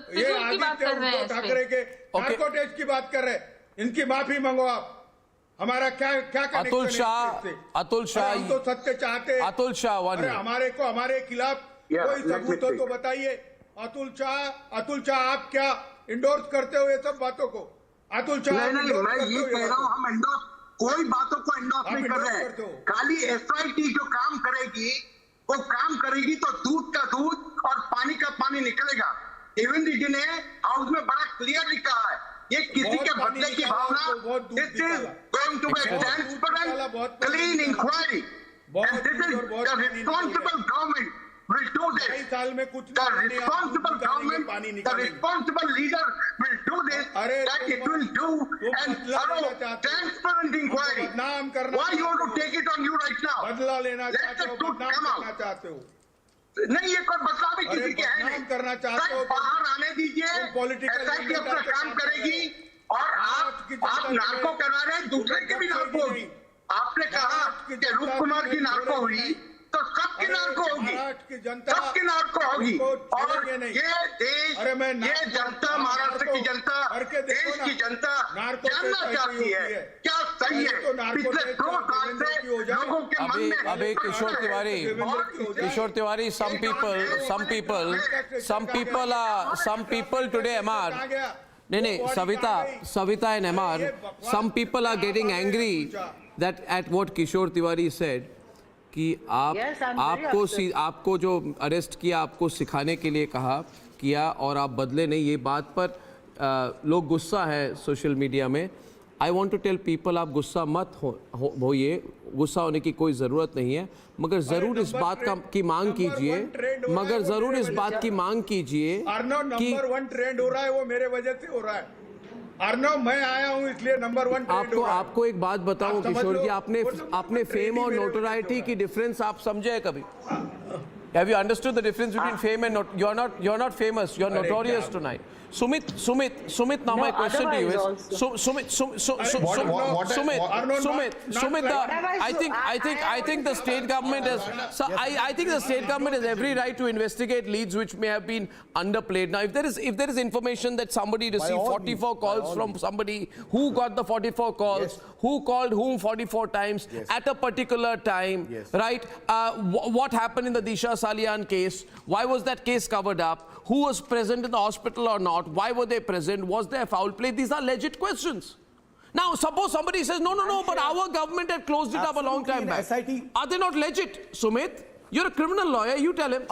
फिजूल की बात कर रहे हैं। ठाकरे के नार्को टेस्ट की बात कर रहे हैं, इनकी माफी मांगो आप। हमारा क्या अतुल शाह हम तो सत्य चाहते हैं। अतुल शाह हमारे खिलाफ कोई सबूत हो तो बताइए। अतुल शाह आप क्या इंडोर्स करते हो ये सब बातों को? अतुल शाह नहीं, मैं ये कह रहा हूँ, हम एंडोर्स कोई बातों को एंडोर्स नहीं कर रहे हैं। खाली SIT जो काम करेगी वो काम करेगी तो दूध का दूध और पानी का पानी निकलेगा। इवन जी ने हाउस में बड़ा क्लियर लिखा है, ये किसी के बदले की भावना, this is going to be transparent clean inquiry and this is the responsible government will do this. The responsible government, the responsible leader will do this, that it will do and thorough, transparent inquiry. Why you want to take it on you right now? Let the truth come out. नहीं, ये कोई बदलाव भी किसी के है नहीं। बाहर आने दीजिए, SIT अपना काम करेगी और आप नार्को करा रहे हैं, दूसरे के भी नार्को होगी। आपने कहा कि रूप कुमार की नार्को हुई तो सबकी नार्को होगी, सबकी नार्को होगी। और ये देश, ये जनता, महाराष्ट्र की जनता, देश की जनता जानना चाहती है क्या सही है। पिछले 2 साल से लोगों के मन में अभी किशोर Tiwari, some people today, MR, नहीं, Savita and MR, some people are getting angry that at what Kishore Tiwari said, कि आपको जो अरेस्ट किया, आपको सिखाने के लिए किया और आप बदले नहीं, ये बात पर लोग गुस्सा है सोशल मीडिया में। I want to tell people, आप गुस्सा मत होइए, गुस्सा होने की कोई ज़रूरत नहीं है, मगर ज़रूर इस बात की मांग कीजिए, कि नंबर 1 ट्रेंड हो रहा है वो मेरे वजह से हो रहा है। अर्नब मैं आया हूं इसलिए नंबर 1 आपको एक बात बताऊं किशोर जी, आपने फेम और नोटोराइटी की डिफरेंस आप समझे है कभी? Have you understood the difference between fame and not? You're not famous. You're notorious tonight. Sumit. Now my question to you is, Sumit. I think the state government has. I think the state government has every right to investigate leads which may have been underplayed. Now, if there is information that somebody received 44 calls from somebody, who got the 44 calls, who called whom 44 times at a particular time, right? What happened in the Disha Salian case? Why was that case covered up? Who was present in the hospital or not? Why were they present? Was there foul play? These are legit questions. Now, suppose somebody says, no, but our government had closed it up a long time back. Are they not legit? Sumit, you're a criminal lawyer. You tell him.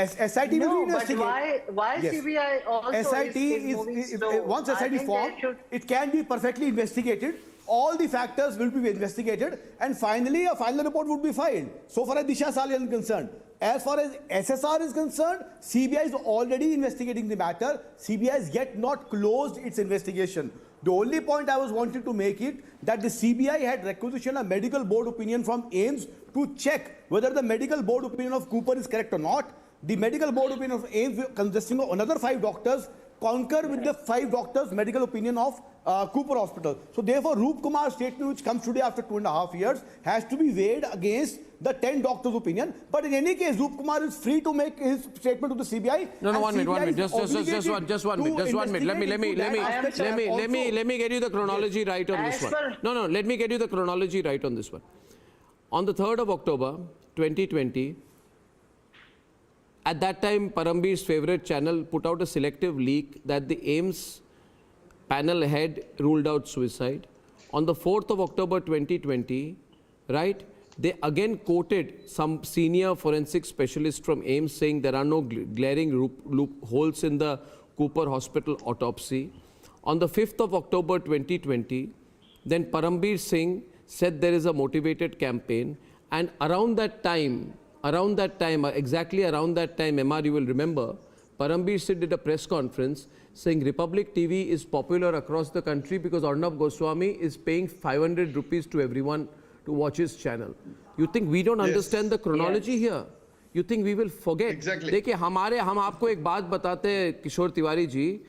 SIT will investigate. Why CBI also SIT is once SIT is formed, it can be perfectly investigated. All the factors will be investigated, and finally a final report would be filed. So far as Disha Salian is concerned. As far as SSR is concerned, CBI is already investigating the matter. CBI has yet not closed its investigation. The only point I was wanting to make it that the CBI had requisitioned a medical board opinion from AIIMS to check whether the medical board opinion of Cooper is correct or not. The medical board opinion of AIIMS, consisting of another 5 doctors, concur with the 5 doctors' medical opinion of Cooper Hospital. So therefore, Roop Kumar's statement, which comes today after 2.5 years, has to be weighed against the 10 doctors' opinion. But in any case, Roop Kumar is free to make his statement to the CBI. No, 1 minute. Just one minute. Let me get you the chronology right on this one. No, let me get you the chronology right on this one. On the 3rd of October, 2020, at that time, Parambir's favorite channel put out a selective leak that the AIIMS panel had ruled out suicide. On the 4th of October 2020, right, they again quoted some senior forensic specialist from AIIMS saying there are no glaring loopholes in the Cooper Hospital autopsy. On the 5th of October 2020, then Parambir Singh said there is a motivated campaign, and around that time, exactly around that time, MR, you will remember, Parambir Singh did a press conference saying Republic TV is popular across the country because Arnab Goswami is paying 500 rupees to everyone to watch his channel. You think we don't understand the chronology here? You think we will forget? Exactly. देखिए हम आपको एक बात बताते हैं किशोर Tiwari ji,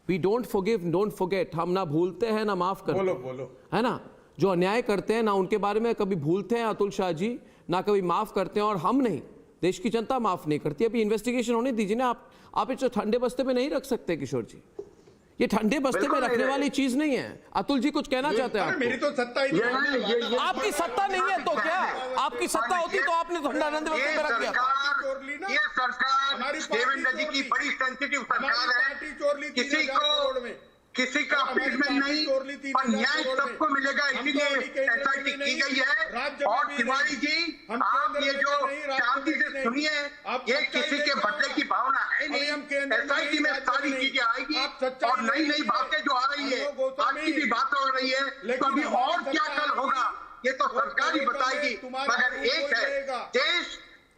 we don't forgive, don't forget. हम ना भूलते हैं ना माफ करते हैं, बोलो है ना? जो अन्याय करते हैं ना उनके बारे में कभी भूलते हैं अतुल शाह जी, ना कभी माफ करते हैं, और हम नहीं, देश की जनता माफ नहीं करती. अभी इन्वेस्टिगेशन होने दीजिए ना. आप इसे ठंडे बस्ते में नहीं रख सकते किशोर जी. ये ठंडे बस्ते में रखने वाली चीज नहीं है. अतुल जी कुछ कहना चाहते हैं? मेरी तो सत्ता ही नहीं. आपकी सत्ता नहीं है तो क्या? आपकी सत्ता होती तो आपने ठंडे बस्ते में रख दिया. ये सरकार देवेंद्र जी की बड़ी सेंसिटिव सरकार है. किसी का अपीलमेंट नहीं, और न्याय सबको मिलेगा, इसीलिए एसआईटी की गई है. और तिवारी जी, आप ये जो शांति से सुनिए, ये किसी के बदले की भावना है नहीं. एसआईटी में सारी चीजें आएगी और नई बातें जो आ रही है, आज की भी बात हो रही है, तो अभी और क्या कल होगा ये तो सरकार ही बताएगी. मगर एक है, देश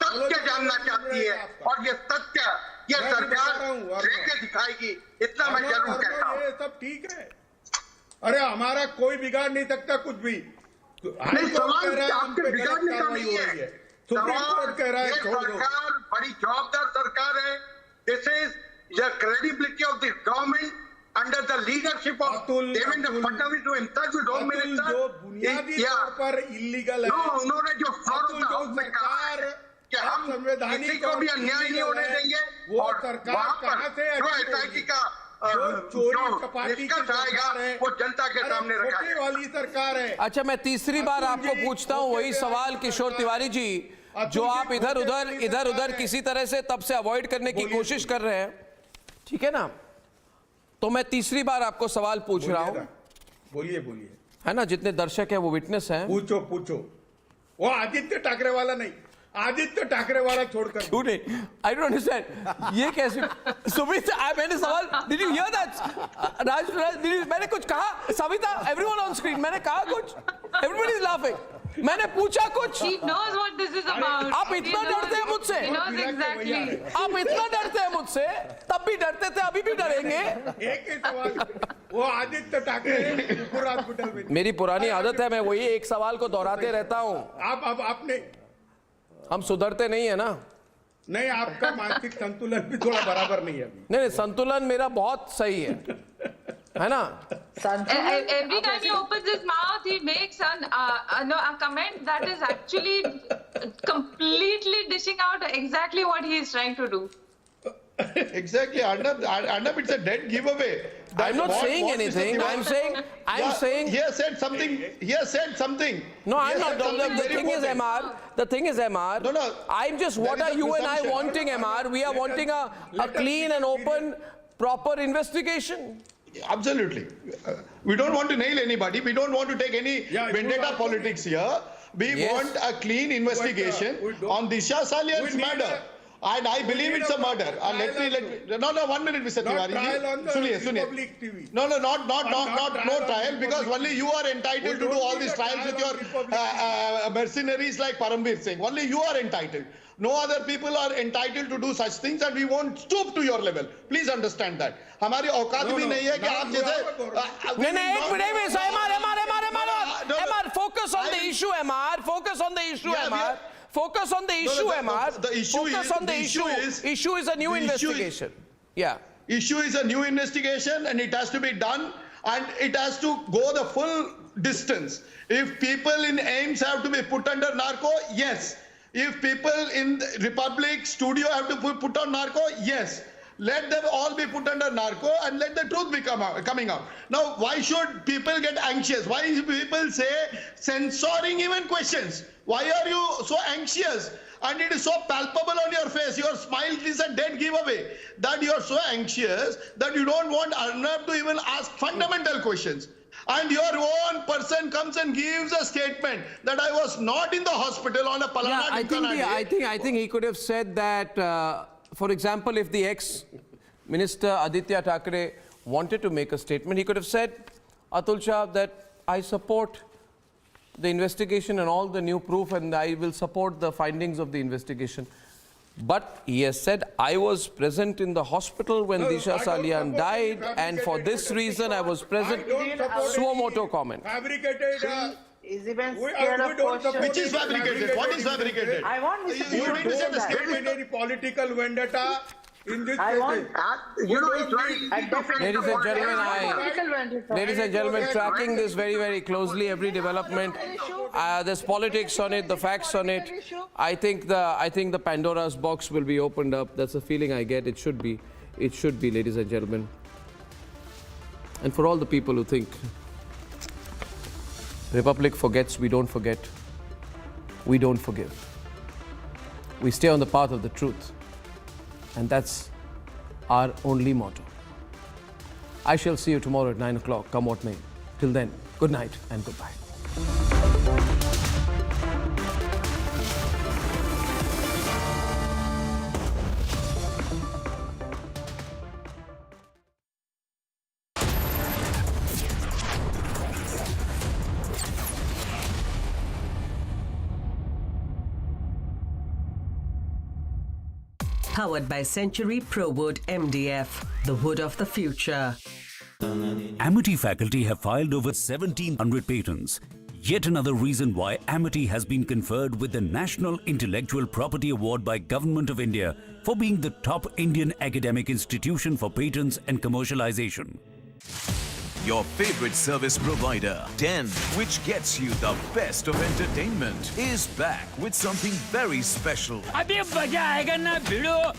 सत्य जानना चाहती है, और ये सत्य ये सरकार लेके दिखाएगी, इतना मैं जरूर कहता हूँ. ये सब ठीक है. अरे हमारा कोई बिगाड़ नहीं सकता कुछ भी. सवाल आपके बिगाड़ने का नहीं है. सवाल कह रहा है सरकार बड़ी जवाबदार सरकार है. This is the credibility of this government under the leadership of Devendra Fadnavis, who himself is home minister. जो बुनियादी तौर पर इलीगल है, उन्होंने जो फौरन में कहा है कि हम किसी को भी अन्याय नहीं होने देंगे, वो सरकार कहाँ से एसआईटी का चोरी चपाटी की सरकार है, वो जनता के सामने रखा वाली सरकार है. अच्छा, मैं तीसरी बार आपको पूछता हूँ वही सवाल किशोर तिवारी जी, जो आप इधर उधर किसी तरह से तब से अवॉइड करने की कोशिश कर रहे हैं, ठीक है ना? तो मैं तीसरी बार आपको सवाल पूछ रहा हूं. बोलिए, है ना? जितने दर्शक हैं वो विटनेस हैं. पूछो. वो आदित्य ठाकरे वाला नहीं, आदित्य ठाकरे वाला छोड़कर. क्यों नहीं? I don't understand. ये कैसे? सुमित, मैंने सवाल, डिड यू हियर दैट? राज, मैंने कुछ कहा? सविता, एवरीवन ऑन स्क्रीन, मैंने कहा कुछ? Everybody is laughing. मैंने पूछा कुछ? He knows what this is about. आप इतना डरते हैं मुझसे? He knows exactly. आप इतना डरते हैं मुझसे, तब भी डरते थे, अभी भी डरेंगे? एक ही सवाल, वो आदित्य ठाकरे कुकुर हॉस्पिटल में। मेरी पुरानी आदत है, मैं वही एक सवाल को दोहराते रहता हूँ। आपने, हम सुधरते नहीं है ना? नहीं, आपका मानसिक संतुलन भी थोड़ा बराबर नहीं है अभी। नहीं, संतुलन मेरा बहुत सही है ना? Every time he opens his mouth, he makes a comment that is actually completely dishing out exactly what he is trying to do. Exactly, Arnab, it's a dead giveaway. I'm not saying anything. I'm saying. He has said something. No, I'm not. The thing is, MR. No. I'm just. What are you and I wanting, MR? We are wanting a clean and open, proper investigation. Absolutely. We don't want to nail anybody. We don't want to take any vendetta politics here. We want a clean investigation on Disha Salian's murder. And I believe it's a murder. No, 1 minute, Mr. Tiwari. Suniye. No, no trial, because only you are entitled to do all these trials with your mercenaries like Parambir Singh. Only you are entitled. No other people are entitled to do such things, and we won't stoop to your level. Please understand that. हमारी औकात भी नहीं है कि आप जैसे नहीं एक मिनट में MR focus on the issue MR focus on the issue MR focus on the issue MR the issue is a new investigation. Issue is a new investigation, and it has to be done, and it has to go the full distance. If people in AIMS have to be put under narco, yes. If people in the Republic studio have to put on narco, yes. Let them all be put under narco and let the truth be coming out. Now, why should people get anxious? Why people say censoring even questions? Why are you so anxious? And it is so palpable on your face. Your smile is a dead giveaway that you are so anxious that you don't want Arnab to even ask fundamental questions. And your own person comes and gives a statement that I was not in the hospital on a Palana. I think he could have said that. For example, if the ex-minister Aditya Thackeray wanted to make a statement, he could have said, Atul Shah, that I support the investigation and all the new proof, and I will support the findings of the investigation. But he has said, I was present in the hospital when Disha Salian died, and for this reason I was present. Suo moto comment. Fabricated. Which is fabricated? What is fabricated? I want you need to say the statement. Any political vendetta in this Ladies and gentlemen, tracking this very, very closely, every development. There's politics on it, the facts on it. I think the Pandora's box will be opened up. That's the feeling I get. It should be, ladies and gentlemen. And for all the people who think Republic forgets, we don't forget. We don't forgive. We stay on the path of the truth. And that's our only motto. I shall see you tomorrow at 9 o'clock, come what may. Till then, good night and goodbye. Powered by Century ProWood MDF, the wood of the future. Amity faculty have filed over 1,700 patents. Yet another reason why Amity has been conferred with the National Intellectual Property Award by Government of India for being the top Indian academic institution for patents and commercialization. Your favorite service provider, 10, which gets you the best of entertainment, is back with something very special. अभी मजा आएगा ना भिड़ो.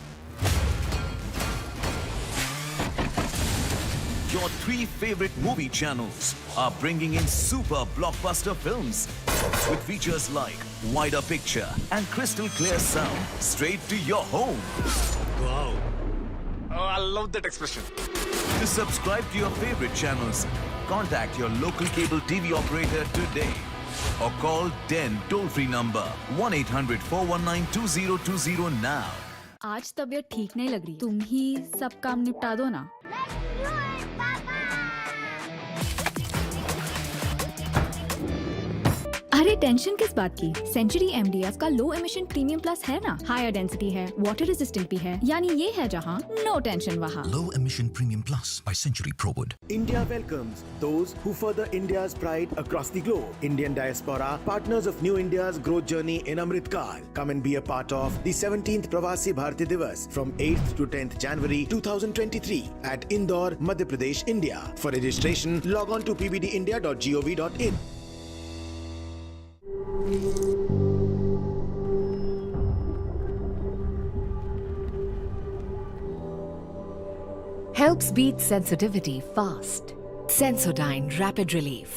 Your 3 favorite movie channels are bringing in super blockbuster films with features like wider picture and crystal clear sound straight to your home. Wow. Oh, I love that expression. To subscribe to your favorite channels, contact your local cable TV operator today or call 10 toll-free number 1-800-419-2020 now. आज तबीयत ठीक नहीं लग रही. तुम ही सब काम निपटा दो ना. अरे टेंशन किस बात की? सेंचुरी एमडीएफ का लो एमिशन प्रीमियम प्लस है ना, हायर डेंसिटी है, वाटर रेजिस्टेंट भी है, यानी ये है जहाँ नो टेंशन वहाँ। Low emission premium plus by Century ProWood. India welcomes those who further India's pride across the globe. Indian diaspora, partners of New India's growth journey in Amrit Kaal. Come and be a part of the 17th Pravasi Bharatiya Divas from 8th to 10th January 2023 at Indore, Madhya Pradesh, India. For registration, log on to pbdindia.gov.in. Helps beat sensitivity fast. Sensodyne Rapid Relief.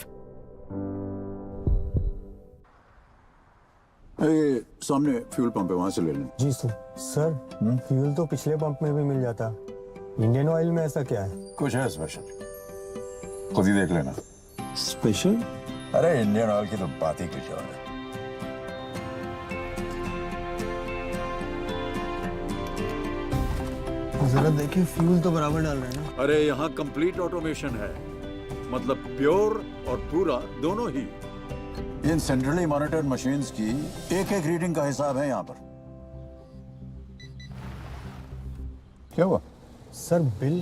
ये सामने fuel pump है, वहां से ले लें। जी sir fuel तो पिछले pump में भी मिल जाता, इंडियन ऑयल में ऐसा क्या है? कुछ है स्पेशल, खुद ही देख लेना। स्पेशल? अरे इंडियन ऑयल की तो बात ही कुछ और है। जरा देखिए, फ्यूल तो बराबर डाल रहे हैं ना। अरे यहाँ कंप्लीट ऑटोमेशन है, मतलब प्योर और पूरा दोनों ही। इन सेंट्रली मॉनिटर्ड मशीन्स की एक एक रीडिंग का हिसाब है यहाँ पर। क्या हुआ? Sir bill.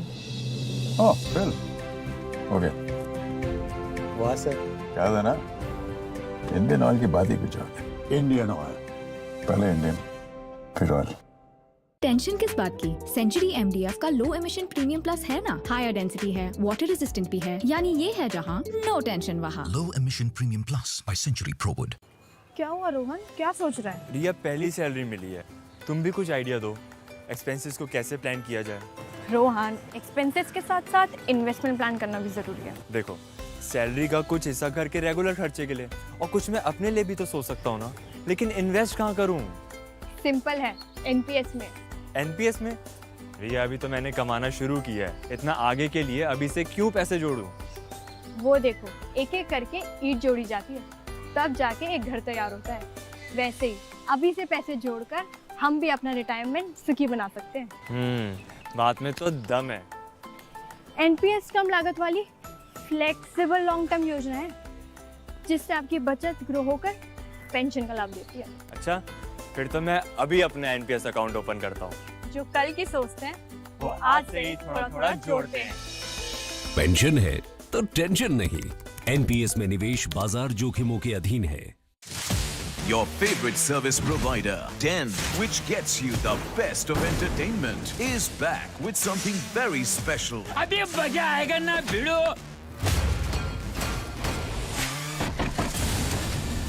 ओह बिल हो गया। वाह सर। क्या था ना, इंडियन ऑयल की बात ही कुछ और है। इंडियन ऑयल, पहले इंडियन फिर ऑयल। टेंशन किस बात की? सेंचुरी एमडीएफ का लो एमिशन प्रीमियम प्लस है ना, हायर डेंसिटी है, वाटर रेजिस्टेंट भी है, यानी ये है जहाँ नो टेंशन वहाँ। Low emission premium plus by Century ProWood. क्या हुआ रोहन, क्या सोच रहा है? रिया पहली सैलरी मिली है, तुम भी कुछ आइडिया दो, एक्सपेंसेस को कैसे प्लान किया जाए। रोहन, एक्सपेंसेस के साथ साथ इन्वेस्टमेंट प्लान करना भी जरूरी है। देखो, सैलरी का कुछ हिस्सा घर के रेगुलर खर्चे के लिए और कुछ मैं अपने लिए भी तो सोच सकता हूँ ना, लेकिन इन्वेस्ट कहाँ करूँ? सिंपल है, एनपीएस में। एनपीएस में? रिया अभी तो मैंने कमाना शुरू किया है, इतना आगे के लिए अभी से क्यों पैसे जोड़ूं? वो देखो, एक एक करके ईंट जोड़ी जाती है, तब जाके एक घर तैयार होता है। वैसे ही अभी से पैसे जोड़कर हम भी अपना रिटायरमेंट सुखी बना सकते हैं। बात में तो दम है। एनपीएस कम लागत वाली फ्लेक्सिबल लॉन्ग टर्म योजना है, जिससे आपकी बचत ग्रो होकर पेंशन का लाभ देती है। अच्छा, फिर तो मैं अभी अपना एनपीएस अकाउंट ओपन करता हूँ। जो कल की सोचते हैं वो आज से ही थोड़ा थोड़ा जोड़ते हैं। पेंशन है तो टेंशन नहीं, एनपीएस में निवेश बाजार जोखिमों के अधीन है। Your favorite service provider, 10, which gets you the best of entertainment, is back with something very special. अभी मजा आएगा ना भिड़ो।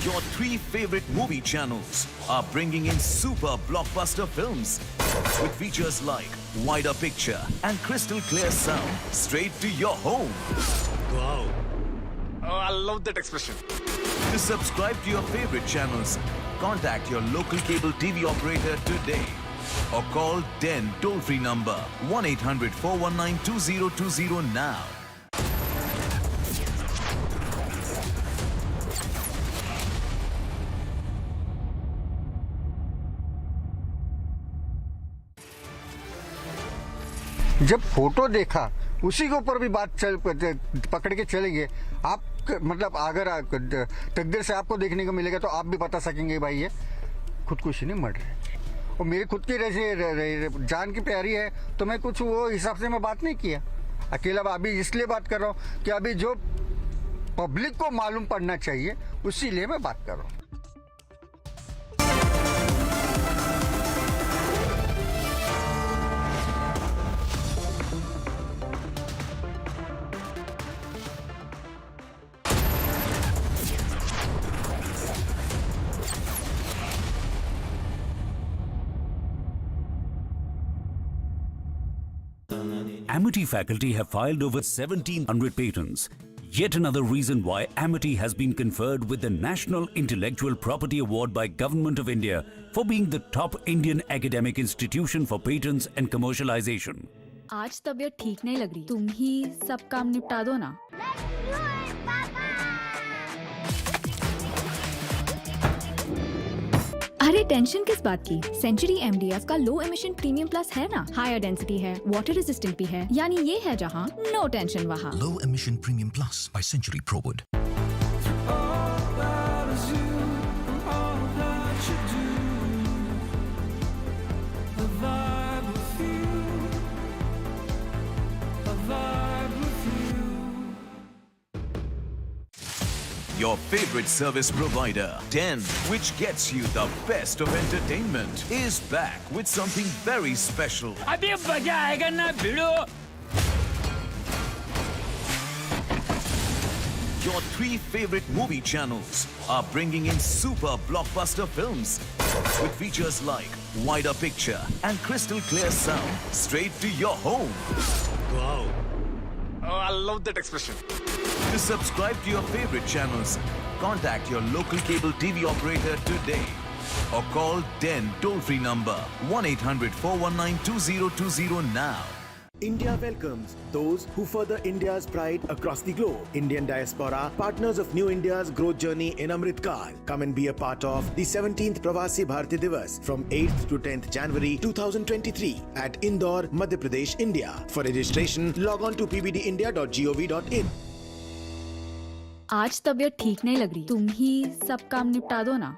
Your 3 favorite movie channels are bringing in super blockbuster films with features like wider picture and crystal clear sound straight to your home. Wow. Oh, I love that expression. To subscribe to your favorite channels, contact your local cable TV operator today or call 10 toll-free number 1-800-419-2020 now. जब photo देखा उसी के ऊपर भी बात पकड़ के चलेंगे आप, मतलब अगर तकदीर से आपको देखने को मिलेगा तो आप भी बता सकेंगे भाई ये खुदकुशी नहीं मर रहे, और मेरी खुद की जान की प्यारी है तो मैं कुछ वो हिसाब से मैं बात नहीं किया अकेला। अभी इसलिए बात कर रहा हूँ कि अभी जो पब्लिक को मालूम पड़ना चाहिए उसी लिए मैं बात कर रहा हूँ। Amity faculty have filed over 1,700 patents. Yet another reason why Amity has been conferred with the National Intellectual Property Award by Government of India for being the top Indian academic institution for patents and commercialization. आज तबीयत ठीक नहीं लग रही, तुम ही सब काम निपटा दो ना। अरे टेंशन किस बात की? सेंचुरी एमडीएफ का लो एमिशन प्रीमियम प्लस है ना, हायर डेंसिटी है, वाटर रेजिस्टेंट भी है, यानी ये है जहाँ नो टेंशन वहाँ। Low emission premium plus by Century ProWood. Your favorite service provider, 10, which gets you the best of entertainment, is back with something very special. अभी मजा आएगा ना भिड़ो. Your 3 favorite movie channels are bringing in super blockbuster films with features like wider picture and crystal clear sound straight to your home. Wow. Oh, I love that expression. To subscribe to your favorite channels, contact your local cable TV operator today or call 10 toll-free number 1-800-419-2020 now. India welcomes those who further India's pride across the globe. Indian diaspora, partners of New India's growth journey in Amrit Kaal. Come and be a part of the 17th Pravasi Bharti Divas from 8th to 10th January 2023 at Indore, Madhya Pradesh, India. For registration, log on to pbdindia.gov.in. आज तबीयत ठीक नहीं लग रही, तुम ही सब काम निपटा दो ना.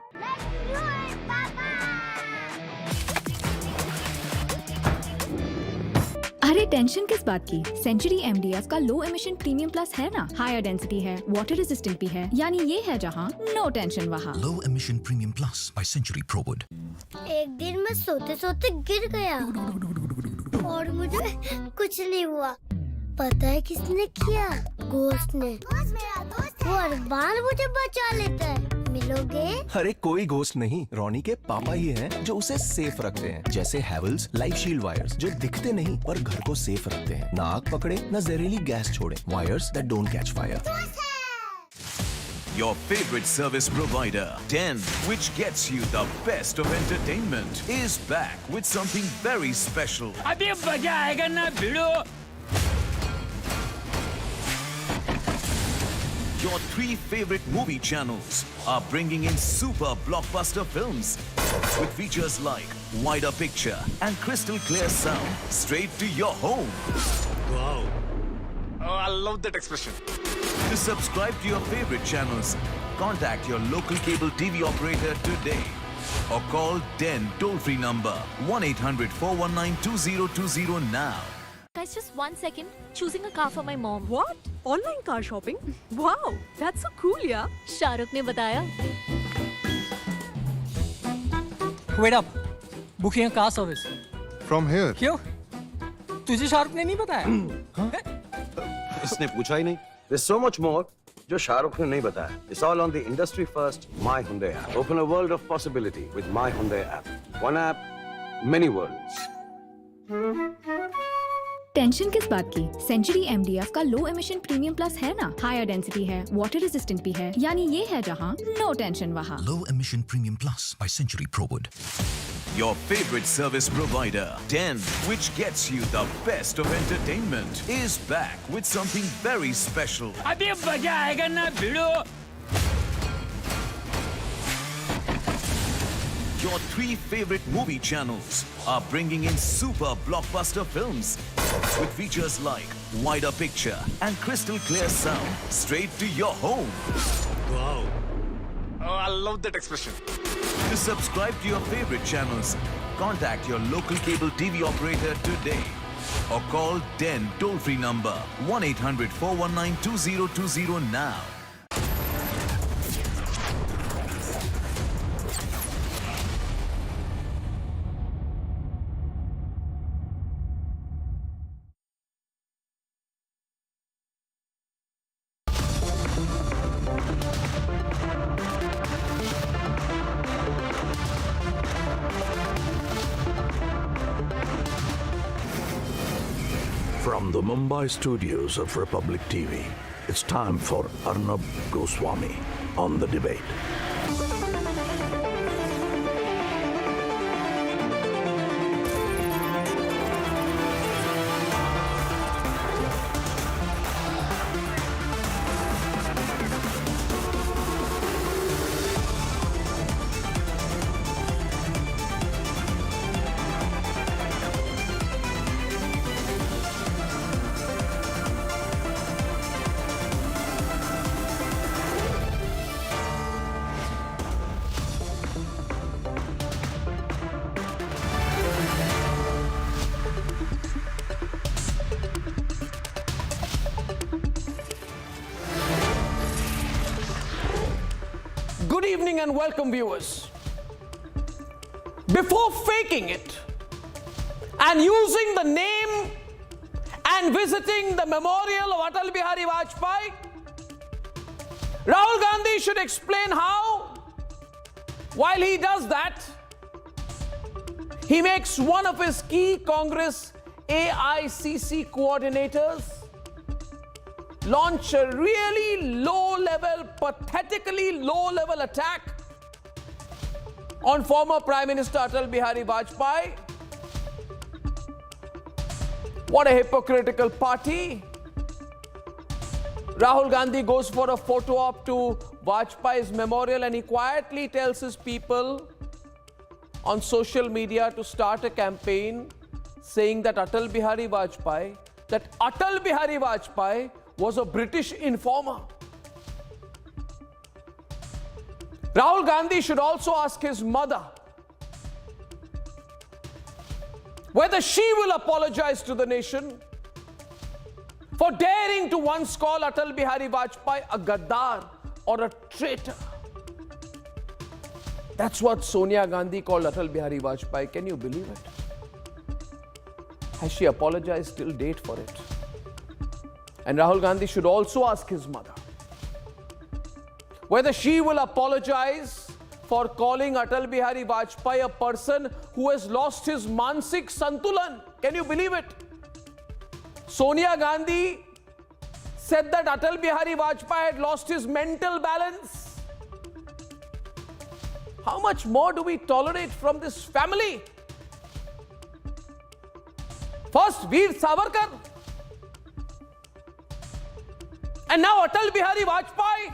अरे टेंशन किस बात की? सेंचुरी MDF का लो एमिशन प्रीमियम प्लस है ना. हायर डेंसिटी है, वाटर रेजिस्टेंट भी है, यानी ये है जहाँ नो टेंशन वहाँ. Low emission premium plus by Century ProWood. एक दिन मैं सोते सोते गिर गया और मुझे कुछ नहीं हुआ. पता है किसने किया? घोस्ट ने. वो हर बार मुझे बचा लेता है. मिलोगे? अरे कोई घोस्ट नहीं, रोनी के पापा ही हैं जो उसे सेफ रखते हैं. जैसे हैवेल्स लाइफ शील्ड वायर्स जो दिखते नहीं पर घर को सेफ रखते हैं. ना आग पकड़े न जहरीली गैस छोड़े. Wires that don't catch fire. Your favorite service provider, 10, which gets you the best of entertainment, is back with something very special. अभी मजा आएगा ना भिड़ो. Your 3 favorite movie channels are bringing in super blockbuster films with features like wider picture and crystal clear sound straight to your home. Wow. Oh, I love that expression. To subscribe to your favorite channels, contact your local cable TV operator today or call 10 toll-free number 1-800-419-2020 now. Guys, just 1 second. Choosing a car for my mom. What? Online car shopping? Wow, that's so cool, yeah. Shahrukh ने बताया. Wait up. Booking a car service. From here. क्यों? तुझे शाहरुख ने नहीं बताया? इसने पूछा ही नहीं. There's so much more जो शाहरुख ने नहीं बताया. It's all on the industry first My Hyundai app. Open a world of possibility with My Hyundai app. One app, many worlds. Tension किस बात की? सेंचुरी MDF का लो एमिशन प्रीमियम प्लस है ना. हायर डेंसिटी है, वाटर रेजिस्टेंट भी है, यानी ये है जहाँ नो टेंशन वहाँ. Low emission premium plus by Century ProWood. Your favorite service provider, 10, which gets you the best of entertainment, is back with something very special. अभी मजा आएगा ना भिड़ो. Your 3 favorite movie channels are bringing in super blockbuster films with features like wider picture and crystal clear sound straight to your home. Wow. Oh, I love that expression. To subscribe to your favorite channels, contact your local cable TV operator today or call 10 toll-free number 1-800-419-2020 now. From the Mumbai studios of Republic TV, it's time for Arnab Goswami on The Debate. evening and welcome, viewers. Before faking it and using the name and visiting the memorial of Atal Bihari Vajpayee, Rahul Gandhi should explain how, while he does that, he makes one of his key Congress AICC coordinators launch a really low-level, pathetically low-level attack on former Prime Minister Atal Bihari Vajpayee. What a hypocritical party. Rahul Gandhi goes for a photo op to Vajpayee's memorial and he quietly tells his people on social media to start a campaign saying that Atal Bihari Vajpayee was a British informer. Rahul Gandhi should also ask his mother whether she will apologize to the nation for daring to once call Atal Bihari Vajpayee a Gaddar or a traitor. That's what Sonia Gandhi called Atal Bihari Vajpayee. Can you believe it? Has she apologized till date for it? And Rahul Gandhi should also ask his mother whether she will apologize for calling Atal Bihari Vajpayee a person who has lost his mansik santulan. Can you believe it? Sonia Gandhi said that Atal Bihari Vajpayee had lost his mental balance. How much more do we tolerate from this family? First, Veer Savarkar. And now Atal Bihari Vajpayee.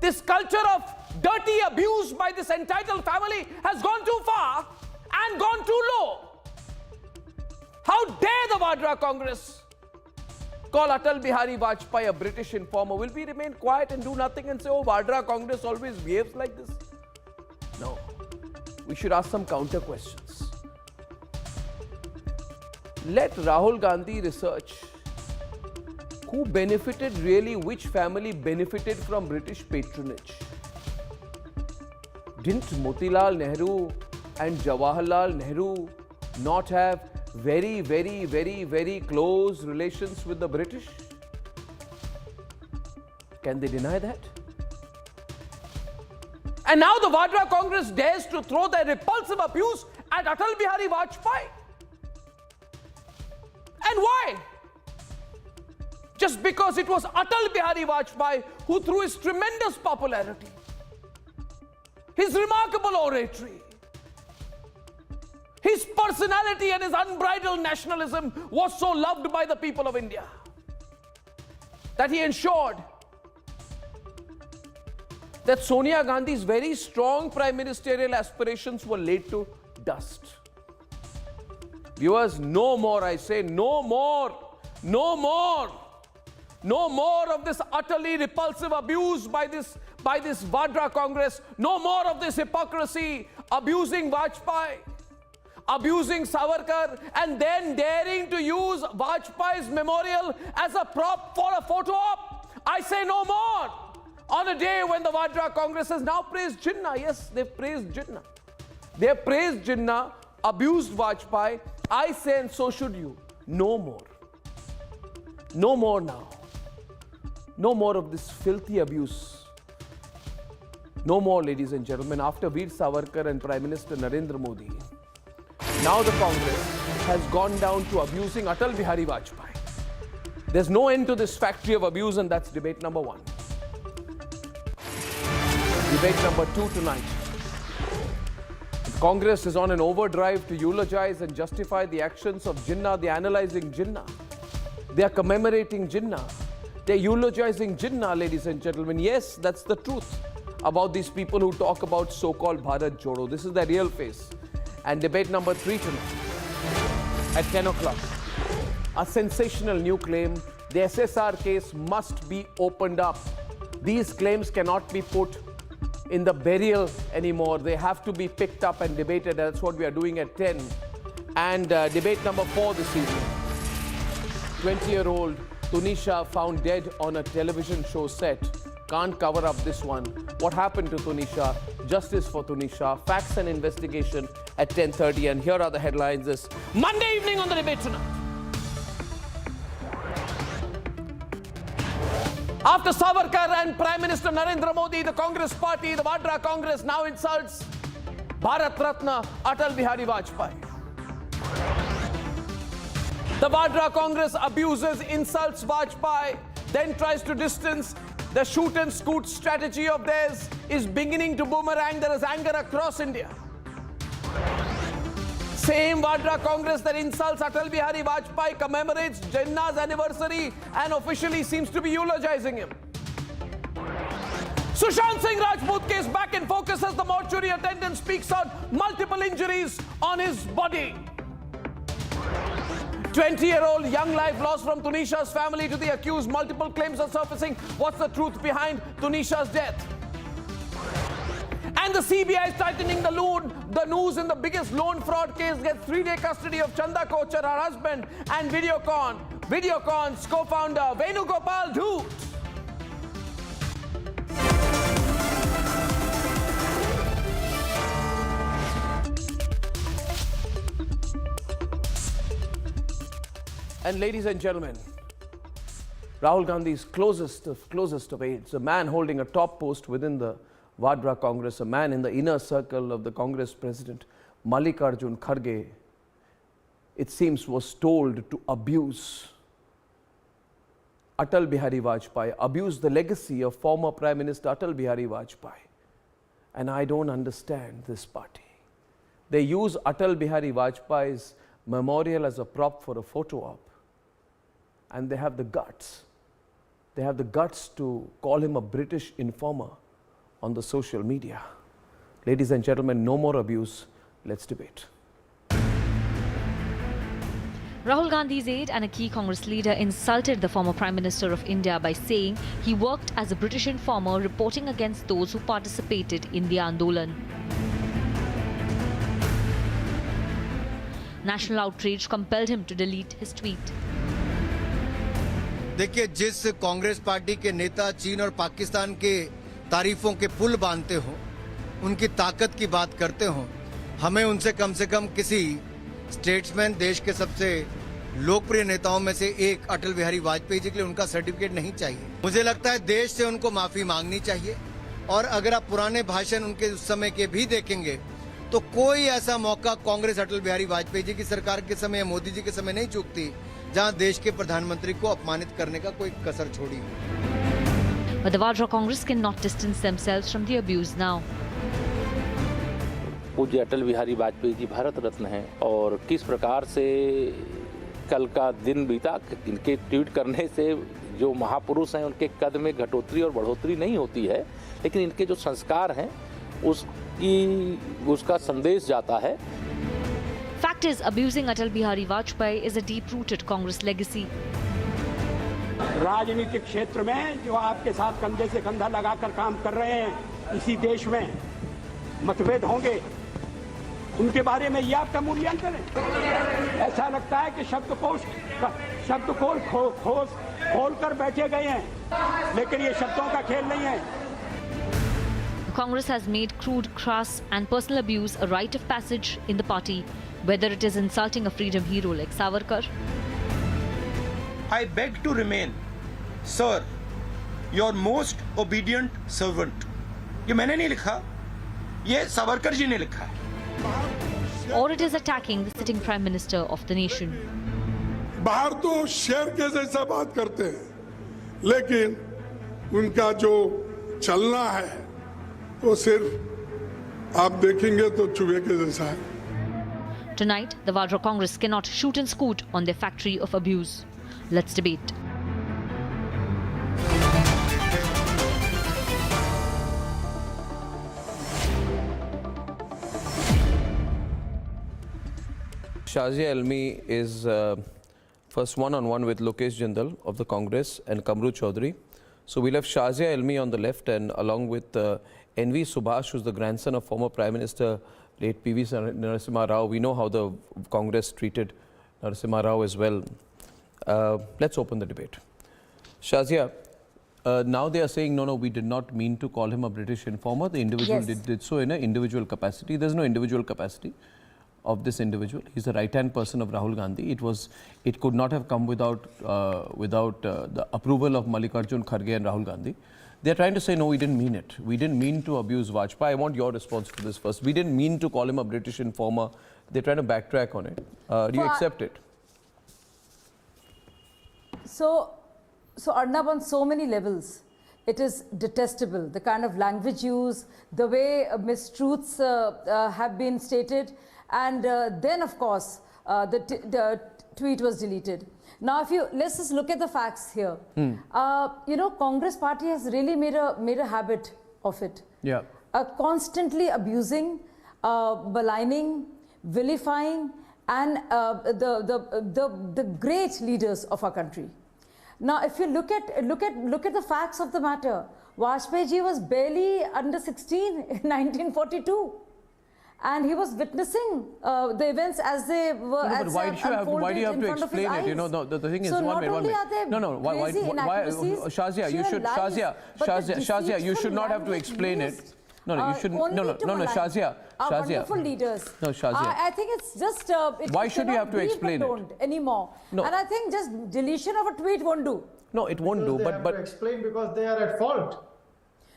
This culture of dirty abuse by this entitled family has gone too far and gone too low. How dare the Vadra Congress call Atal Bihari Vajpayee a British informer? Will we remain quiet and do nothing and say, oh, Vadra Congress always behaves like this? No. We should ask some counter questions. Let Rahul Gandhi research who benefited really, which family benefited from British patronage. Didn't Motilal Nehru and Jawaharlal Nehru not have very, very, very, very close relations with the British? Can they deny that? And now the Vadra Congress dares to throw their repulsive abuse at Atal Bihari Vajpayee. And why? Just because it was Atal Bihari Vajpayee who, through his tremendous popularity, his remarkable oratory, his personality and his unbridled nationalism was so loved by the people of India that he ensured that Sonia Gandhi's very strong prime ministerial aspirations were laid to dust. Viewers, no more, I say, no more, no more. No more of this utterly repulsive abuse by this Vadra Congress. No more of this hypocrisy, abusing Vajpayee, abusing Savarkar, and then daring to use Vajpayee's memorial as a prop for a photo op. I say no more. On a day when the Vadra Congress has now praised Jinnah. Yes, they've praised Jinnah. They've praised Jinnah, abused Vajpayee. I say, and so should you. No more. No more now. No more of this filthy abuse. No more, ladies and gentlemen. After Veer Savarkar and Prime Minister Narendra Modi, now the Congress has gone down to abusing Atal Bihari Vajpayee. There's no end to this factory of abuse, and that's debate number one. Debate number two tonight. The Congress is on an overdrive to eulogize and justify the actions of Jinnah. They're analyzing Jinnah. They are commemorating Jinnah. They're eulogizing Jinnah, ladies and gentlemen. Yes, that's the truth about these people who talk about so-called Bharat Jodo. This is their real face. And debate number three tonight at 10 o'clock. A sensational new claim. The SSR case must be opened up. These claims cannot be put in the burial anymore. They have to be picked up and debated. That's what we are doing at 10. And debate number 4 this evening. 20-year-old Tunisha found dead on a television show set. can't cover up this one. What happened to Tunisha? Justice for Tunisha. Facts and investigation at 10:30. And here are the headlines this Monday evening on the Debate Tonight. After Savarkar and Prime Minister Narendra Modi, the Congress party, the Vadra Congress, now insults Bharat Ratna Atal Bihari Vajpayee. The Vadra Congress abuses, insults Vajpayee, then tries to distance. The shoot and scoot strategy of theirs is beginning to boomerang. There is anger across India. Same Vadra Congress that insults Atal Bihari Vajpayee commemorates Jinnah's anniversary and officially seems to be eulogizing him. Sushant Singh Rajput case back in focus as the mortuary attendant speaks on multiple injuries on his body. 20-year-old young life lost from Tunisha's family to the accused. Multiple claims are surfacing. What's the truth behind Tunisha's death? And the CBI is tightening the noose in the biggest loan fraud case. Gets 3-day custody of Chanda Kochar, her husband, and Videocon's co-founder Venugopal Dhoot. And ladies and gentlemen, Rahul Gandhi's closest of aides, a man holding a top post within the Vadra Congress, a man in the inner circle of the Congress president, Mallikarjun Kharge, it seems was told to abuse Atal Bihari Vajpayee, abuse the legacy of former Prime Minister Atal Bihari Vajpayee. And I don't understand this party. They use Atal Bihari Vajpayee's memorial as a prop for a photo op. And they have the guts to call him a British informer on the social media. Ladies and gentlemen, no more abuse. Let's debate. Rahul Gandhi's aide and a key Congress leader insulted the former Prime Minister of India by saying he worked as a British informer reporting against those who participated in the Andolan. National outrage compelled him to delete his tweet. देखिए, जिस Congress party के नेता चीन और पाकिस्तान के तारीफों के पुल बांधते हो, उनकी ताकत की बात करते हो, हमें उनसे कम से कम किसी स्टेट्समैन, देश के सबसे लोकप्रिय नेताओं में से एक अटल बिहारी वाजपेयी जी के लिए उनका सर्टिफिकेट नहीं चाहिए। मुझे लगता है देश से उनको माफी मांगनी चाहिए। और अगर आप पुराने भाषण उनके उस समय के भी देखेंगे तो कोई ऐसा मौका कांग्रेस अटल बिहारी वाजपेयी जी की सरकार के समय या मोदी जी के समय नहीं चूकती जहां देश के प्रधानमंत्री को अपमानित करने का कोई कसर छोड़ी। But the Vadra Congress cannot distance themselves from the abuse now. पूज्य अटल बिहारी वाजपेयी जी भारत रत्न हैं और किस प्रकार से कल का दिन बीता, इनके ट्वीट करने से जो महापुरुष हैं उनके कद में घटोतरी और बढ़ोतरी नहीं होती है, लेकिन इनके जो संस्कार हैं उसका संदेश जाता है। Fact is, abusing Atal Bihari Vajpayee is a deep-rooted Congress legacy. राजनीतिक क्षेत्र में जो आपके साथ कंधे से कंधा लगाकर काम कर रहे हैं, इसी देश में मतभेद होंगे, उनके बारे में ये आपका मूल्यांकन है। ऐसा लगता है कि शब्दकोश खोल कर बैठे गए हैं, लेकिन ये शब्दों का खेल नहीं है। Congress has made crude, crass and personal abuse a rite of passage in the party, whether it is insulting a freedom hero like Savarkar. I beg to remain, sir, your most obedient servant. ये मैंने नहीं लिखा, ये सावरकर जी ने लिखा है। Or it is attacking the sitting Prime Minister of the nation. बाहर तो शेर के जैसा बात करते हैं, लेकिन उनका जो चलना है वो सिर्फ आप देखेंगे तो चूहे के जैसा है। Tonight, the Vadra Congress cannot shoot and scoot on their factory of abuse. Let's debate. Shazia Elmi is first one-on-one with Lokesh Jindal of the Congress and Kamru Chaudhary. So we'll have Shazia Elmi on the left and along with NV Subhash, who's the grandson of former Prime Minister late PV Narasimha Rao. We know how the Congress treated Narasimha Rao as well. Let's open the debate. Shazia, now they are saying, no, we did not mean to call him a British informer. The individual did so in an individual capacity. There's no individual capacity of this individual. He's the right-hand person of Rahul Gandhi. It could not have come without the approval of Mallikarjun Kharge and Rahul Gandhi. They're trying to say, no, we didn't mean it. We didn't mean to abuse Vajpayee. I want your response to this first. We didn't mean to call him a British informer. They're trying to backtrack on it. Do you accept it? So Arnab, on so many levels, it is detestable. The kind of language use, the way mistruths have been stated, and then, of course, the tweet was deleted. Now, let's just look at the facts here. You know, Congress party has really made a habit of it. Yeah. Constantly abusing, maligning, vilifying, and the great leaders of our country. Now, if you look at the facts of the matter, Vajpayee ji was barely under 16 in 1942. And he was witnessing the events as they were why do you have to explain it? You know, the thing is, so one minute. Why, Shazia, you should not have to explain it. You shouldn't. Shazia. Wonderful leaders. No, Shazia. I think it's just. Why should you have to explain it anymore? No. And I think just deletion of a tweet won't do. No, it won't do. But to explain because they are at fault.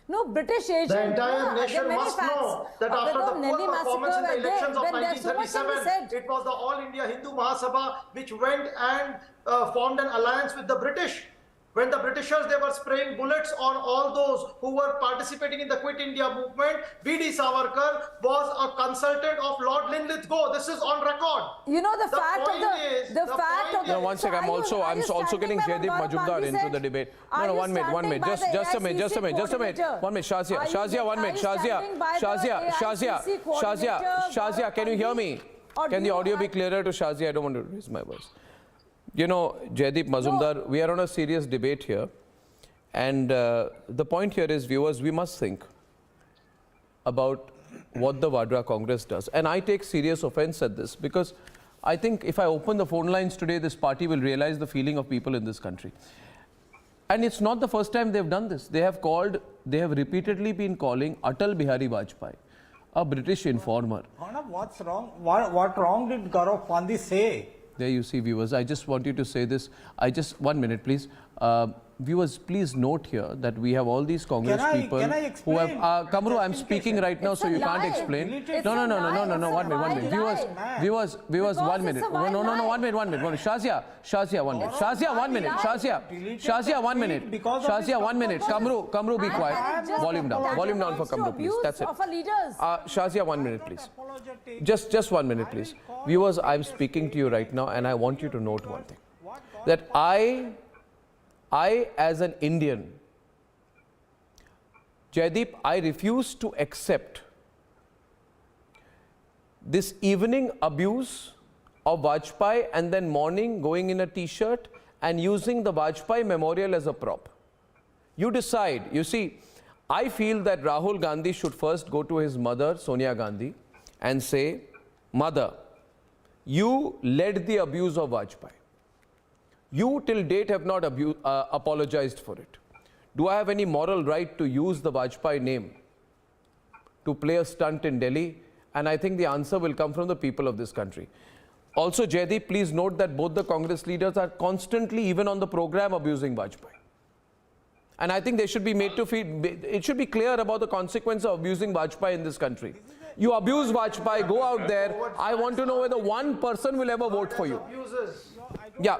No, British agent. The entire nation must know that after the poor performance in the elections of 1937, it was the All India Hindu Mahasabha which went and formed an alliance with the British. When the Britishers, they were spraying bullets on all those who were participating in the Quit India movement, B.D. Savarkar was a consultant of Lord Linlithgow. This is on record. You know, the fact of the... No, one second. I'm also getting Jaideep Majumdar into the debate. No, one minute. One minute. Just a minute. One minute. Shazia, 1 minute. Shazia, can you hear me? Can the audio be clearer to Shazia? I don't want to raise my voice. You know, Jaideep Majumdar, we are on a serious debate here. And the point here is, viewers, we must think about what the Vadra Congress does. And I take serious offense at this because I think if I open the phone lines today, this party will realize the feeling of people in this country. And it's not the first time they've done this. They have repeatedly been calling Atal Bihari Vajpayee a British informer. Arnab, what's wrong? What wrong did Gaurav Gandhi say? There you see, viewers. I just want you to say this. 1 minute, please. Viewers, please note here that we have all these Congress people who have... Kamru, I'm speaking right now, so you can't explain. No, 1 minute. Viewers, 1 minute. No, 1 minute. Shazia, 1 minute. Shazia, 1 minute. Shazia, 1 minute. Shazia, 1 minute. Kamru, be quiet. Volume down for Kamru, please. That's it. Shazia, 1 minute, please. Just 1 minute, please. Viewers, I'm speaking to you right now, and I want you to note one thing. That I, as an Indian, Jaideep, I refuse to accept this evening abuse of Vajpayee and then morning going in a t-shirt and using the Vajpayee memorial as a prop. You decide. You see, I feel that Rahul Gandhi should first go to his mother, Sonia Gandhi, and say, Mother, you led the abuse of Vajpayee. You till date have not apologized for it. Do I have any moral right to use the Vajpayee name to play a stunt in Delhi? And I think the answer will come from the people of this country. Also, Jaideep, please note that both the Congress leaders are constantly, even on the program, abusing Vajpayee. And I think they should be made to feel, it should be clear about the consequence of abusing Vajpayee in this country. You abuse Vajpayee, go out there. I want to know whether one person will ever vote for you. Yeah,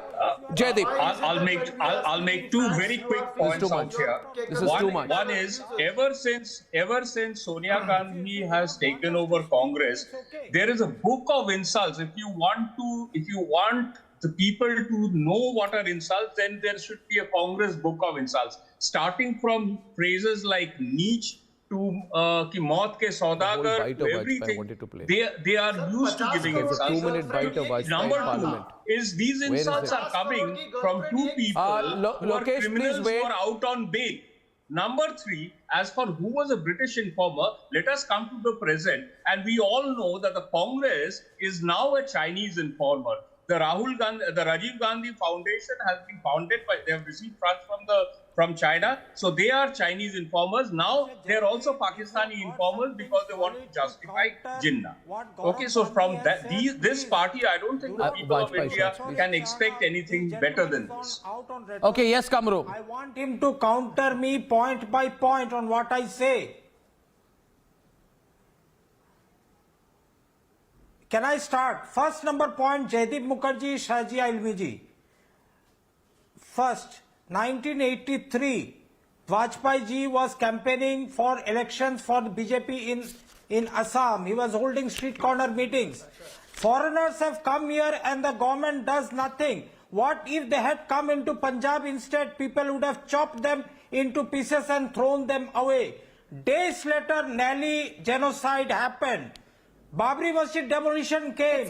Jaideep. I'll make two very quick points out here. This is too much. One is ever since Sonia Gandhi has taken over Congress, there is a book of insults. If you want the people to know what are insults, then there should be a Congress book of insults, starting from phrases like niche to ki maut ke saudagar, to everything. They are used to giving insults. 2-minute bite of Vajpayee Number Parliament. two is these insults are coming from two people who are criminals who are out on bail. Number three, as for who was a British informer, let us come to the present. And we all know that the Congress is now a Chinese informer. The Rajiv Gandhi Foundation has been founded by, they have received funds from the from China. So they are Chinese informers. Now they're also Pakistani informers because they want to justify Jinnah. Okay, so from this party, I don't think the people of India can expect anything better than this. Okay, yes, Kamru. I want him to counter me point by point on what I say. Can I start? First number point, Jaideep Mukherjee, Shahji Ilmiji. First, 1983, Vajpayee ji was campaigning for elections for the BJP in Assam. He was holding street corner meetings. Foreigners have come here and the government does nothing. What if they had come into Punjab instead? People would have chopped them into pieces and thrown them away. Days later, Nelly genocide happened. Babri Masjid demolition came.